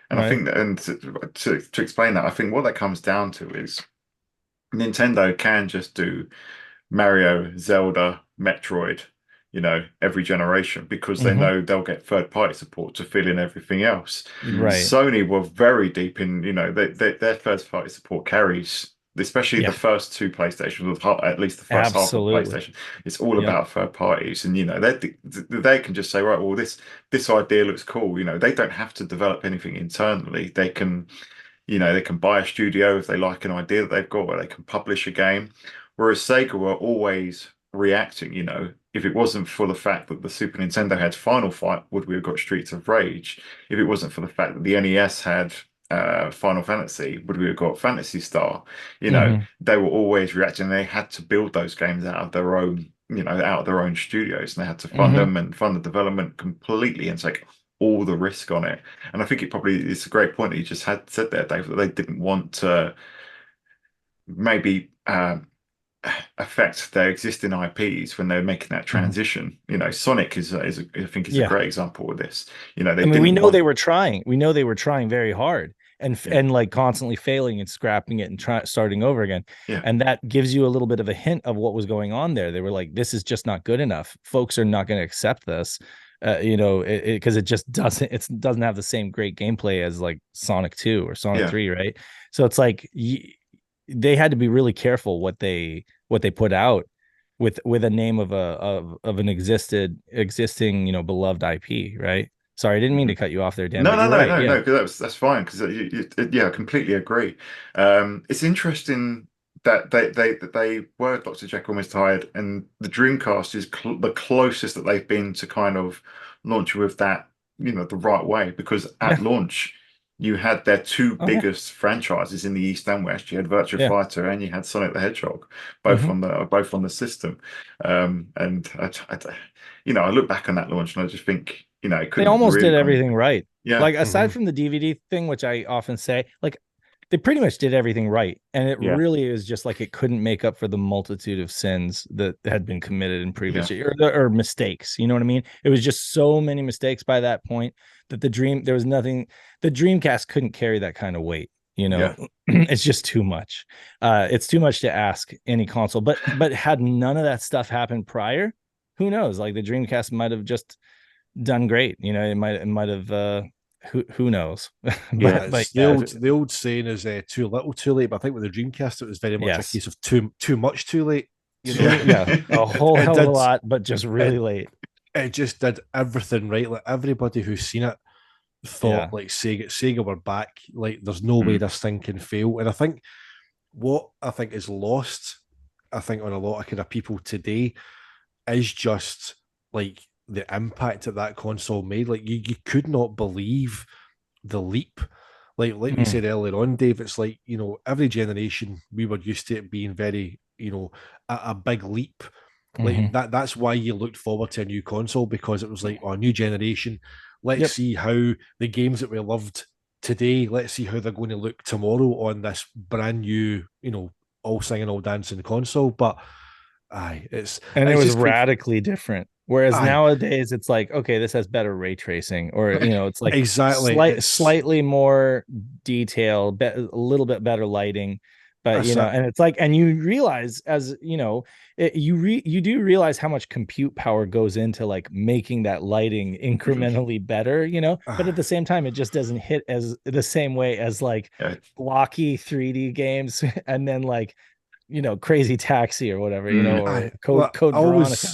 And I think that, and to explain that, I think what that comes down to is Nintendo can just do Mario, Zelda, Metroid, every generation because they know they'll get third party support to fill in everything else. Right. Sony were very deep in, their first party support carries, especially the first two PlayStations, at least the first half of PlayStation. It's all about third parties, and they can just say, right, well, this idea looks cool. They don't have to develop anything internally. They can, they can buy a studio if they like an idea that they've got, or they can publish a game. Whereas Sega were always reacting, if it wasn't for the fact that the Super Nintendo had Final Fight, would we have got Streets of Rage? If it wasn't for the fact that the NES had Final Fantasy, would we have got Phantasy Star? They were always reacting. They had to build those games out of their own, out of their own studios, and they had to fund them and fund the development completely and take all the risk on it. And I think it's a great point that you just had said there, Dave, that they didn't want to maybe affect their existing IPs when they're making that transition. Sonic is I think is a great example of this. We know they were trying. We know they were trying very hard and like constantly failing and scrapping it and starting over again. And that gives you a little bit of a hint of what was going on there. They were like, this is just not good enough. Folks are not going to accept this. Because it just doesn't have the same great gameplay as like Sonic 2 or Sonic 3, right? So it's like they had to be really careful what they put out with a name of an existing beloved IP, right? Sorry, I didn't mean to cut you off there, Dan. No, that's fine because I completely agree. It's interesting that they were Dr. Jekyll and Mr. Hyde, and the Dreamcast is the closest that they've been to kind of launch with that, the right way, because at launch you had their two biggest franchises in the East and West. You had Virtua Fighter and you had Sonic the Hedgehog, both on the system. And I look back on that launch and I just think, they almost did everything right. Yeah. Like aside from the DVD thing, which I often say, like they pretty much did everything right. And it really is just like it couldn't make up for the multitude of sins that had been committed in previous years or mistakes. You know what I mean? It was just so many mistakes by that point that the Dreamcast couldn't carry that kind of weight. It's just too much. It's too much to ask any console. But had none of that stuff happened prior, who knows? Like the Dreamcast might have just done great. It might have. Who knows? The old saying is too little, too late. But I think with the Dreamcast, it was very much a case of too much, too late. A whole hell of a lot, but just really late. It just did everything right. Like everybody who's seen it thought like Sega were back. Like there's no way this thing can fail. And I think what is lost I think on a lot of kind of people today is just like the impact that console made. Like you could not believe the leap. Like we said earlier on, Dave, it's like, every generation we were used to it being very, a big leap. Like that's why you looked forward to a new console, because it was like, a new generation. Let's see how the games that we loved today, let's see how they're going to look tomorrow on this brand new, all singing, all dancing console. But it was radically different. Whereas nowadays it's like, okay, this has better ray tracing, or it's like exactly slightly more detail, a little bit better lighting. But and it's like, and you realize, as you do realize how much compute power goes into like making that lighting incrementally better, but at the same time it just doesn't hit as the same way as like blocky 3D games and then like Crazy Taxi or whatever, or Code Veronica.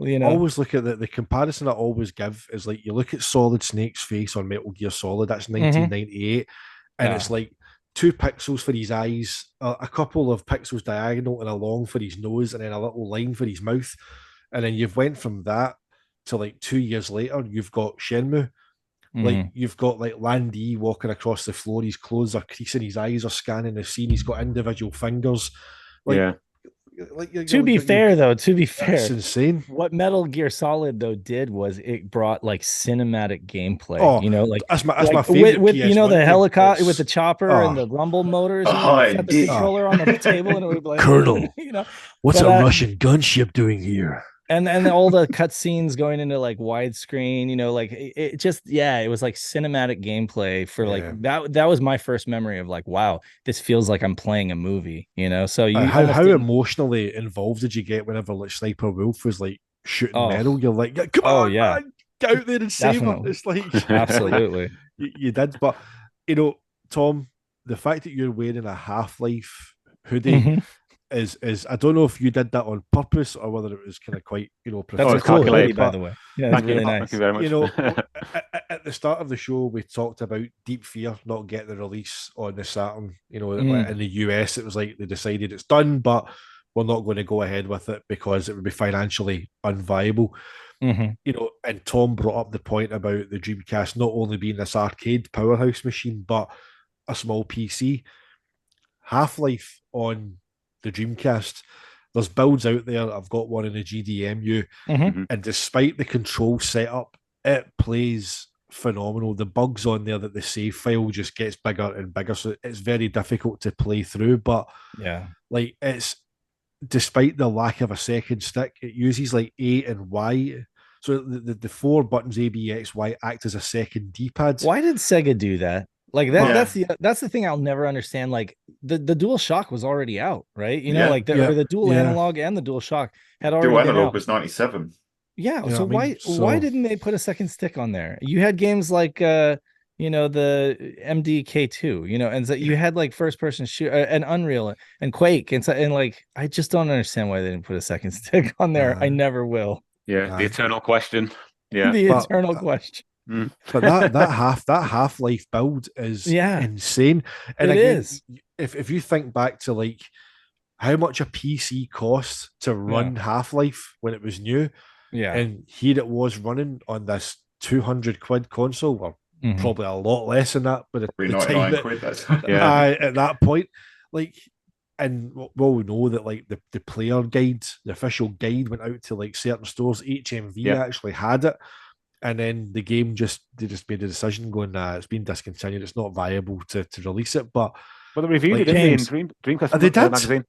Always look at the comparison I always give is like, you look at Solid Snake's face on Metal Gear Solid, that's 1998, and it's like 2 pixels for his eyes, a couple of pixels diagonal and along for his nose, and then a little line for his mouth. And then you've went from that to like 2 years later, you've got Shenmue. Like you've got like Landy walking across the floor, his clothes are creasing, his eyes are scanning the scene, he's got individual fingers. To be fair, it's insane. What Metal Gear Solid though did was it brought like cinematic gameplay. That's my favorite. With the helicopter with the chopper and the rumble motors. Set the controller on the table, and it would be like, Colonel, what's a Russian gunship doing here? And all the cutscenes going into like widescreen, like it just, it was like cinematic gameplay for like that was my first memory of like, wow, this feels like I'm playing a movie, So how emotionally involved did you get whenever like Sniper Wolf was like shooting Metal? You're like, come on, man, get out there and save him. It's like absolutely you did, but Tom, the fact that you're wearing a Half-Life hoodie. Is I don't know if you did that on purpose or whether it was kind of quite that's calculated, by the way. Yeah, thank really you. Nice. Thank you very much. At the start of the show, we talked about Deep Fear not getting the release on the Saturn. In the US, it was like they decided it's done, but we're not going to go ahead with it because it would be financially unviable. And Tom brought up the point about the Dreamcast not only being this arcade powerhouse machine, but a small PC. Half-Life on the Dreamcast, there's builds out there. I've got one in the GDMU, and despite the control setup, it plays phenomenal. The bugs on there that the save file just gets bigger and bigger, so it's very difficult to play through. But like it's despite the lack of a second stick, it uses like A and Y. So the 4 buttons A, B, X, Y act as a second D-pad. Why did Sega do that? Like that, that's the thing I'll never understand. Like the Dual Shock was already out, right? Like the dual analog and the Dual Shock had already dual been analog out. was 97. Yeah. So why didn't they put a second stick on there? You had games like the MDK2, and so you had like first person shoot and Unreal and Quake and like I just don't understand why they didn't put a second stick on there. I never will. Yeah, the eternal question. Yeah, the eternal question. But that Half-Life build is insane. And it is. If you think back to like how much a PC cost to run Half-Life when it was new, and here it was running on this 200 quid console, or probably a lot less than that, but at the time at that point, like, and we know that like the player guide, the official guide went out to like certain stores. HMV actually had it. And then the game they just made a decision going, it's been discontinued. It's not viable to release it. But they reviewed it in Dreamcast they did. magazine.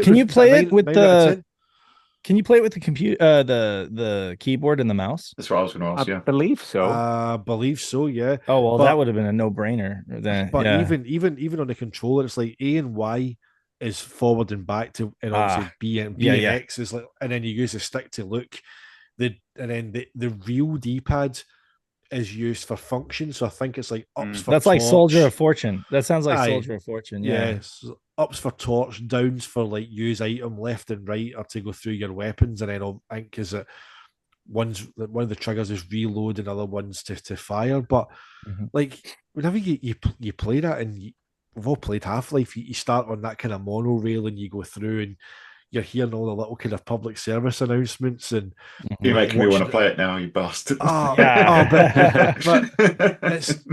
Can you play it with the? Can you play it with the computer, the keyboard and the mouse? That's what I was going to ask. I believe so. Believe so. Yeah. Oh well, that would have been a no-brainer. But even on the controller, it's like A and Y is forward and back to, and obviously B and X is like, and then you use the stick to look. The real D-pad is used for function, so I think it's like ups for that's torch. Like Soldier of Fortune. That sounds like Soldier of Fortune. So ups for torch, downs for like use item, left and right, or to go through your weapons, and then I think is it one of the triggers is reload and other ones to fire. But like whenever you play that, and we've all played Half-Life, you start on that kind of monorail and you go through and you're hearing all the little kind of public service announcements, and You're like, making me want to watching play it now, you bastard. Oh, Yeah. but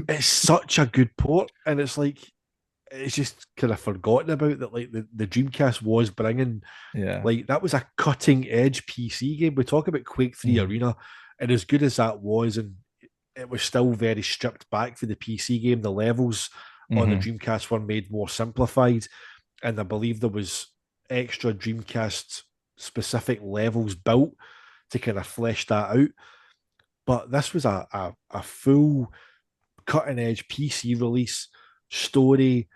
it's such a good port, and it's like it's just kind of forgotten about that. Like the Dreamcast was bringing, like that was a cutting edge PC game. We talk about Quake 3 Arena, and as good as that was, and it was still very stripped back for the PC game. The levels on the Dreamcast were made more simplified, and I believe there was extra Dreamcast specific levels built to kind of flesh that out. But this was a full cutting edge PC release, story,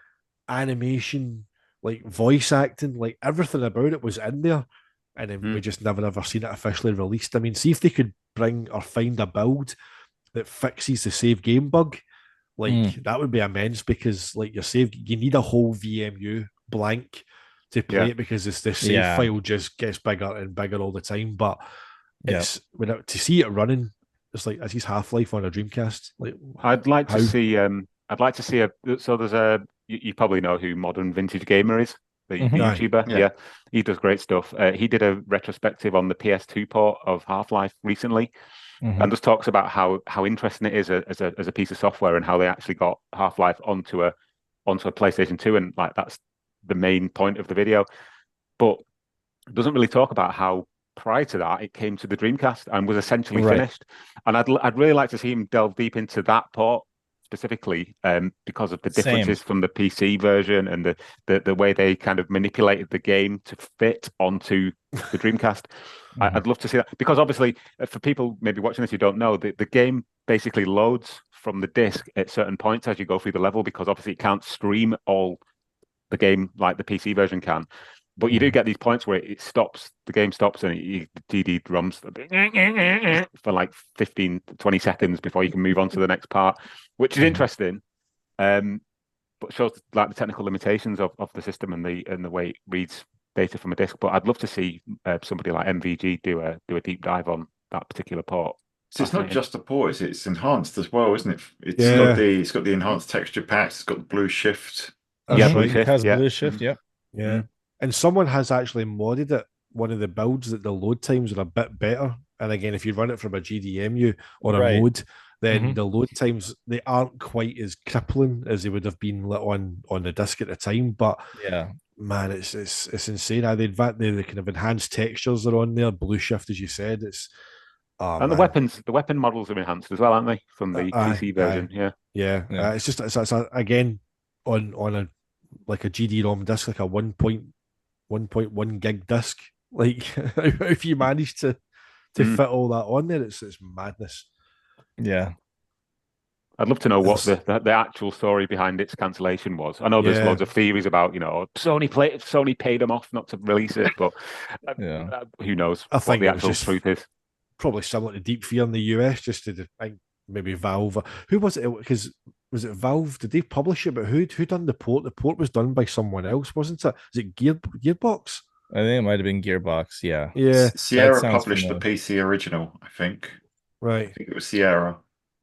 animation, like voice acting, like everything about it was in there. And then we just never ever seen it officially released. I mean, see if they could bring or find a build that fixes the save game bug. Like that would be immense, because like your save, you need a whole VMU blank to play it, because the save file just gets bigger and bigger all the time. But it's to see it running, it's like as his Half-Life on a Dreamcast. Like I'd like to see a. So there's a. You probably know who Modern Vintage Gamer is, the YouTuber. Yeah, he does great stuff. He did a retrospective on the PS2 port of Half-Life recently, and just talks about how interesting it is as a piece of software, and how they actually got Half-Life onto a PlayStation 2, and like that's the main point of the video. But doesn't really talk about how prior to that it came to the Dreamcast and was essentially finished. And I'd really like to see him delve deep into that port specifically, because of the differences from the PC version and the way they kind of manipulated the game to fit onto the Dreamcast. I'd love to see that, because obviously for people maybe watching this who don't know, the game basically loads from the disc at certain points as you go through the level, because obviously it can't stream all the game like the PC version can. But you do get these points where it stops, the game stops, and the DD drums for like 15, 20 seconds before you can move on to the next part, which is interesting, but shows like the technical limitations of the system and the way it reads data from a disc. But I'd love to see somebody like MVG do a deep dive on that particular port. So it's not just a port, it's enhanced as well, isn't it? It's got the enhanced texture packs, it's got the blue shift. Blue shift. It has blue shift, yeah. And someone has actually modded it, one of the builds, that the load times are a bit better. And again, if you run it from a GDMU or a mode, then the load times, they aren't quite as crippling as they would have been on the disc at the time. But man, it's insane. The kind of enhanced textures are on there, blue shift, as you said. It's and the weapon models are enhanced as well, aren't they, from the PC version? It's just it's again on a like a GD-ROM disc, like a 1.1 gig disc. Like if you manage to fit all that on there, it's madness. Yeah. I'd love to know what the actual story behind its cancellation was. I know there's loads of theories about, Sony paid them off not to release it, but who knows what the actual truth is. Probably similar to Deep Fear in the US, just to maybe Valve. Who was it? Because was it Valve? Did they publish it? But who done the port? The port was done by someone else, wasn't it? Is it Gearbox? I think it might have been Gearbox. Yeah. Sierra published the PC original, I think. Right. I think it was Sierra.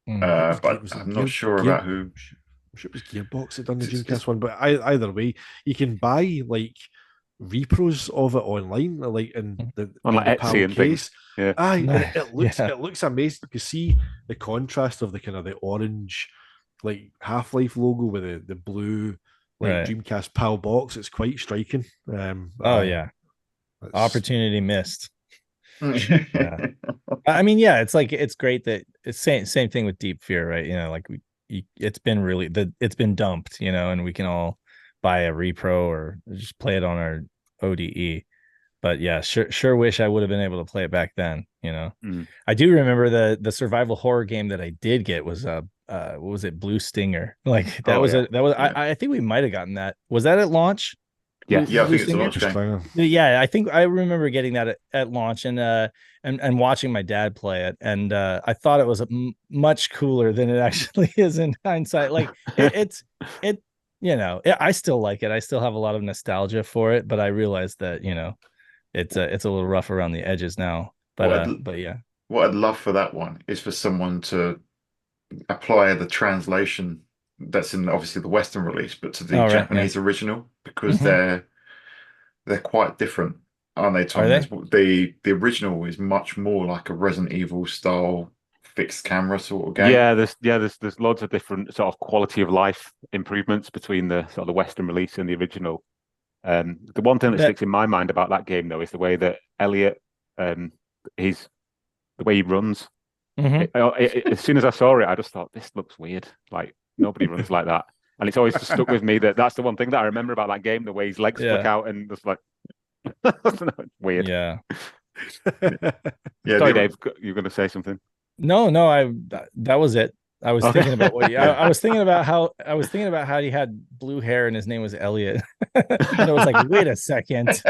But I'm not sure about who. I'm sure it was Gearbox that done the Dreamcast one. But either way, you can buy like repros of it online, like in on like Etsy and things. Yeah. It looks amazing. You can see the contrast of the kind of the orange, like Half-Life logo with the blue, like Dreamcast PAL box. It's quite striking. Opportunity missed. I mean, it's great that it's same thing with Deep Fear, right? Like it's been dumped, and we can all buy a repro or just play it on our ODE. But yeah, sure wish I would have been able to play it back then. I do remember the survival horror game that I did get was what was it, Blue Stinger? Like that I think we might have gotten that. Was that at launch? Yeah, I think it's a launch game. Yeah, I think I remember getting that at launch and watching my dad play it, and I thought it was much cooler than it actually is in hindsight. Like I still like it. I still have a lot of nostalgia for it, but I realize that it's a little rough around the edges now. But yeah, what I'd love for that one is for someone to apply the translation that's in obviously the Western release, but to the Japanese original, because they're quite different. Aren't they, Tom? Are they? The original is much more like a Resident Evil style fixed camera sort of game. There's loads of different sort of quality of life improvements between the sort of the Western release and the original. The one thing that sticks in my mind about that game though is the way that Elliot, the way he runs. As soon as I saw it, I just thought this looks weird. Like nobody runs like that, and it's always just stuck with me that's the one thing that I remember about that game: the way his legs flick out and just like it's weird. Yeah. Sorry, Dave, you were going to say something? No, that was it. I was thinking about I was thinking about how he had blue hair and his name was Elliot. And I was like, wait a second.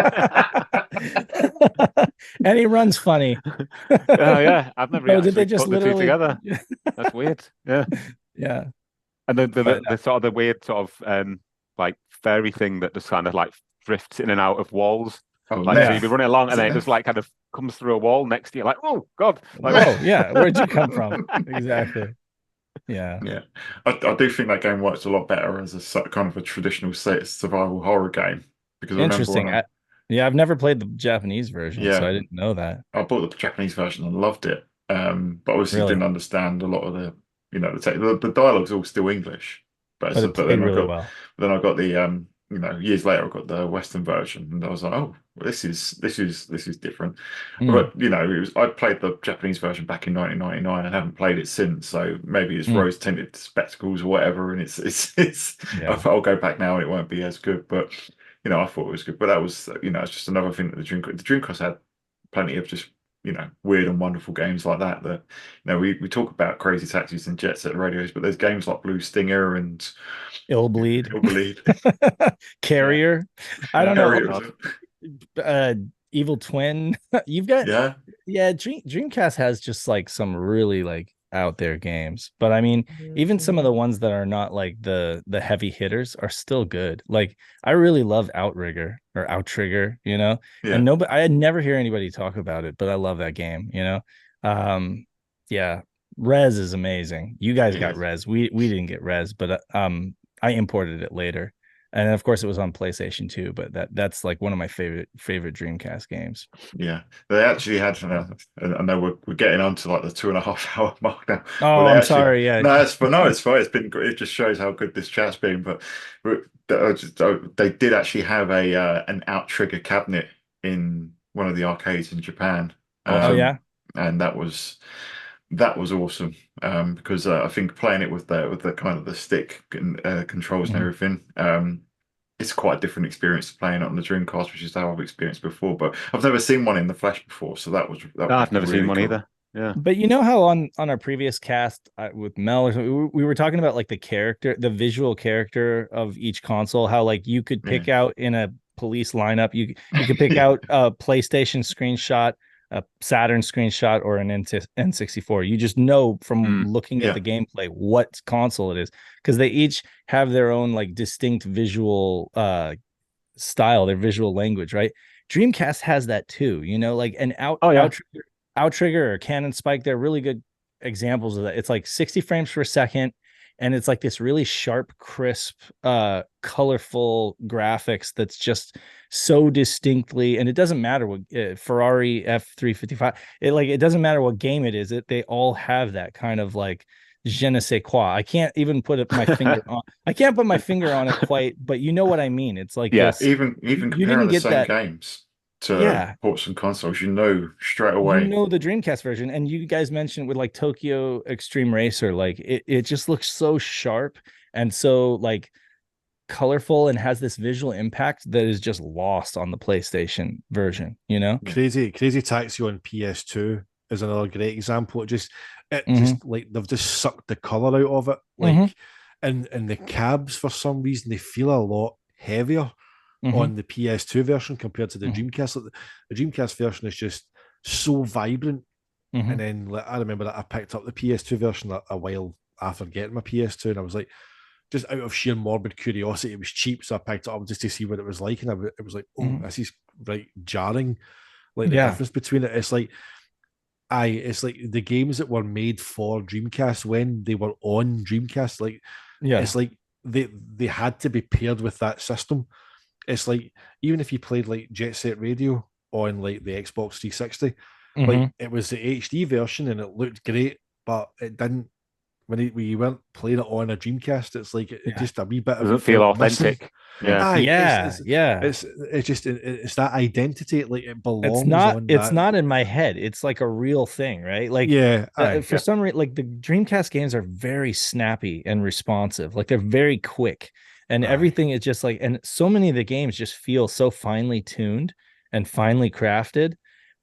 And he runs funny. Oh yeah, I've never did they just put the two together. That's weird. Yeah. Yeah. And the sort of the weird sort of like fairy thing that just kind of like drifts in and out of walls. So you'd be running along and then it just like kind of comes through a wall next to you, like, oh god. Like, oh yeah, where'd you come from? Exactly. Yeah. I do think that game works a lot better as a kind of a traditional survival horror game because interesting. I've never played the Japanese version, so I didn't know that. I bought the Japanese version and loved it, but obviously didn't understand a lot of the the dialogue's all still English, but it played really well. Then I got the years later I got the Western version and I was like, oh, this is different. But I played the Japanese version back in 1999 and haven't played it since, so maybe it's rose tinted spectacles or whatever, and it's I'll go back now and it won't be as good, but I thought it was good. But that was it's just another thing that the Dreamcast had plenty of just weird and wonderful games like that we talk about Crazy Taxis and Jet Set Radios, but there's games like Blue Stinger and Ill Bleed. Carrier. I don't know. Evil Twin. You've got Dreamcast has just like some really like out there games, but I mean even some of the ones that are not like the heavy hitters are still good. Like I really love Outrigger or Outrigger, and I had never hear anybody talk about it, but I love that game. Res is amazing. You guys got Res. We didn't get Res, but I imported it later. And of course, it was on PlayStation 2, but that's like one of my favorite Dreamcast games. Yeah, they actually had. I know we're getting on to like the 2.5 hour mark now. Oh, I'm sorry. Yeah, it's fine. It's been great. It just shows how good this chat's been. But they did actually have an Outrigger cabinet in one of the arcades in Japan. And that was awesome because I think playing it with the kind of the stick and controls and everything, it's quite a different experience to playing it on the Dreamcast, which is how I've experienced before. But I've never seen one in the flesh before, so that was I've never really seen one cool. either. Yeah, but you know how on our previous cast with Mel, we were talking about like the visual character of each console, how like you could pick out in a police lineup, you could pick out a PlayStation screenshot, a Saturn screenshot, or an N64. You just know from looking at the gameplay what console it is, because they each have their own like distinct visual style, their visual language, right? Dreamcast has that too, like an Outrigger or Cannon Spike. They're really good examples of that. It's like 60 frames per second, and it's like this really sharp, crisp, colorful graphics that's just so distinctly, and it doesn't matter what Ferrari F355, it doesn't matter what game it is, they all have that kind of like je ne sais quoi. I can't even put my finger on. I can't put my finger on it quite, but you know what I mean. It's like even comparing the same games to ports and consoles, straight away. The Dreamcast version, and you guys mentioned with like Tokyo Extreme Racer, like it just looks so sharp and so like colorful and has this visual impact that is just lost on the PlayStation version. Crazy Taxi on PS2 is another great example. Just like they've just sucked the color out of it, like and the cabs for some reason they feel a lot heavier on the PS2 version compared to the Dreamcast. Like the Dreamcast version is just so vibrant. And then I remember that I picked up the PS2 version a while after getting my PS2, and I was like, just out of sheer morbid curiosity, it was cheap, so I picked it up just to see what it was like, and it was like, this is right jarring. Like the difference between it, it's like the games that were made for Dreamcast when they were on Dreamcast, it's like they had to be paired with that system. It's like even if you played like Jet Set Radio on like the Xbox 360. Mhm. Like it was the HD version and it looked great, but it didn't. When you weren't playing it on a Dreamcast, it's like it just a wee bit of Doesn't it feel felt missing. authentic. Yeah. Aye, Yeah. It's just it's that identity. Like it belongs It's not on it's that. not in my head. It's like a real thing, right? Like Yeah, aye. for some reason, like the Dreamcast games are very snappy and responsive. Like they're very quick, and Aye. everything is just like, and so many of the games just feel so finely tuned and finely crafted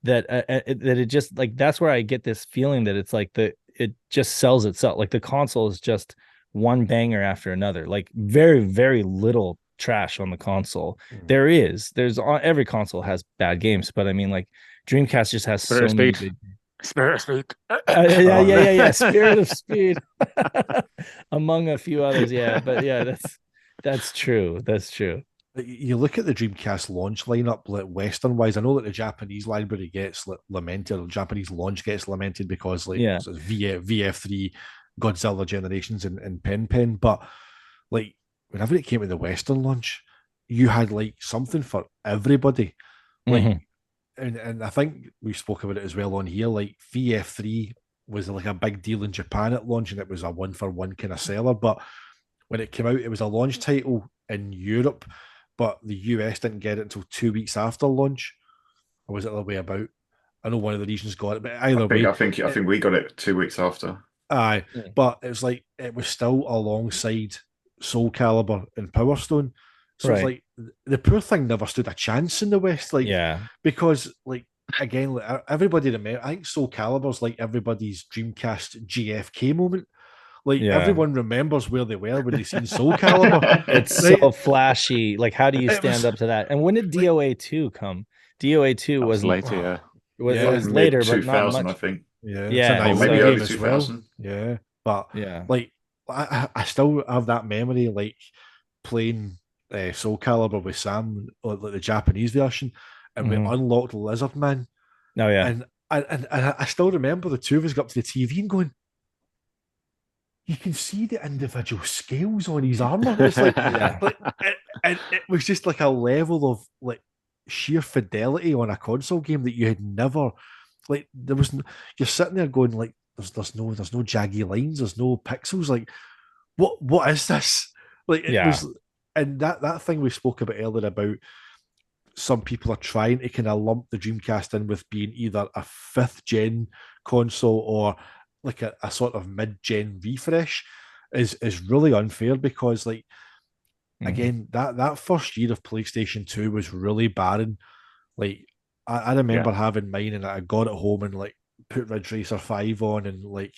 that that it just like, that's where I get this feeling that it's like it just sells itself. Like the console is just one banger after another. Like very, very little trash on the console. There's every console has bad games, but I mean, like Dreamcast just has Spirit so many of Speed. big. Spirit of Speed. Yeah. Spirit of Speed, among a few others. Yeah, but yeah, that's true. That's true. You look at the Dreamcast launch lineup, like Western wise. I know that the Japanese library gets lamented, or Japanese launch gets lamented because like sort of VF3, Godzilla Generations, and Pen. But like whenever it came to the Western launch, you had like something for everybody. Like, and I think we spoke about it as well on here. Like VF3 was like a big deal in Japan at launch, and it was a 1-for-1 kind of seller. But when it came out, it was a launch title in Europe, but the US didn't get it until 2 weeks after launch. Or was it the other way about? I know one of the regions got it, but either way, I think we got it 2 weeks after. Aye, but it was like it was still alongside Soul Calibur and Power Stone. So it's like the poor thing never stood a chance in the West, like because like again, like, everybody remember. I think Soul Calibur's like everybody's Dreamcast GFK moment. Like everyone remembers where they were when they seen Soul Calibur. It's so flashy. Like, how do you stand up to that? And when did DOA 2 come? DOA 2 was later, It was later, but not much. I think. Yeah, or maybe early 2000. Yeah, but like I still have that memory, like playing Soul Calibur with Sam, or like the Japanese version, and we unlocked Lizard Man. Oh yeah, and I still remember the two of us got up to the TV and going, you can see the individual scales on his armor. It's like, it was just like a level of like sheer fidelity on a console game that you had never, like, there was you're sitting there going like, there's no jaggy lines, there's no pixels. Like, what is this? Like, it was, and that thing we spoke about earlier about some people are trying to kind of lump the Dreamcast in with being either a 5th gen console or like a sort of mid-gen refresh is really unfair, because like again, that first year of PlayStation 2 was really barren. Like I remember having mine and I got it home and like put Ridge Racer 5 on, and like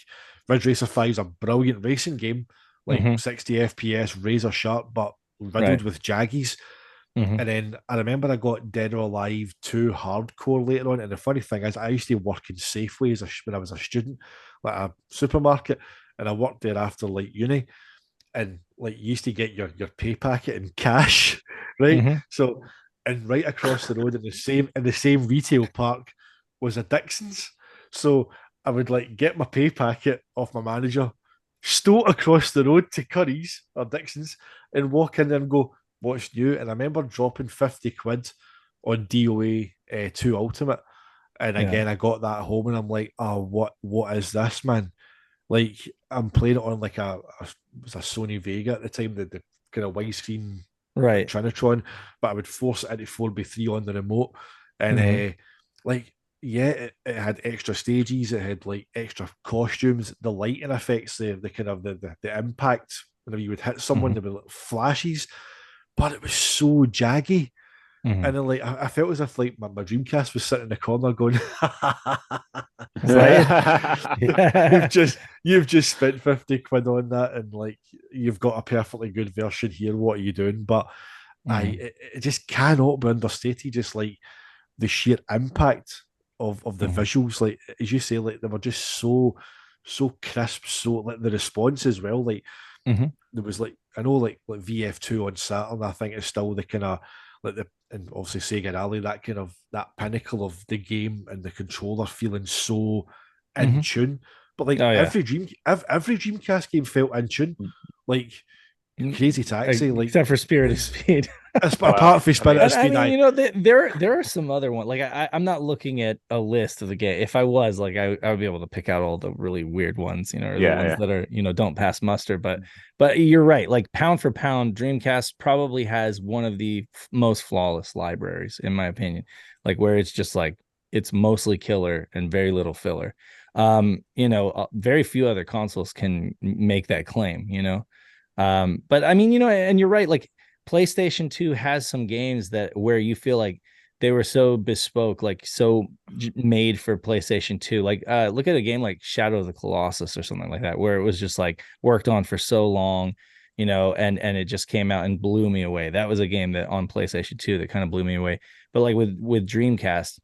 Ridge Racer 5 is a brilliant racing game, like 60 FPS, razor sharp, but riddled with jaggies. And then I remember I got Dead or Alive 2 hardcore later on. And the funny thing is, I used to work in Safeway when I was a student, like a supermarket, and I worked there after like uni. And like you used to get your pay packet in cash, right? So, and right across the road in the same retail park was a Dixon's. So I would like get my pay packet off my manager, stoat across the road to Curry's or Dixon's, and walk in there and go, what's new? And I remember dropping 50 quid on DOA 2 Ultimate. And again, I got that home and I'm like, oh, what is this, man? Like, I'm playing it on like it was a Sony Vega at the time, the kind of widescreen Trinitron, but I would force it into 4x3 on the remote. And it had extra stages, it had like extra costumes, the lighting effects, the kind of the impact whenever you would hit someone, there were like flashes. But it was so jaggy. And then like I felt as if like my Dreamcast was sitting in the corner going, you've just spent 50 quid on that, and like you've got a perfectly good version here. What are you doing? But it just cannot be understated, just like the sheer impact of the visuals. Like as you say, like they were just so crisp, so like the response as well. Like there was like, I know like VF2 on Saturn, I think it's still the kind of like and obviously Sega Rally, that kind of that pinnacle of the game and the controller feeling so in tune. But like every Dreamcast game felt in tune. Like Crazy Taxi, like except for Spirited Speed. apart from Spirited Speed, I mean, you know, there are some other ones. Like I'm not looking at a list of the game. If I was, like, I would be able to pick out all the really weird ones, you know, or the ones that are, you know, don't pass muster. But you're right. Like pound for pound, Dreamcast probably has one of the most flawless libraries, in my opinion. Like where it's just like it's mostly killer and very little filler. You know, very few other consoles can make that claim, you know. But I mean, you know, and you're right, like PlayStation 2 has some games that where you feel like they were so bespoke, like so made for PlayStation 2. Like look at a game like Shadow of the Colossus or something like that, where it was just like worked on for so long, you know, and it just came out and blew me away. That was a game that on PlayStation 2 that kind of blew me away. But like with Dreamcast,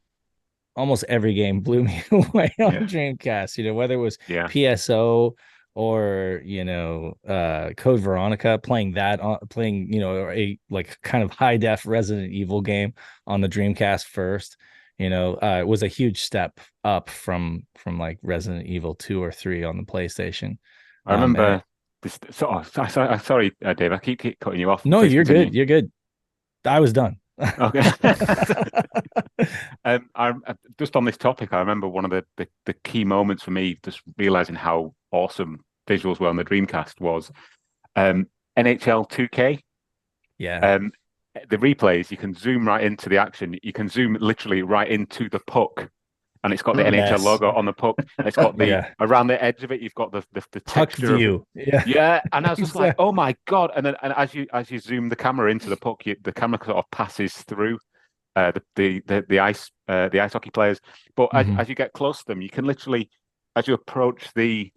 almost every game blew me away on Dreamcast, you know, whether it was PSO or, you know, Code Veronica, playing you know, a like kind of high def Resident Evil game on the Dreamcast first, you know, it was a huge step up from like Resident Evil 2 or 3 on the PlayStation. I remember this. Sorry, Dave, I keep cutting you off. No, you're good. You're good. I was done. Okay. I just on this topic, I remember one of the key moments for me, just realizing how awesome visuals were on the Dreamcast was NHL 2K. Yeah. The replays, you can zoom right into the action. You can zoom literally right into the puck, and it's got the NHL logo on the puck. And it's got the around the edge of it. You've got the texture view. And I was just like, oh my god! And then as you zoom the camera into the puck, the camera sort of passes through the ice hockey players. But as you get close to them, you can literally, as you approach the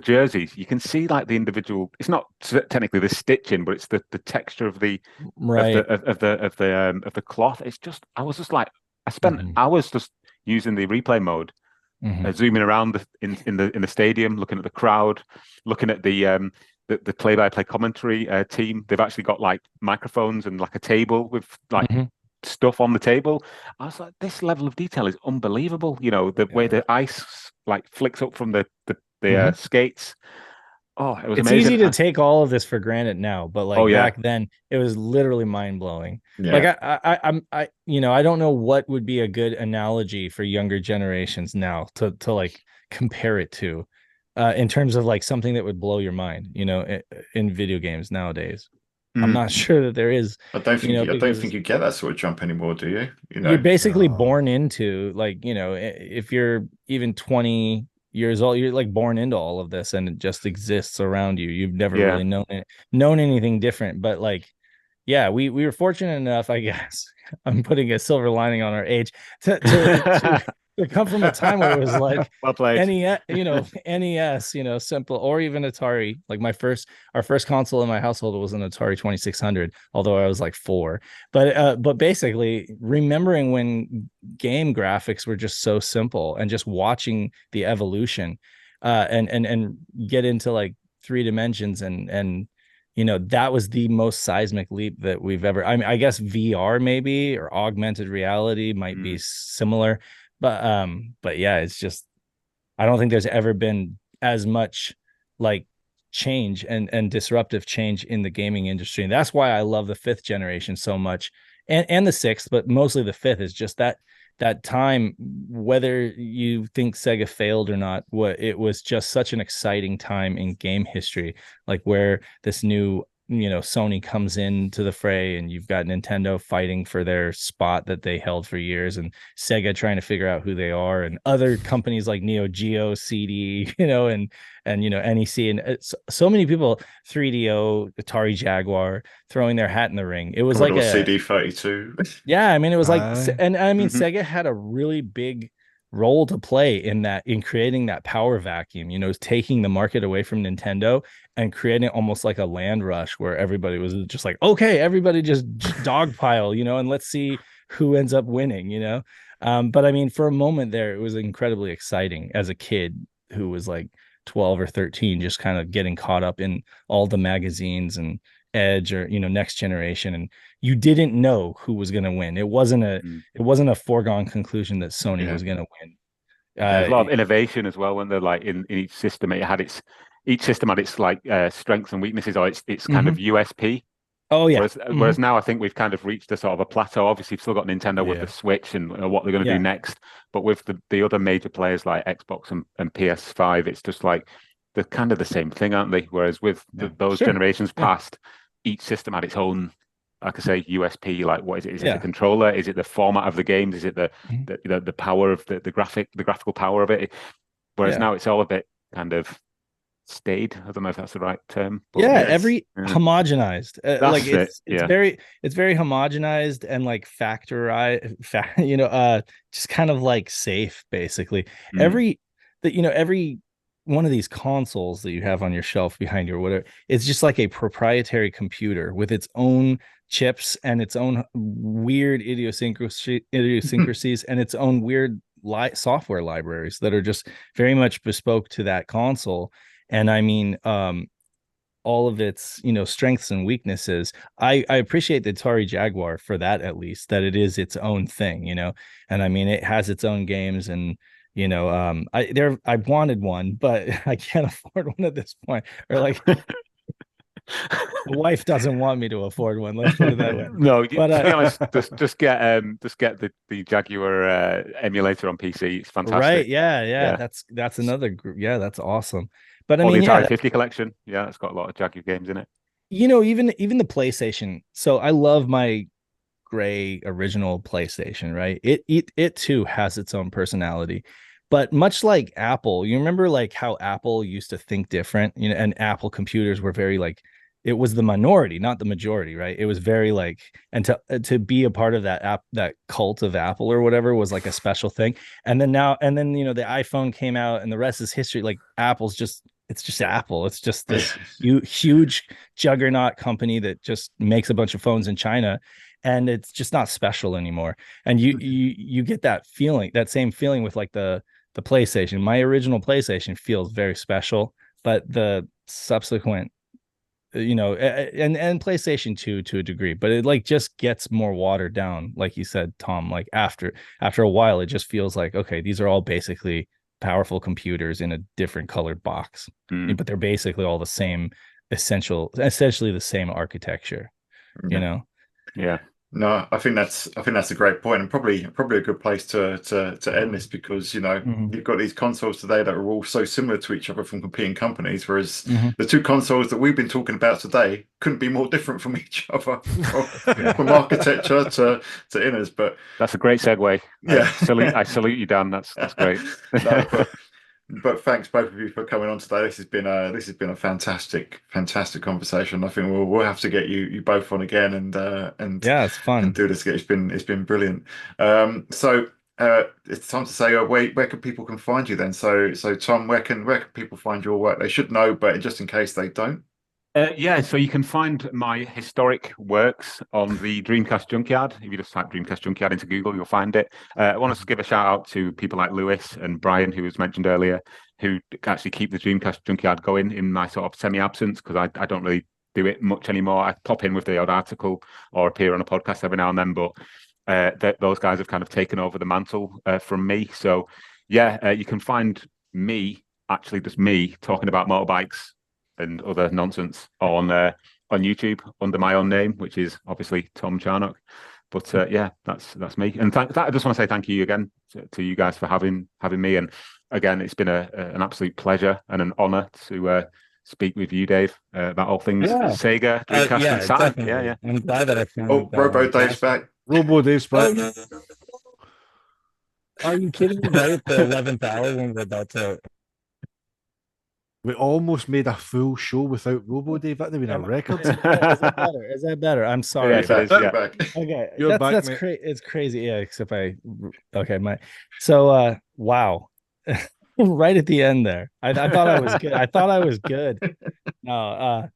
jerseys, you can see like the individual. It's not technically the stitching, but it's the texture of the of the cloth. It's just, I was just like, I spent hours just using the replay mode, zooming around in the stadium, looking at the crowd, looking at the play-by-play commentary team. They've actually got like microphones and like a table with like stuff on the table. I was like, this level of detail is unbelievable. You know, the way the ice like flicks up from the skates. Oh, it was amazing. It's easy to take all of this for granted now, but like back then, it was literally mind blowing. Yeah. Like I you know, I don't know what would be a good analogy for younger generations now to like compare it to, in terms of like something that would blow your mind, you know, in video games nowadays. I'm not sure that there is. I don't think you get that sort of jump anymore, do you? You know, you're basically born into, like, you know, if you're even 20 years old, you're like born into all of this and it just exists around you. You've never really known anything different. But like, yeah, we were fortunate enough, I guess. I'm putting a silver lining on our age to come from a time where it was like NES, you know, simple, or even Atari. Like our first console in my household was an Atari 2600, although I was like 4. But basically remembering when game graphics were just so simple and just watching the evolution, and get into like 3 dimensions and you know, that was the most seismic leap that we've ever. I mean, I guess VR maybe, or augmented reality might be similar. But yeah, it's just, I don't think there's ever been as much like change and disruptive change in the gaming industry. And that's why I love the 5th generation so much, and the 6th, but mostly the 5th is just that time, whether you think Sega failed or not, it was just such an exciting time in game history, like where this new, you know, Sony comes into the fray, and you've got Nintendo fighting for their spot that they held for years, and Sega trying to figure out who they are, and other companies like Neo Geo, CD, you know, and you know, NEC, and so many people, 3DO, Atari Jaguar, throwing their hat in the ring. It was like a CD32. Yeah, I mean, it was like, and I mean, Sega had a really big role to play in creating that power vacuum, you know, taking the market away from Nintendo and creating almost like a land rush where everybody was just like, okay, everybody just dogpile, you know, and let's see who ends up winning, you know. But I mean, for a moment there, it was incredibly exciting as a kid who was like 12 or 13, just kind of getting caught up in all the magazines and Edge, or, you know, Next Generation, and you didn't know who was going to win. It wasn't a foregone conclusion that Sony was going to win. There's a lot of innovation as well when they're like in each system. It had its each system had its like strengths and weaknesses, or its kind of USP. Oh yeah. Whereas now I think we've kind of reached a sort of a plateau. Obviously, you've still got Nintendo with the Switch and what they're going to do next. But with the other major players like Xbox and PS5, it's just like they're kind of the same thing, aren't they? Whereas with those generations past, each system had its own, like I say, USP. Like, what is it? Is it the controller? Is it the format of the games? Is it the power of the graphical power of it? Whereas now it's all a bit kind of stayed. I don't know if that's the right term. Homogenized. Like it's very homogenized and like factorized, just kind of like safe basically. Every one of these consoles that you have on your shelf behind you or whatever, it's just like a proprietary computer with its own chips and its own weird idiosyncrasies and its own weird software libraries that are just very much bespoke to that console. And I mean, all of its, strengths and weaknesses. I appreciate the Atari Jaguar for that, at least, that it is its own thing, and I mean, it has its own games and, I wanted one, but I can't afford one at this point, or like the wife doesn't want me to afford one. Let's put it that way. No, but, to be honest, just get the Jaguar emulator on PC. It's fantastic. Right? Yeah. That's another group. Yeah, that's awesome. But I mean, the Atari 50 collection. Yeah, it's got a lot of Jaguar games in it. Even the PlayStation. So I love my gray original PlayStation. Right? It too has its own personality. But much like Apple, you remember like how Apple used to think different, and Apple computers were very like, it was the minority, not the majority, right? It was very like, and to be a part of that cult of Apple or whatever was like a special thing. And then the iPhone came out, and the rest is history. Like Apple's it's just Apple. It's just this huge juggernaut company that just makes a bunch of phones in China, and it's just not special anymore. And you get that feeling, that same feeling with like the PlayStation. My original PlayStation feels very special, but the subsequent, and PlayStation 2 to a degree, but it like just gets more watered down, like you said, Tom. Like after a while, it just feels like, okay, these are all basically powerful computers in a different colored box, but they're basically all the same, essentially the same architecture. Yeah. No, I think that's a great point, and probably a good place to end this, because you've got these consoles today that are all so similar to each other from competing companies, whereas the two consoles that we've been talking about today couldn't be more different from each other, from architecture to inners. But that's a great segue. Yeah, I salute you, Dan. That's great. But thanks both of you for coming on today. This has been a fantastic conversation. I think we'll have to get you both on again and yeah, it's fun and do this again. It's been brilliant. So it's time to say where can people find you then. So Tom, where can people find your work? They should know, but just in case they don't. So you can find my historic works on the Dreamcast Junkyard. If you just type Dreamcast Junkyard into Google, you'll find it. I want to give a shout out to people like Lewis and Brian, who was mentioned earlier, who actually keep the Dreamcast Junkyard going in my sort of semi-absence, because I don't really do it much anymore. I pop in with the odd article or appear on a podcast every now and then, but those guys have kind of taken over the mantle from me. So you can find me, actually just me, talking about motorbikes and other nonsense on YouTube under my own name, which is obviously Tom Charnock. But that's me. And I just want to say thank you again to you guys for having me. And again, it's been an absolute pleasure and an honor to speak with you, Dave, about all things Sega, Dreamcast, and Saturn. Definitely. Yeah. I'm glad that I found Robo Dave's back. Robo Dave's back. Oh, no. Are you kidding me? Right at the 11th hour when we're about to. We almost made a full show without Robo Dave. That'd have been a record. Is that better? I'm sorry. Yes, it is, yeah. Okay, You're back, that's crazy. It's crazy. Yeah, except wow. Right at the end there, I thought I was good. I thought I was good. No,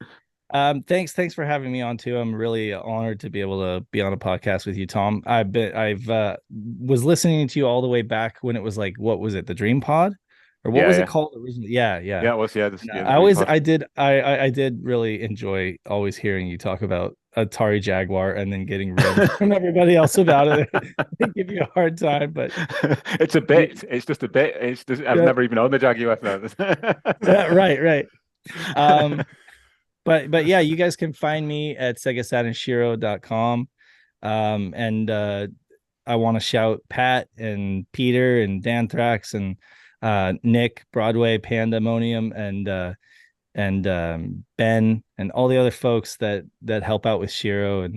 thanks for having me on too. I'm really honored to be able to be on a podcast with you, Tom. I've was listening to you all the way back when it was like, what was it, the Dream Pod? Or what was it called originally? Yeah, it was. I did really enjoy always hearing you talk about Atari Jaguar and then getting rid from everybody else about it. They give you a hard time, but it's a bit. It's just a bit. It's just, I've never even owned the Jaguar. Right. But yeah, you guys can find me at SegaSaturnShiro.com. And I want to shout Pat and Peter and Dan Thrax and Nick, Broadway, Pandemonium, and Ben and all the other folks that help out with Shiro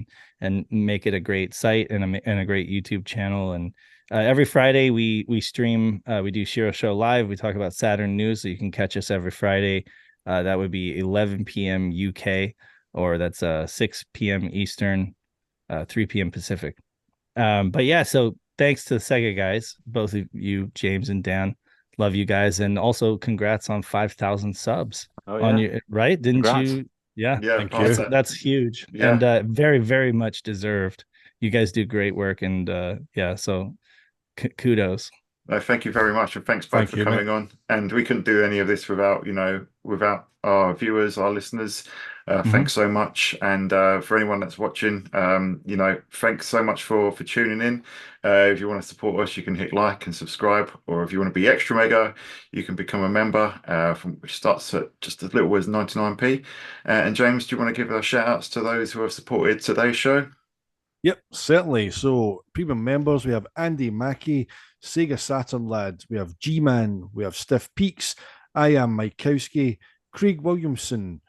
and make it a great site and a great YouTube channel. And every Friday we stream, we do Shiro Show Live. We talk about Saturn news, so you can catch us every Friday. That would be 11 p.m. UK, or that's 6 p.m. Eastern, 3 p.m. Pacific. But yeah, so thanks to the Sega guys, both of you, James and Dan. Love you guys, and also congrats on 5,000 subs on your right. Didn't congrats. You? Yeah, thank you. That's huge, and very, very much deserved. You guys do great work, and so kudos. No, thank you very much, and thanks both for coming on. And we couldn't do any of this without our viewers, our listeners. Thanks so much. And for anyone that's watching, thanks so much for tuning in. If you want to support us, you can hit like and subscribe, or if you want to be extra mega, you can become a member, which starts at just as little as 99p. And James, do you want to give our shout outs to those who have supported today's show? Yep, certainly. So, premium members, we have Andy Mackey, Sega Saturn Lad, we have G-Man, we have Stiff Peaks, I Am Mikowski, Craig Williamson,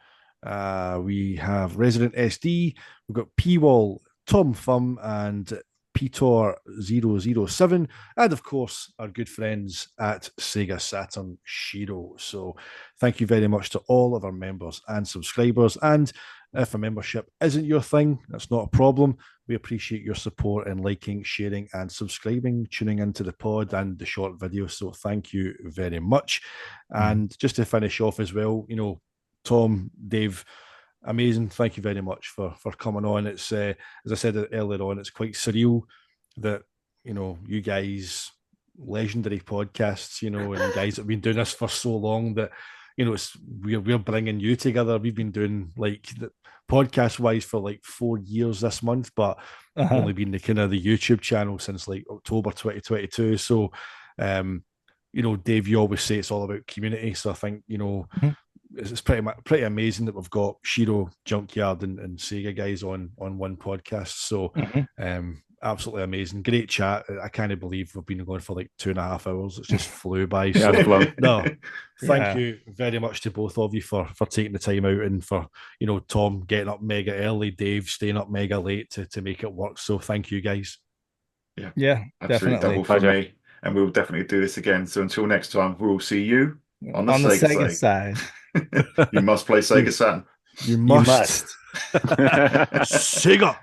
we have Resident SD, we've got P-Wall, Tom Thumb, and Peter007, and of course, our good friends at Sega Saturn, Shiro. So, thank you very much to all of our members and subscribers. And if a membership isn't your thing, that's not a problem. We appreciate your support in liking, sharing, and subscribing, tuning into the pod and the short video. So thank you very much. And just to finish off as well, Tom, Dave, amazing. Thank you very much for coming on. It's as I said earlier on, it's quite surreal that you guys, legendary podcasts, and guys that have been doing this for so long that. We're bringing you together. We've been doing the podcast wise for 4 years this month, but only been the the YouTube channel since October 2022. So, Dave, you always say it's all about community. So I think it's pretty amazing that we've got Shiro, Junkyard, and Sega guys on one podcast. So, absolutely amazing. Great chat. I can't believe we've been going for 2.5 hours. It's just flew by. So, no, thank you very much to both of you for taking the time out, and for, Tom getting up mega early, Dave staying up mega late to make it work. So thank you guys. Yeah, absolutely. definitely. Double for me. And we'll definitely do this again. So until next time, we'll see you on the Sega side. You must play Sega Saturn. You must. Sega.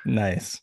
Nice.